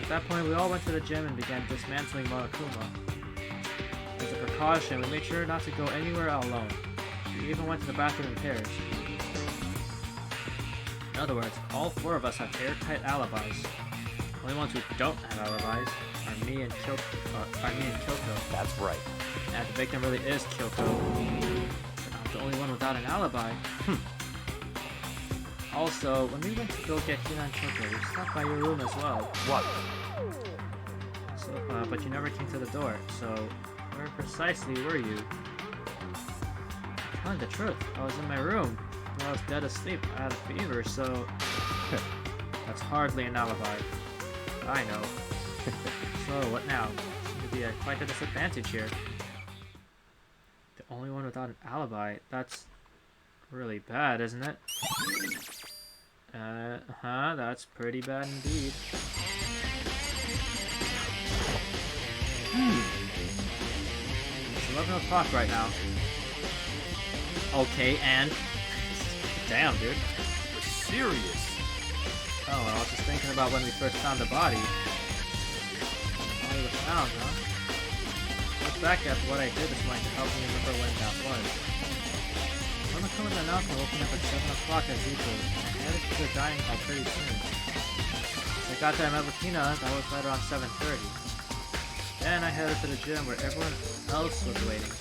At that point, we all went to the gym and began dismantling Monokuma. As a precaution, we made sure not to go anywhere alone. We even went to the bathroom in pairs. In other words, all 4 of us have airtight alibis. The only ones who don't have alibis are me and Kyoko. that's right. And the victim really is Kyoko. But I'm the only one without an alibi. Also, when we went to go get Hina and Kyoko, we stopped by your room as well. What? So, but you never came to the door, so where precisely were you? Telling the truth, I was in my room. But I was dead asleep. I had a fever, so that's hardly an alibi. I know. So what now? Seems to be quite a disadvantage here. The only one without an alibi. That's really bad, isn't it? That's pretty bad indeed. It's 11 o'clock right now. Okay, and... Damn, dude. You're serious. Oh, well, I was just thinking about when we first found the body. The body was found, huh? Look back at what I did this morning to help me remember when that was. Monokuma's announcement will open up at 7 o'clock as usual. I headed to the dining hall pretty soon. As I got there, I met with Hina. That was right around 7:30. Then I headed to the gym where everyone else was waiting.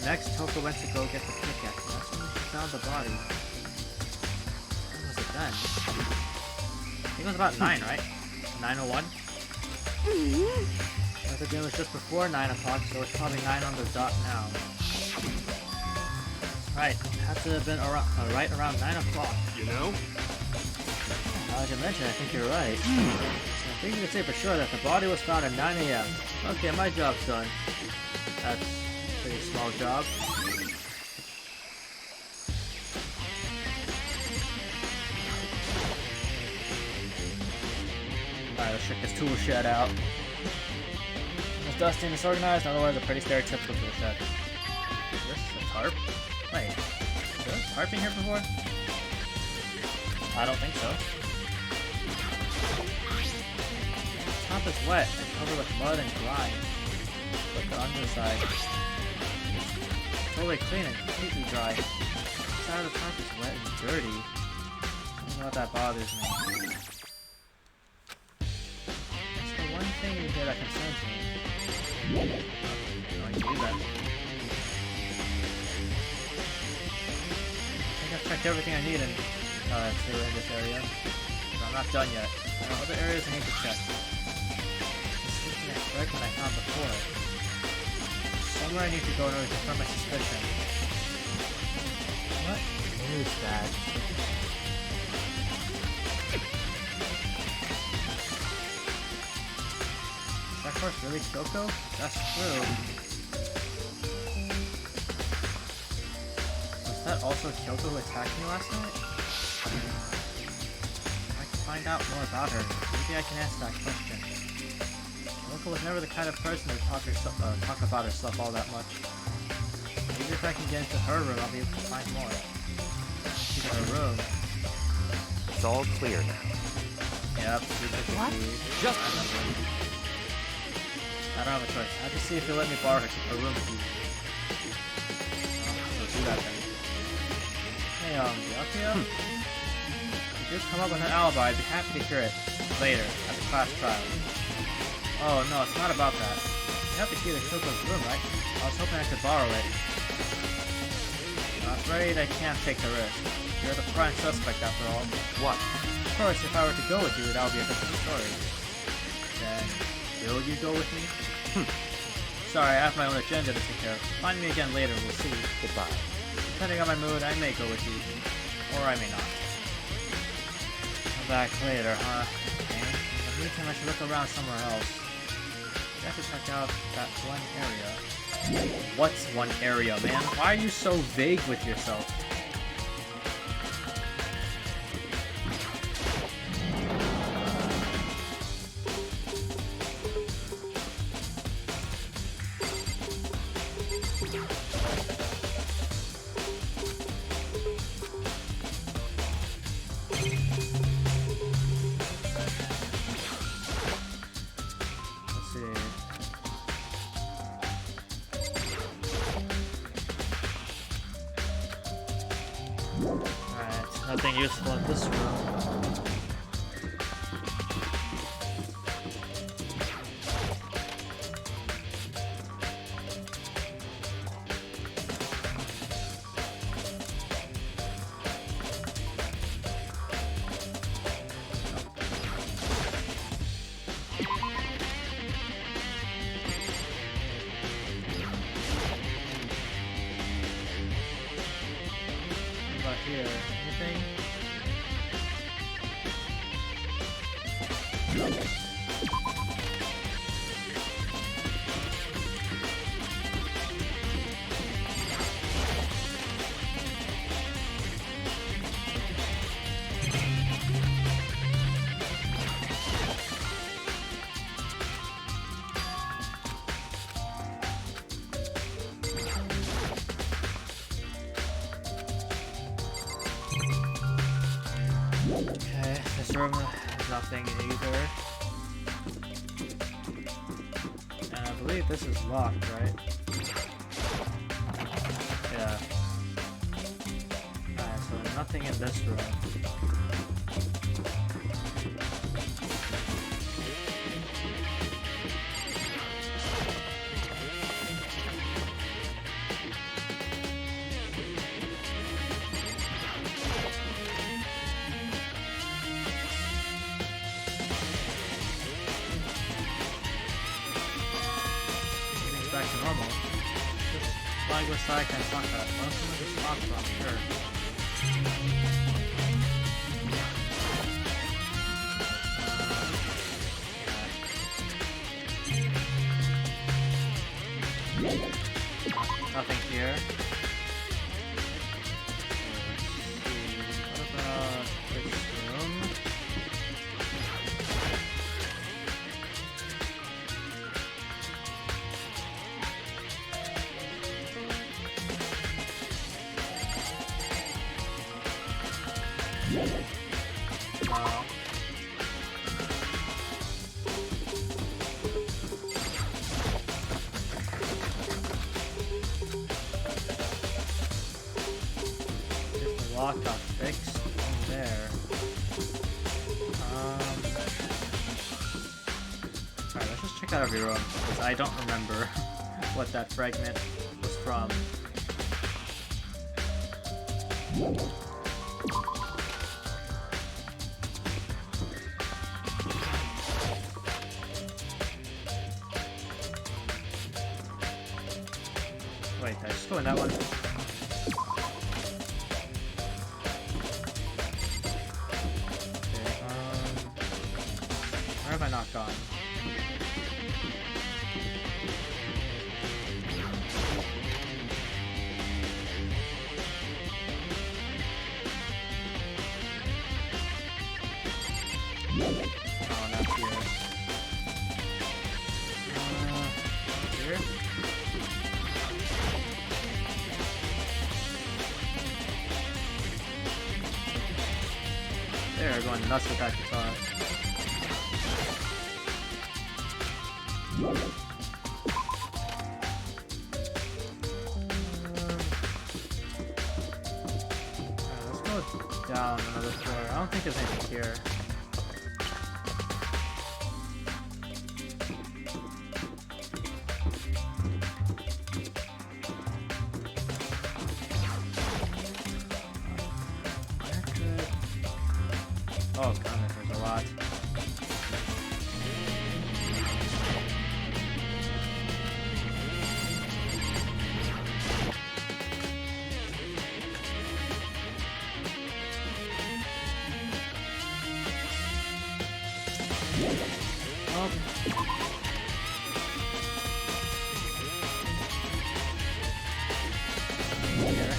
Next, Toko went to go get the pickaxe. That's when she found the body. When was it then? I think it was about 9, right? 9:01? The gym was just before 9 o'clock, so it's probably 9 on the dot now. Right, had to have been right around 9 o'clock. You know? Now that you mention, I think you're right. So think you can say for sure that the body was found at 9 a.m. Okay, my job's done. That's a pretty small job. Alright, let's check this tool shed out. It's dusty and disorganized, otherwise a pretty stereotypical tool shed. Is this a tarp? Wait, is there a tarp in here before? I don't think so. The top is wet and covered with mud and grime. But the underside is totally clean and completely dry. The side of the top is wet and dirty. I don't know what that bothers me. That's the one thing in here that concerns me. I do that. I think I've checked everything I need in this area. But I'm not done yet. There are other areas I need to check. This is the next that I found before. Somewhere I need to go in order to confirm my suspicion. What is that? Is that horse really Kyoko? That's true. Was that also Kyoko who attacked me last night? If I can find out more about her, maybe I can answer that question. Kyoko was never the kind of person to talk about herself all that much. Maybe if I can get into her room, I'll be able to find more. She's in her room. It's all clear now. Yep. What? Just I don't have a choice. I have to see if he'll let me borrow her room key. So do that then. Hey, Byakuya? You just come up with an alibi. I'd be happy to hear it later at the class trial. Oh no, it's not about that. You have the key to Kyoko's room, right? I was hoping I could borrow it. I'm afraid I can't take the risk. You're the prime suspect after all. What? Of course, if I were to go with you, that would be a different story. Then, will you go with me? Sorry, I have my own agenda to take care of. Find me again later, we'll see. Goodbye. Depending on my mood, I may go with you. Or I may not. Come back later, huh? Okay. In the meantime, I should look around somewhere else. I have to check out that one area. What's one area, man? Why are you so vague with yourself? Nothing useful in this room. What about here? Anything? Okay, this room has nothing either. And I believe this is locked, right? Yeah. Alright, so nothing in this room. Back to normal. Just flying with side can talk about it. Most of this locked, I'm sure. Nothing here. What about this room? No. If the lock got fixed in there. Alright, let's just check out every room, because I don't remember what that fragment was from. Wait, did I just go in that one? Okay, where have I not gone? Oh, not here. Here? They're going nuts with that guitar. Let's go down another floor. I don't think there's anything here. Oh goodness, there's a lot. Here.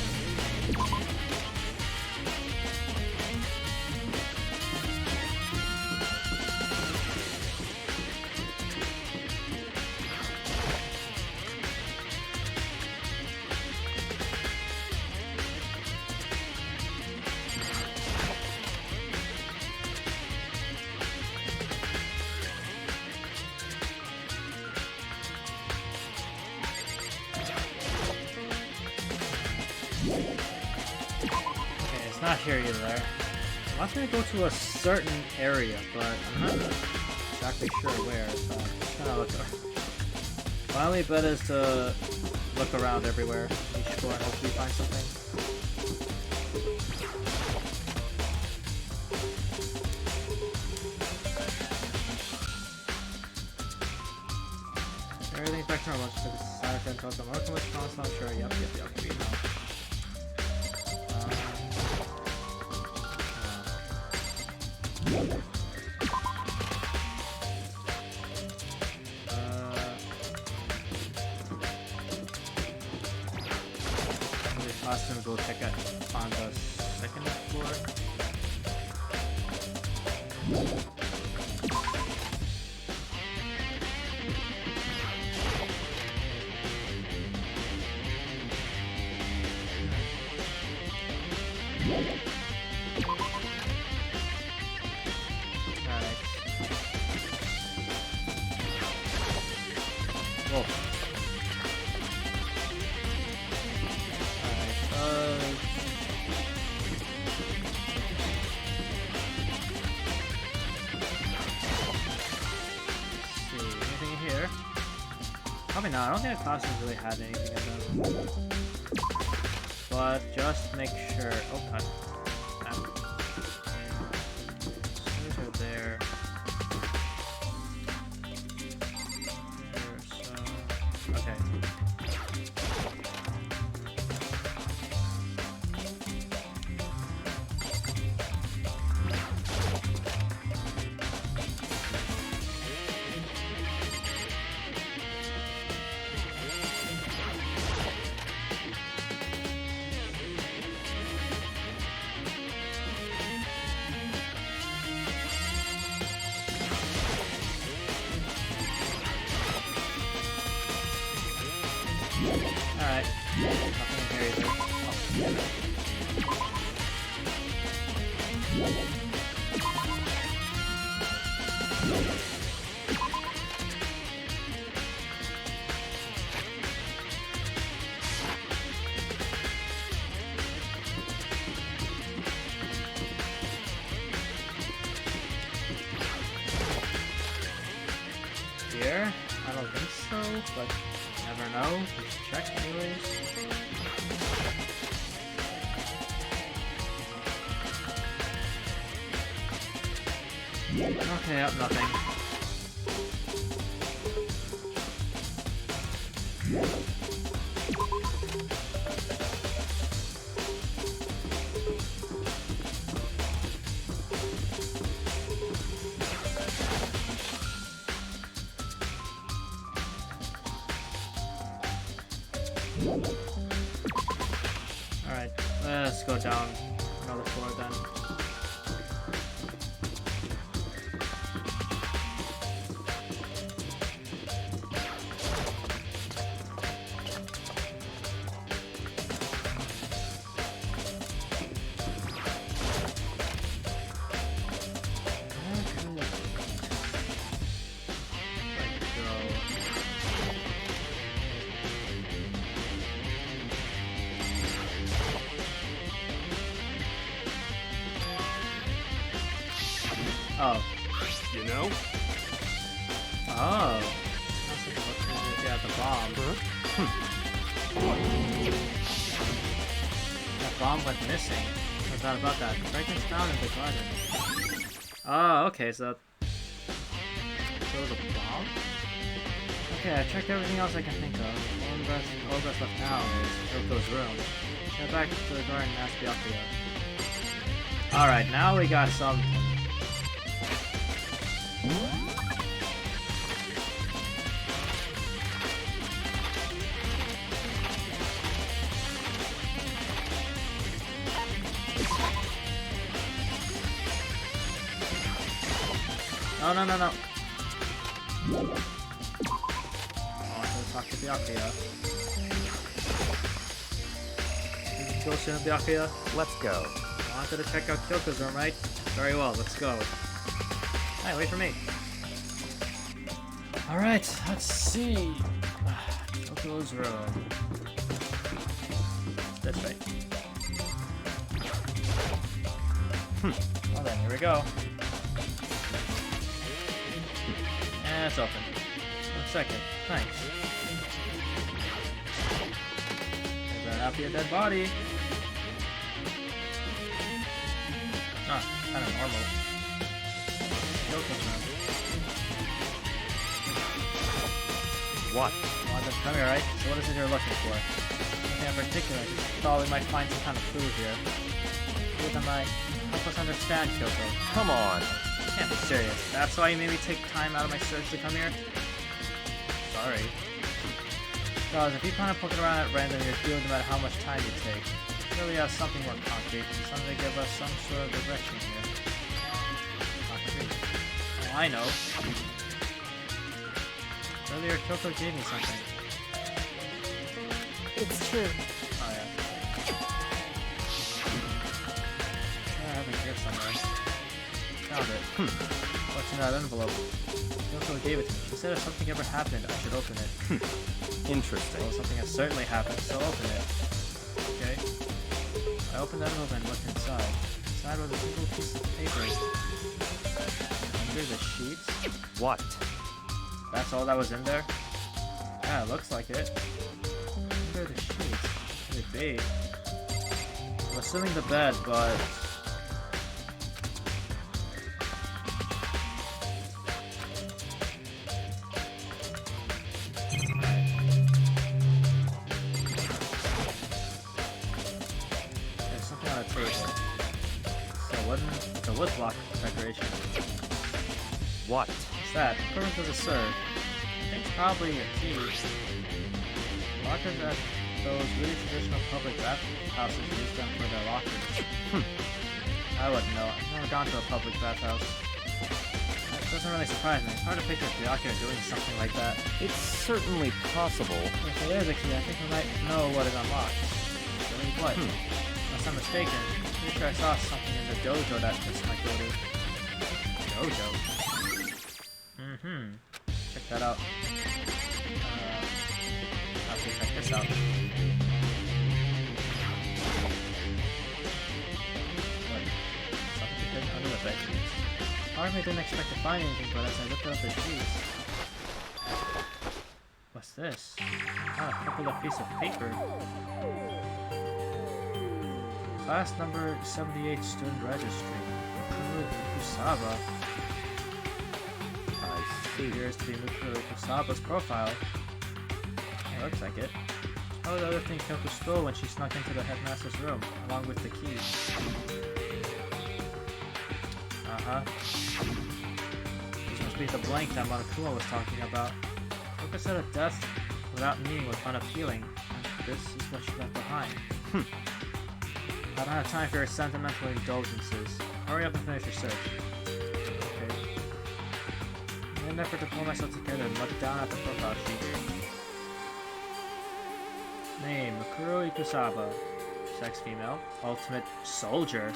Okay, it's not here either. It wants me to go to a certain area, but I'm not exactly sure where, so I'm just gonna look around. Finally, bet is to look around everywhere, each floor, and hopefully find something. Everything's back to normal. Just took a side friend toss them. Welcome with console. Sure. Yep. We know. Last time go check out on the second floor. Alright. Whoa. Probably not. I don't think the classrooms really had anything in them. But just make sure. Oh god. These are there. So. Okay. Nothing in here either. Oh. Here? I don't think so, but you never know. Just check anyways. Okay, up nothing. Alright, let's go down another floor then. Oh. You know? Oh. Yeah, the bomb. That bomb went missing. I forgot about that. Fragments found in the garden. Oh, okay, so that was a bomb? Okay, I checked everything else I can think of. All that's left now is Kyoko's room. Get back to the garden and ask Byakuya. Alright, now we got something. No, no, no, no. I want to talk to Byakuya. Did you go soon, Byakuya? Let's go. I wanted to check out Kyoko's room, right? Very well, let's go. Hey, wait for me. Alright, let's see. Kyoko's room. This way. Well then, here we go. And it's open. 1 second. Thanks. There better not be a dead body. Ah, kind of normal. What? Well, come here, right? So what is it you're looking for? Nothing in particular. Just thought we might find some kind of clue here. Clue that might help us understand Kyoko. Come on. Can't be serious. That's why you made me take time out of my search to come here? Sorry. Guys, if you plan on poking around at random, you're feeling no matter how much time you take. Surely you have something more concrete, something to give us some sort of direction here. Concrete. Oh, I know. Earlier, Kyoko gave me something. It's true. Oh, yeah. I have it here somewhere. Found it. What's in that envelope? Kyoko gave it to me. She said if something ever happened, I should open it. Interesting. Well, something has certainly happened, so open it. Okay. I opened the envelope and looked inside. Inside was a single piece of paper. Under the sheets? What? That's all that was in there? Yeah, it looks like it. Under the sheets? What could it be? I'm assuming the bed, but... There's something on a table. It's a wood block decoration. What? What's that? According to the serve. I think it's probably a key. Lockers at those really traditional public bathhouses use them for their lockers. I wouldn't know. I've never gone to a public bathhouse. That does doesn't really surprise me. It's hard to picture Byakuya doing something like that. It's certainly possible. If it is a key, I think we might know what it unlocks. Really what? Unless I'm mistaken, I'm pretty sure I saw something in the dojo that this might go to. Dojo? Check that out. I'll have to check this out. What? Something hidden under the bed sheets. Part of me didn't expect to find anything, but as I looked up the sheets... What's this? Oh, a couple of pieces of paper. Class number 78 student registry. Mikuru Kusaba. I see. Appears to be Mikuru Kusaba's profile. Yeah, looks like it. Oh, the other thing Kyoko stole when she snuck into the headmaster's room, along with the keys. This must be the blank that Monokuma was talking about. Kyoko said a death without meaning was unappealing. This is what she left behind. I don't have time for your sentimental indulgences. Hurry up and finish your search. Okay. In an effort to pull myself together and look down at the profile sheet. Name, Mikuru Ikusaba. Sex female. Ultimate soldier.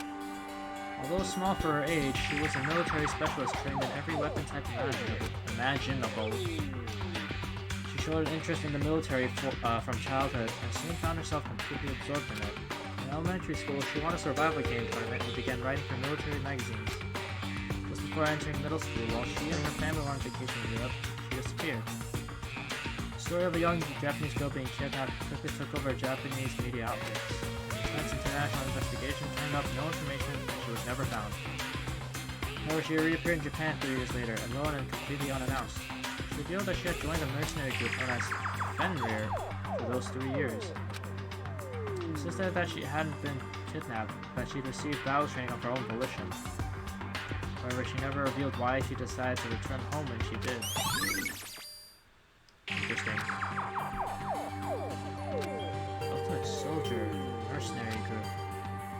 Although small for her age, she was a military specialist trained in every weapon type imaginable. She showed an interest in the military from childhood and soon found herself completely absorbed in it. In elementary school, she won a survival game tournament and began writing for military magazines. Just before entering middle school, while she and her family were on vacation in Europe, she disappeared. The story of a young Japanese girl being kidnapped quickly took over Japanese media outlets. Intense international investigation turned up no information and she was never found. However, she reappeared in Japan 3 years later, alone and completely unannounced. She revealed that she had joined a mercenary group known as Fenrir for those 3 years. She said that she hadn't been kidnapped, but she'd received battle training of her own volition. However, she never revealed why she decided to return home when she did. Interesting. Ultimate soldier, mercenary group.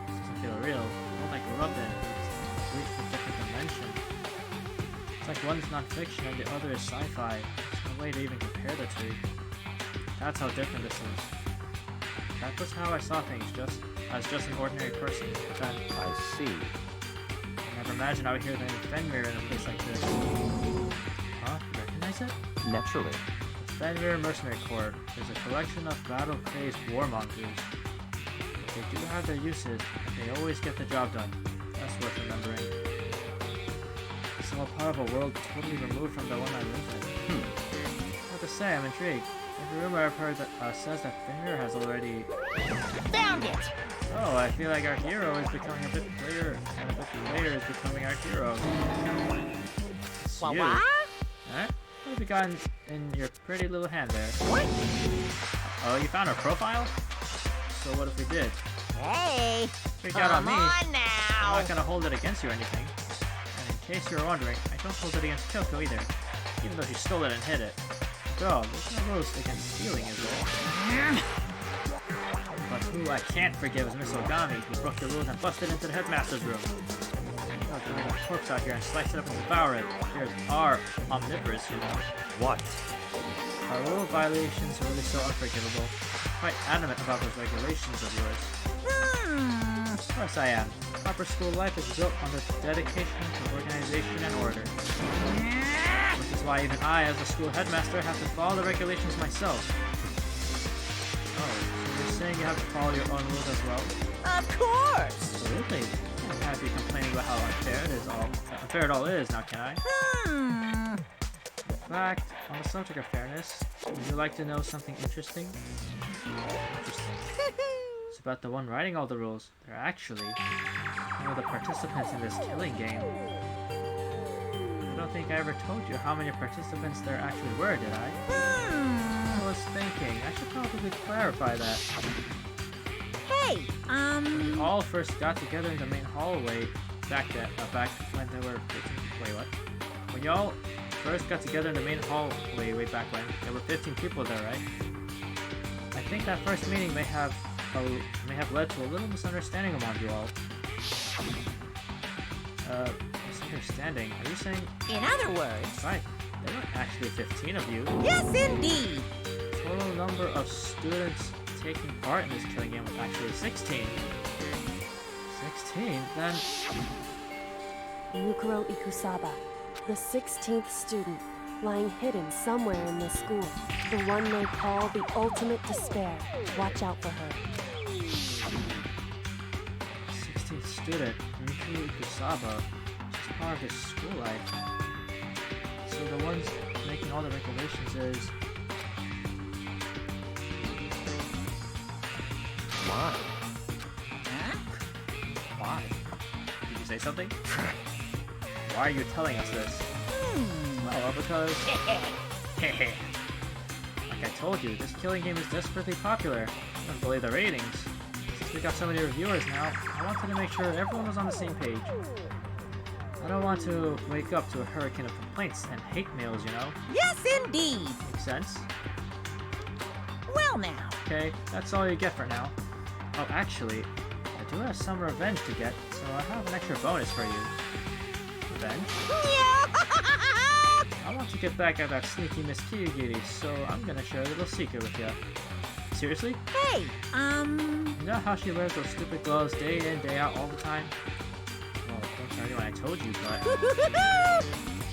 This doesn't feel real. More like Robin. It's a different dimension. It's like one's non-fiction and the other is sci-fi. There's no way to even compare the two. That's how different this is. That was how I saw things, as just an ordinary person. But then, I see. I never imagined I would hear the name Fenrir in a place like this. Huh? You recognize it? Naturally. The Fenrir Mercenary Corps is a collection of battle-crazed warmongers. They do have their uses, but they always get the job done. That's worth remembering. It's all part of a world totally removed from the one I live in. I have to say, I'm intrigued. Every rumor I've heard that says that Fenrir has already... Found it! Oh, I feel like our hero is becoming a bit later, and a bit later is becoming our hero. It's you. What? Huh? What have you got in your pretty little hand there? What? Oh, you found her profile? So what if we did? Hey! Freak out on Come me. on I'm now! not gonna hold it against you or anything. And in case you're wondering, I don't hold it against Kyoko either. Even though she stole it and hid it. Girl, there's no rules against stealing, is there? But who I can't forgive is Miss Ogami, who broke the rules and busted into the headmaster's room. Oh, bring a corpse out here and slice it up and devour it. Here's our omnivorous, you know. What? Our rule violations are really so unforgivable. I'm quite adamant about those regulations of yours. Of course I am. Proper school life is built on the dedication to organization and order. Which is why even I, as a school headmaster, have to follow the regulations myself. Oh, so you're saying you have to follow your own rules as well? Of course! Absolutely. I can't be complaining about how unfair it all is, now can I? In fact, on the subject of fairness, would you like to know something interesting? Interesting. It's about the one writing all the rules. They're actually one of the participants in this killing game. I don't think I ever told you how many participants there actually were, did I? I was thinking, I should probably clarify that. Hey, We all first got together in the main hallway back when there were 15... Wait, what? When y'all first got together in the main hallway way back when, there were 15 people there, right? I think that first meeting may have led to a little misunderstanding among you all. understanding. Are you saying... In other words, Right, there were actually 15 of you. yes indeed. Total number of students taking part in this killing game was actually 16. 16? Then... Mukuro Ikusaba, the 16th student, lying hidden somewhere in this school. The one they call the ultimate despair. Watch out for her. 16th student, Mukuro Ikusaba, she's part of his school life. So the ones making all the regulations is... Why? Huh? Why? Did you say something? Why are you telling us this? Well, because... Like I told you, this killing game is desperately popular. I don't believe the ratings. Since we got so many reviewers now, I wanted to make sure everyone was on the same page. I don't want to wake up to a hurricane of complaints and hate mails, you know? Yes indeed. Makes sense? Well now. Okay, that's all you get for now. Oh, actually, I do have some revenge to get, so I have an extra bonus for you. Revenge? I want to get back at that sneaky Miss Kirigiri, so I'm gonna share a little secret with you. Seriously? Hey, You know how she wears those stupid gloves day in, day out all the time? Well, don't tell anyone I told you, but...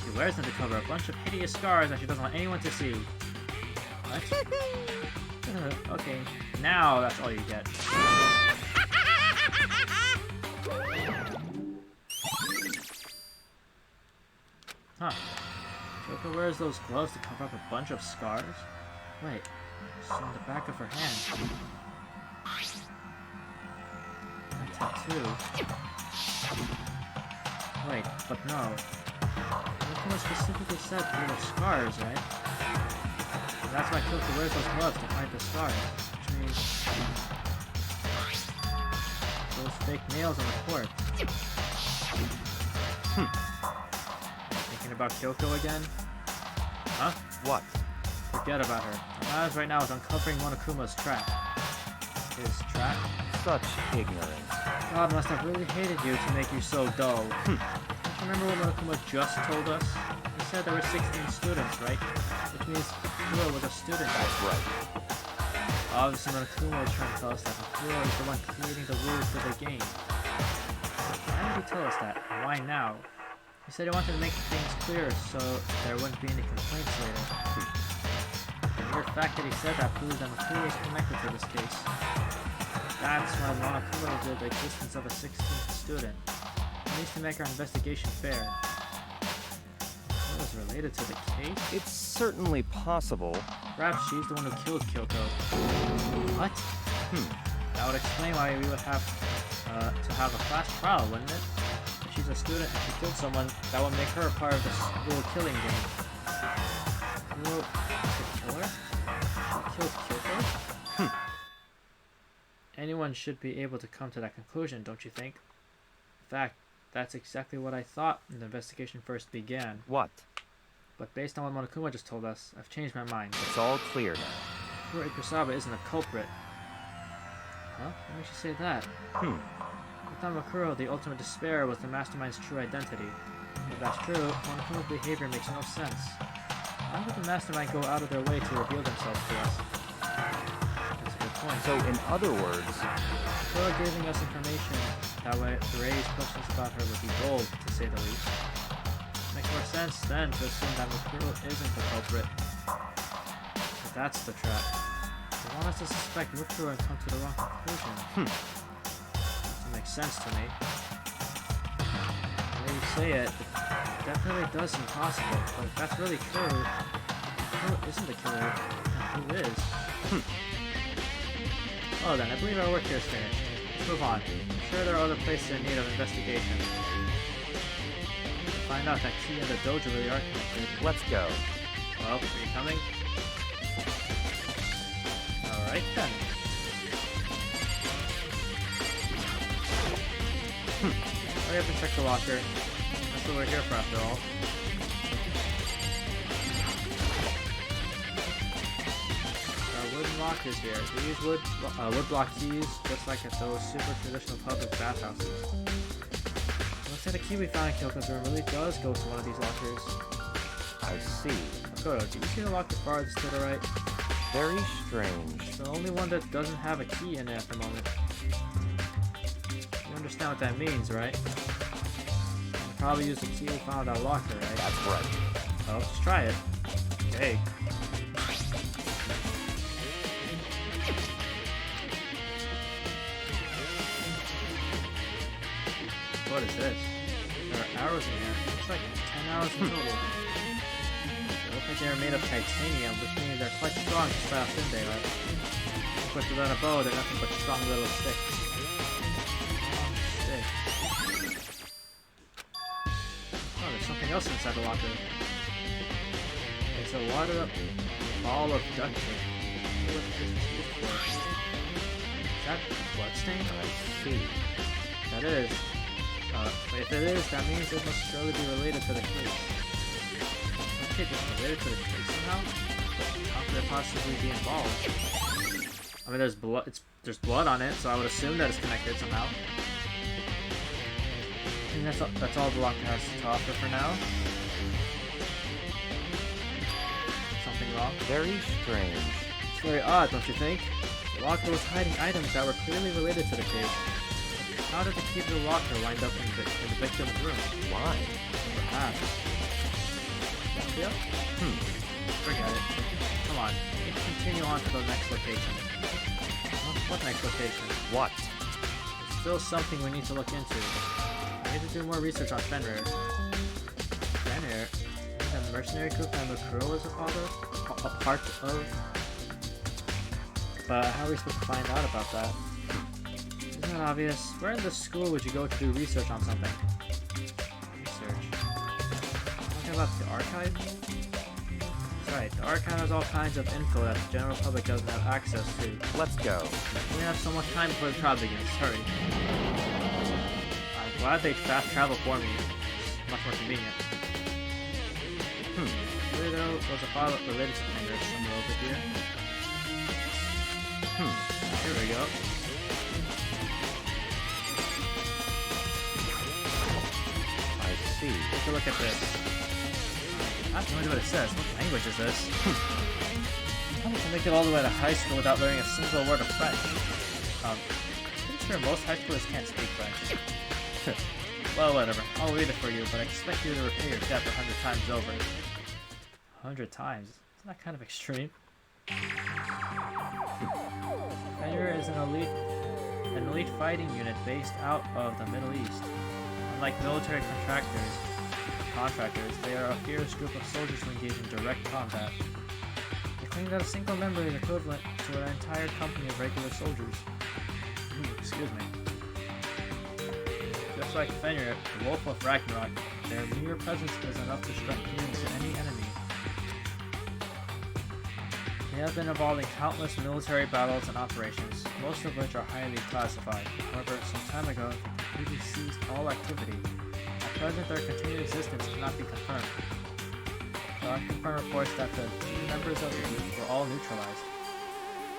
She wears them to cover a bunch of hideous scars that she doesn't want anyone to see. What? Okay, now that's all you get. Huh. Kyoko wears those gloves to cover up a bunch of scars? Wait, it's on the back of her hand. A tattoo. Wait, but no. Kyoko specifically said they were scars, right? That's why Kyoko wears those gloves to hide the scars, which means those fake nails on the corpse. Thinking about Kyoko again? Huh? What? Forget about her. What matters right now is uncovering Monokuma's trap. His trap? Such ignorance. God must have really hated you to make you so dull. Don't you remember what Monokuma just told us? He said there were 16 students, right? Which means Makuro was a student. That's right. Obviously, Monokuma was trying to tell us that Makuro is the one creating the rules for the game. Why did he tell us that? And why now? He said he wanted to make things clear so there wouldn't be any complaints later. The mere fact that he said that proves that Makuro is connected to this case. That's why Monokuma revealed the existence of a 16th student. He needs to make our investigation fair. What was related to the case? It's certainly possible. Perhaps she's the one who killed Kyoko. What? That would explain why we would have to have a flash trial, wouldn't it? If she's a student and she killed someone, that would make her a part of the school killing game. Kuro, the killer? She killed Kyoko? Anyone should be able to come to that conclusion, don't you think? In fact, that's exactly what I thought when the investigation first began. What? But based on what Monokuma just told us, I've changed my mind. It's all clear now. Mukuro Ikusaba isn't a culprit. Huh? What makes you say that? I thought Makuro, the ultimate despair, was the mastermind's true identity. If that's true, Monokuma's behavior makes no sense. Why would the mastermind go out of their way to reveal themselves to us? That's a good point. So, in other words, Makuro giving us information that way to raise questions about her would be bold, to say the least. Makes more sense then to assume that Makuro isn't the culprit. But that's the trap. They want us to suspect Makuro and come to the wrong conclusion. Doesn't make sense to me. The way you say it, it definitely does seem possible, but if that's really true, Makuro isn't the killer, then who is? Well then, I believe our work here is finished. Let's move on. I'm sure there are other places in need of investigation. Find out that Key and the dojo really are connected. let's go. Well, are you coming? Alright then. Hurry up and check the locker. That's what we're here for after all. Wooden lock is here. We use wood block keys just like at those super traditional public bathhouses. Looks looks like the key we found in Kyoko's room really does go to one of these lockers. I see. Makoto, do you see the locker farthest to the right? Very strange. It's the only one that doesn't have a key in it at the moment. You understand what that means, right? You probably use the key we found in that locker, right? That's right. Well, let's try it. Okay. What is this? There are arrows in here. Looks like 10 arrows in total. They look like they are made of titanium, which means they're quite strong to start off in daylight. Of course, without a bow, they're nothing but strong little sticks. Sticks. Oh, there's something else inside the locker. It's a wadded up ball of duct tape. What is this used for? Is that bloodstain? I see. That is. But if it is, that means it must surely be related to the case. Okay, it's related to the case somehow? But how could it possibly be involved? I mean, there's blood. There's blood on it, so I would assume that it's connected somehow. And that's all the locker has to offer for now. Something wrong? Very strange. It's very odd, don't you think? The locker was hiding items that were clearly related to the case. How did the key to the locker wind up in the victim's room? Why? Perhaps. Yeah? Forget it. Come on. Let's continue on to the next location. What next location? What? There's still something we need to look into. I need to do more research on Fenrir. Fenrir? The mercenary group that Makuro was a part of? But how are we supposed to find out about that? Isn't that obvious? Where in this school would you go to do research on something? Research. Talking about the archive? That's right, the archive has all kinds of info that the general public doesn't have access to. Let's go. We have so much time before the trial begins. Hurry. I'm glad they fast travel for me. It's much more convenient. Here though was a file related to Fenrir somewhere over here. Here we go. See. Take a look at this. I have no idea what it says. What language is this? How to make it all the way to high school without learning a single word of French? Pretty sure most high schoolers can't speak French. Well, whatever. I'll read it for you, but I expect you to repay your debt 100 times over. 100 times? Isn't that kind of extreme? Fenrir is an elite fighting unit based out of the Middle East. Unlike military contractors, they are a fierce group of soldiers who engage in direct combat. They claim that a single member is equivalent to an entire company of regular soldiers. Excuse me. Just like Fenrir, the Wolf of Ragnarok, their mere presence is enough to strike fear into any enemy. They have been involved in countless military battles and operations, most of which are highly classified. However, some time ago, they completely ceased all activity. At present, their continued existence cannot be confirmed. There are confirmed reports that the key members of the group were all neutralized.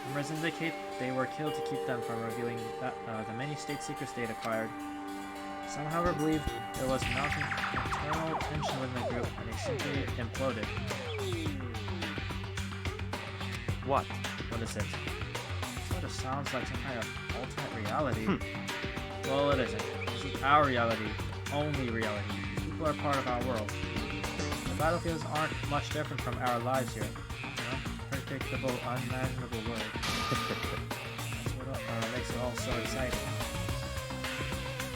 Rumors indicate they were killed to keep them from revealing the many state secrets they had acquired. Some, however, believe there was mounting internal tension within the group and they simply imploded. What? What is it? It sort of sounds like some kind of alternate reality. Well, it isn't. This is our reality. Only reality. People are part of our world. The battlefields aren't much different from our lives here. Unpredictable, unimaginable world. That's what makes it all so exciting.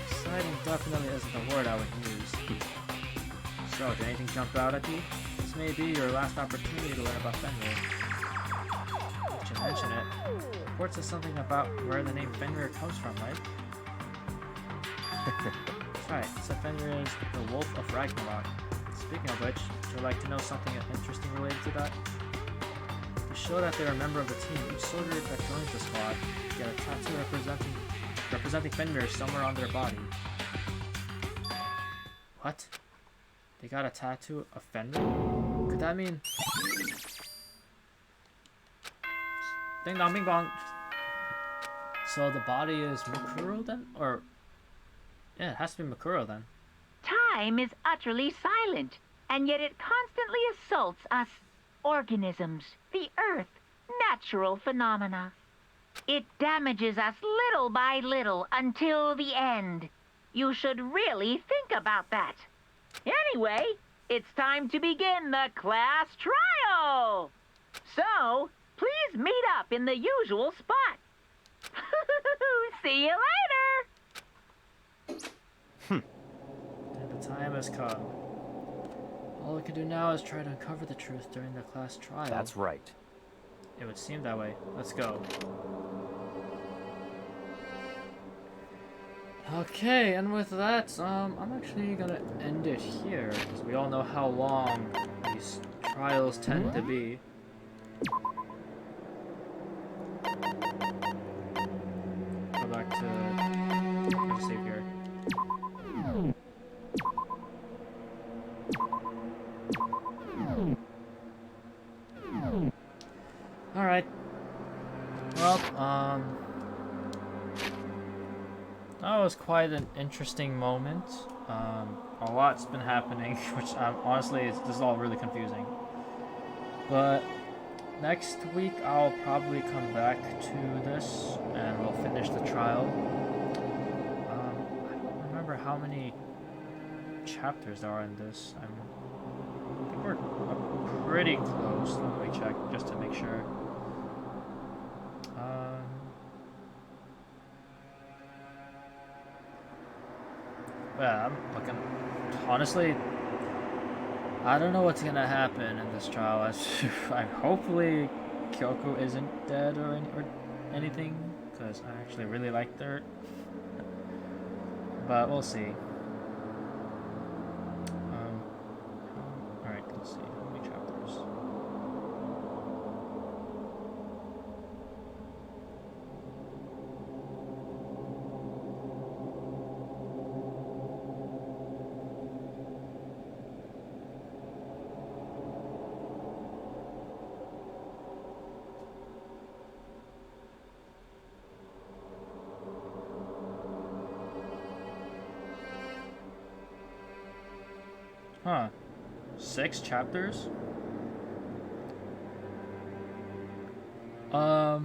Exciting definitely isn't the word I would use. So, did anything jump out at you? This may be your last opportunity to learn about Fenrir. To mention it, reports says something about where the name Fenrir comes from, right? That's right, so Fenrir is the Wolf of Ragnarok. Speaking of which, would you like to know something interesting related to that? To show that they're a member of the team, each soldier that joins the squad get a tattoo representing Fenrir somewhere on their body. What? They got a tattoo of Fenrir? Could that mean... Ding dong bing bong. So the body is Makuro then? Or... yeah, it has to be Makuro then. time is utterly silent, and yet it constantly assaults us organisms, the earth, natural phenomena. It damages us little by little until the end. You should really think about that. Anyway, it's time to begin the class trial. So, please meet up in the usual spot. See you later! And the time has come. All we can do now is try to uncover the truth during the class trial. That's right. It would seem that way. Let's go. Okay, and with that, I'm actually gonna end it here, because we all know how long these trials tend to be. Go back to... I'll save here. Alright. Well, that was quite an interesting moment. A lot's been happening, which honestly, this is all really confusing. But next week, I'll probably come back to this, and we'll finish the trial. I don't remember how many chapters there are in this. I think we're pretty close. Let me check just to make sure. Yeah, I'm looking. Honestly, I don't know what's gonna happen in this trial. Hopefully, Kyoko isn't dead or anything, because I actually really liked her. But we'll see. All right, let's see how many chapters. Huh. 6 chapters? Oh,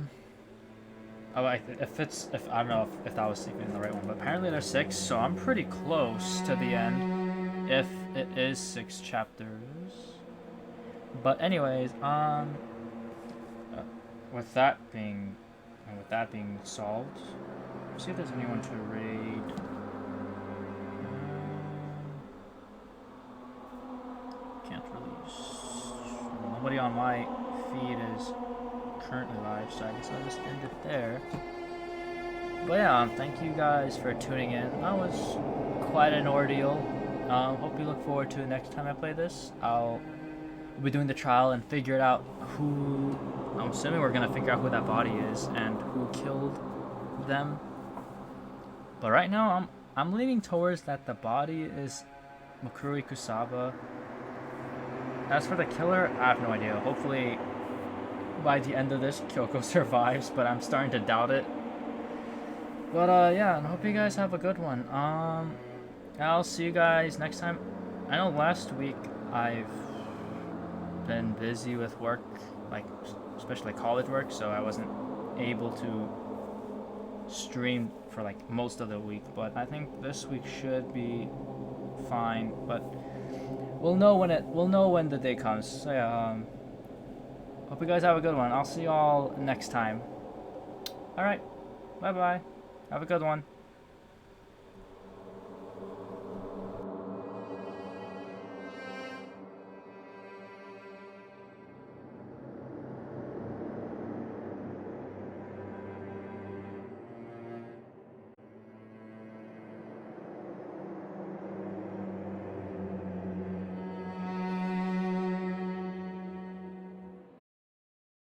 if I don't know if that was even the right one, but apparently there's 6, so I'm pretty close to the end, if it is 6 chapters. But anyways, with that being solved, let's see if there's anyone to raid. Can't really. Nobody on my feed is currently live, so I guess I'll just end it there. But yeah, thank you guys for tuning in. That was quite an ordeal. Hope you look forward to next time I play this. I'll be doing the trial and figure out who. I'm assuming we're gonna figure out who that body is and who killed them. But right now, I'm leaning towards that the body is Mikuru Kusaba. As for the killer, I have no idea. Hopefully, by the end of this, Kyoko survives, but I'm starting to doubt it. But yeah, and I hope you guys have a good one. I'll see you guys next time. I know last week I've been busy with work, like especially college work, so I wasn't able to stream for like most of the week. But I think this week should be fine. But we'll know when the day comes. So yeah, hope you guys have a good one. I'll see you all next time. Alright, bye bye. Have a good one.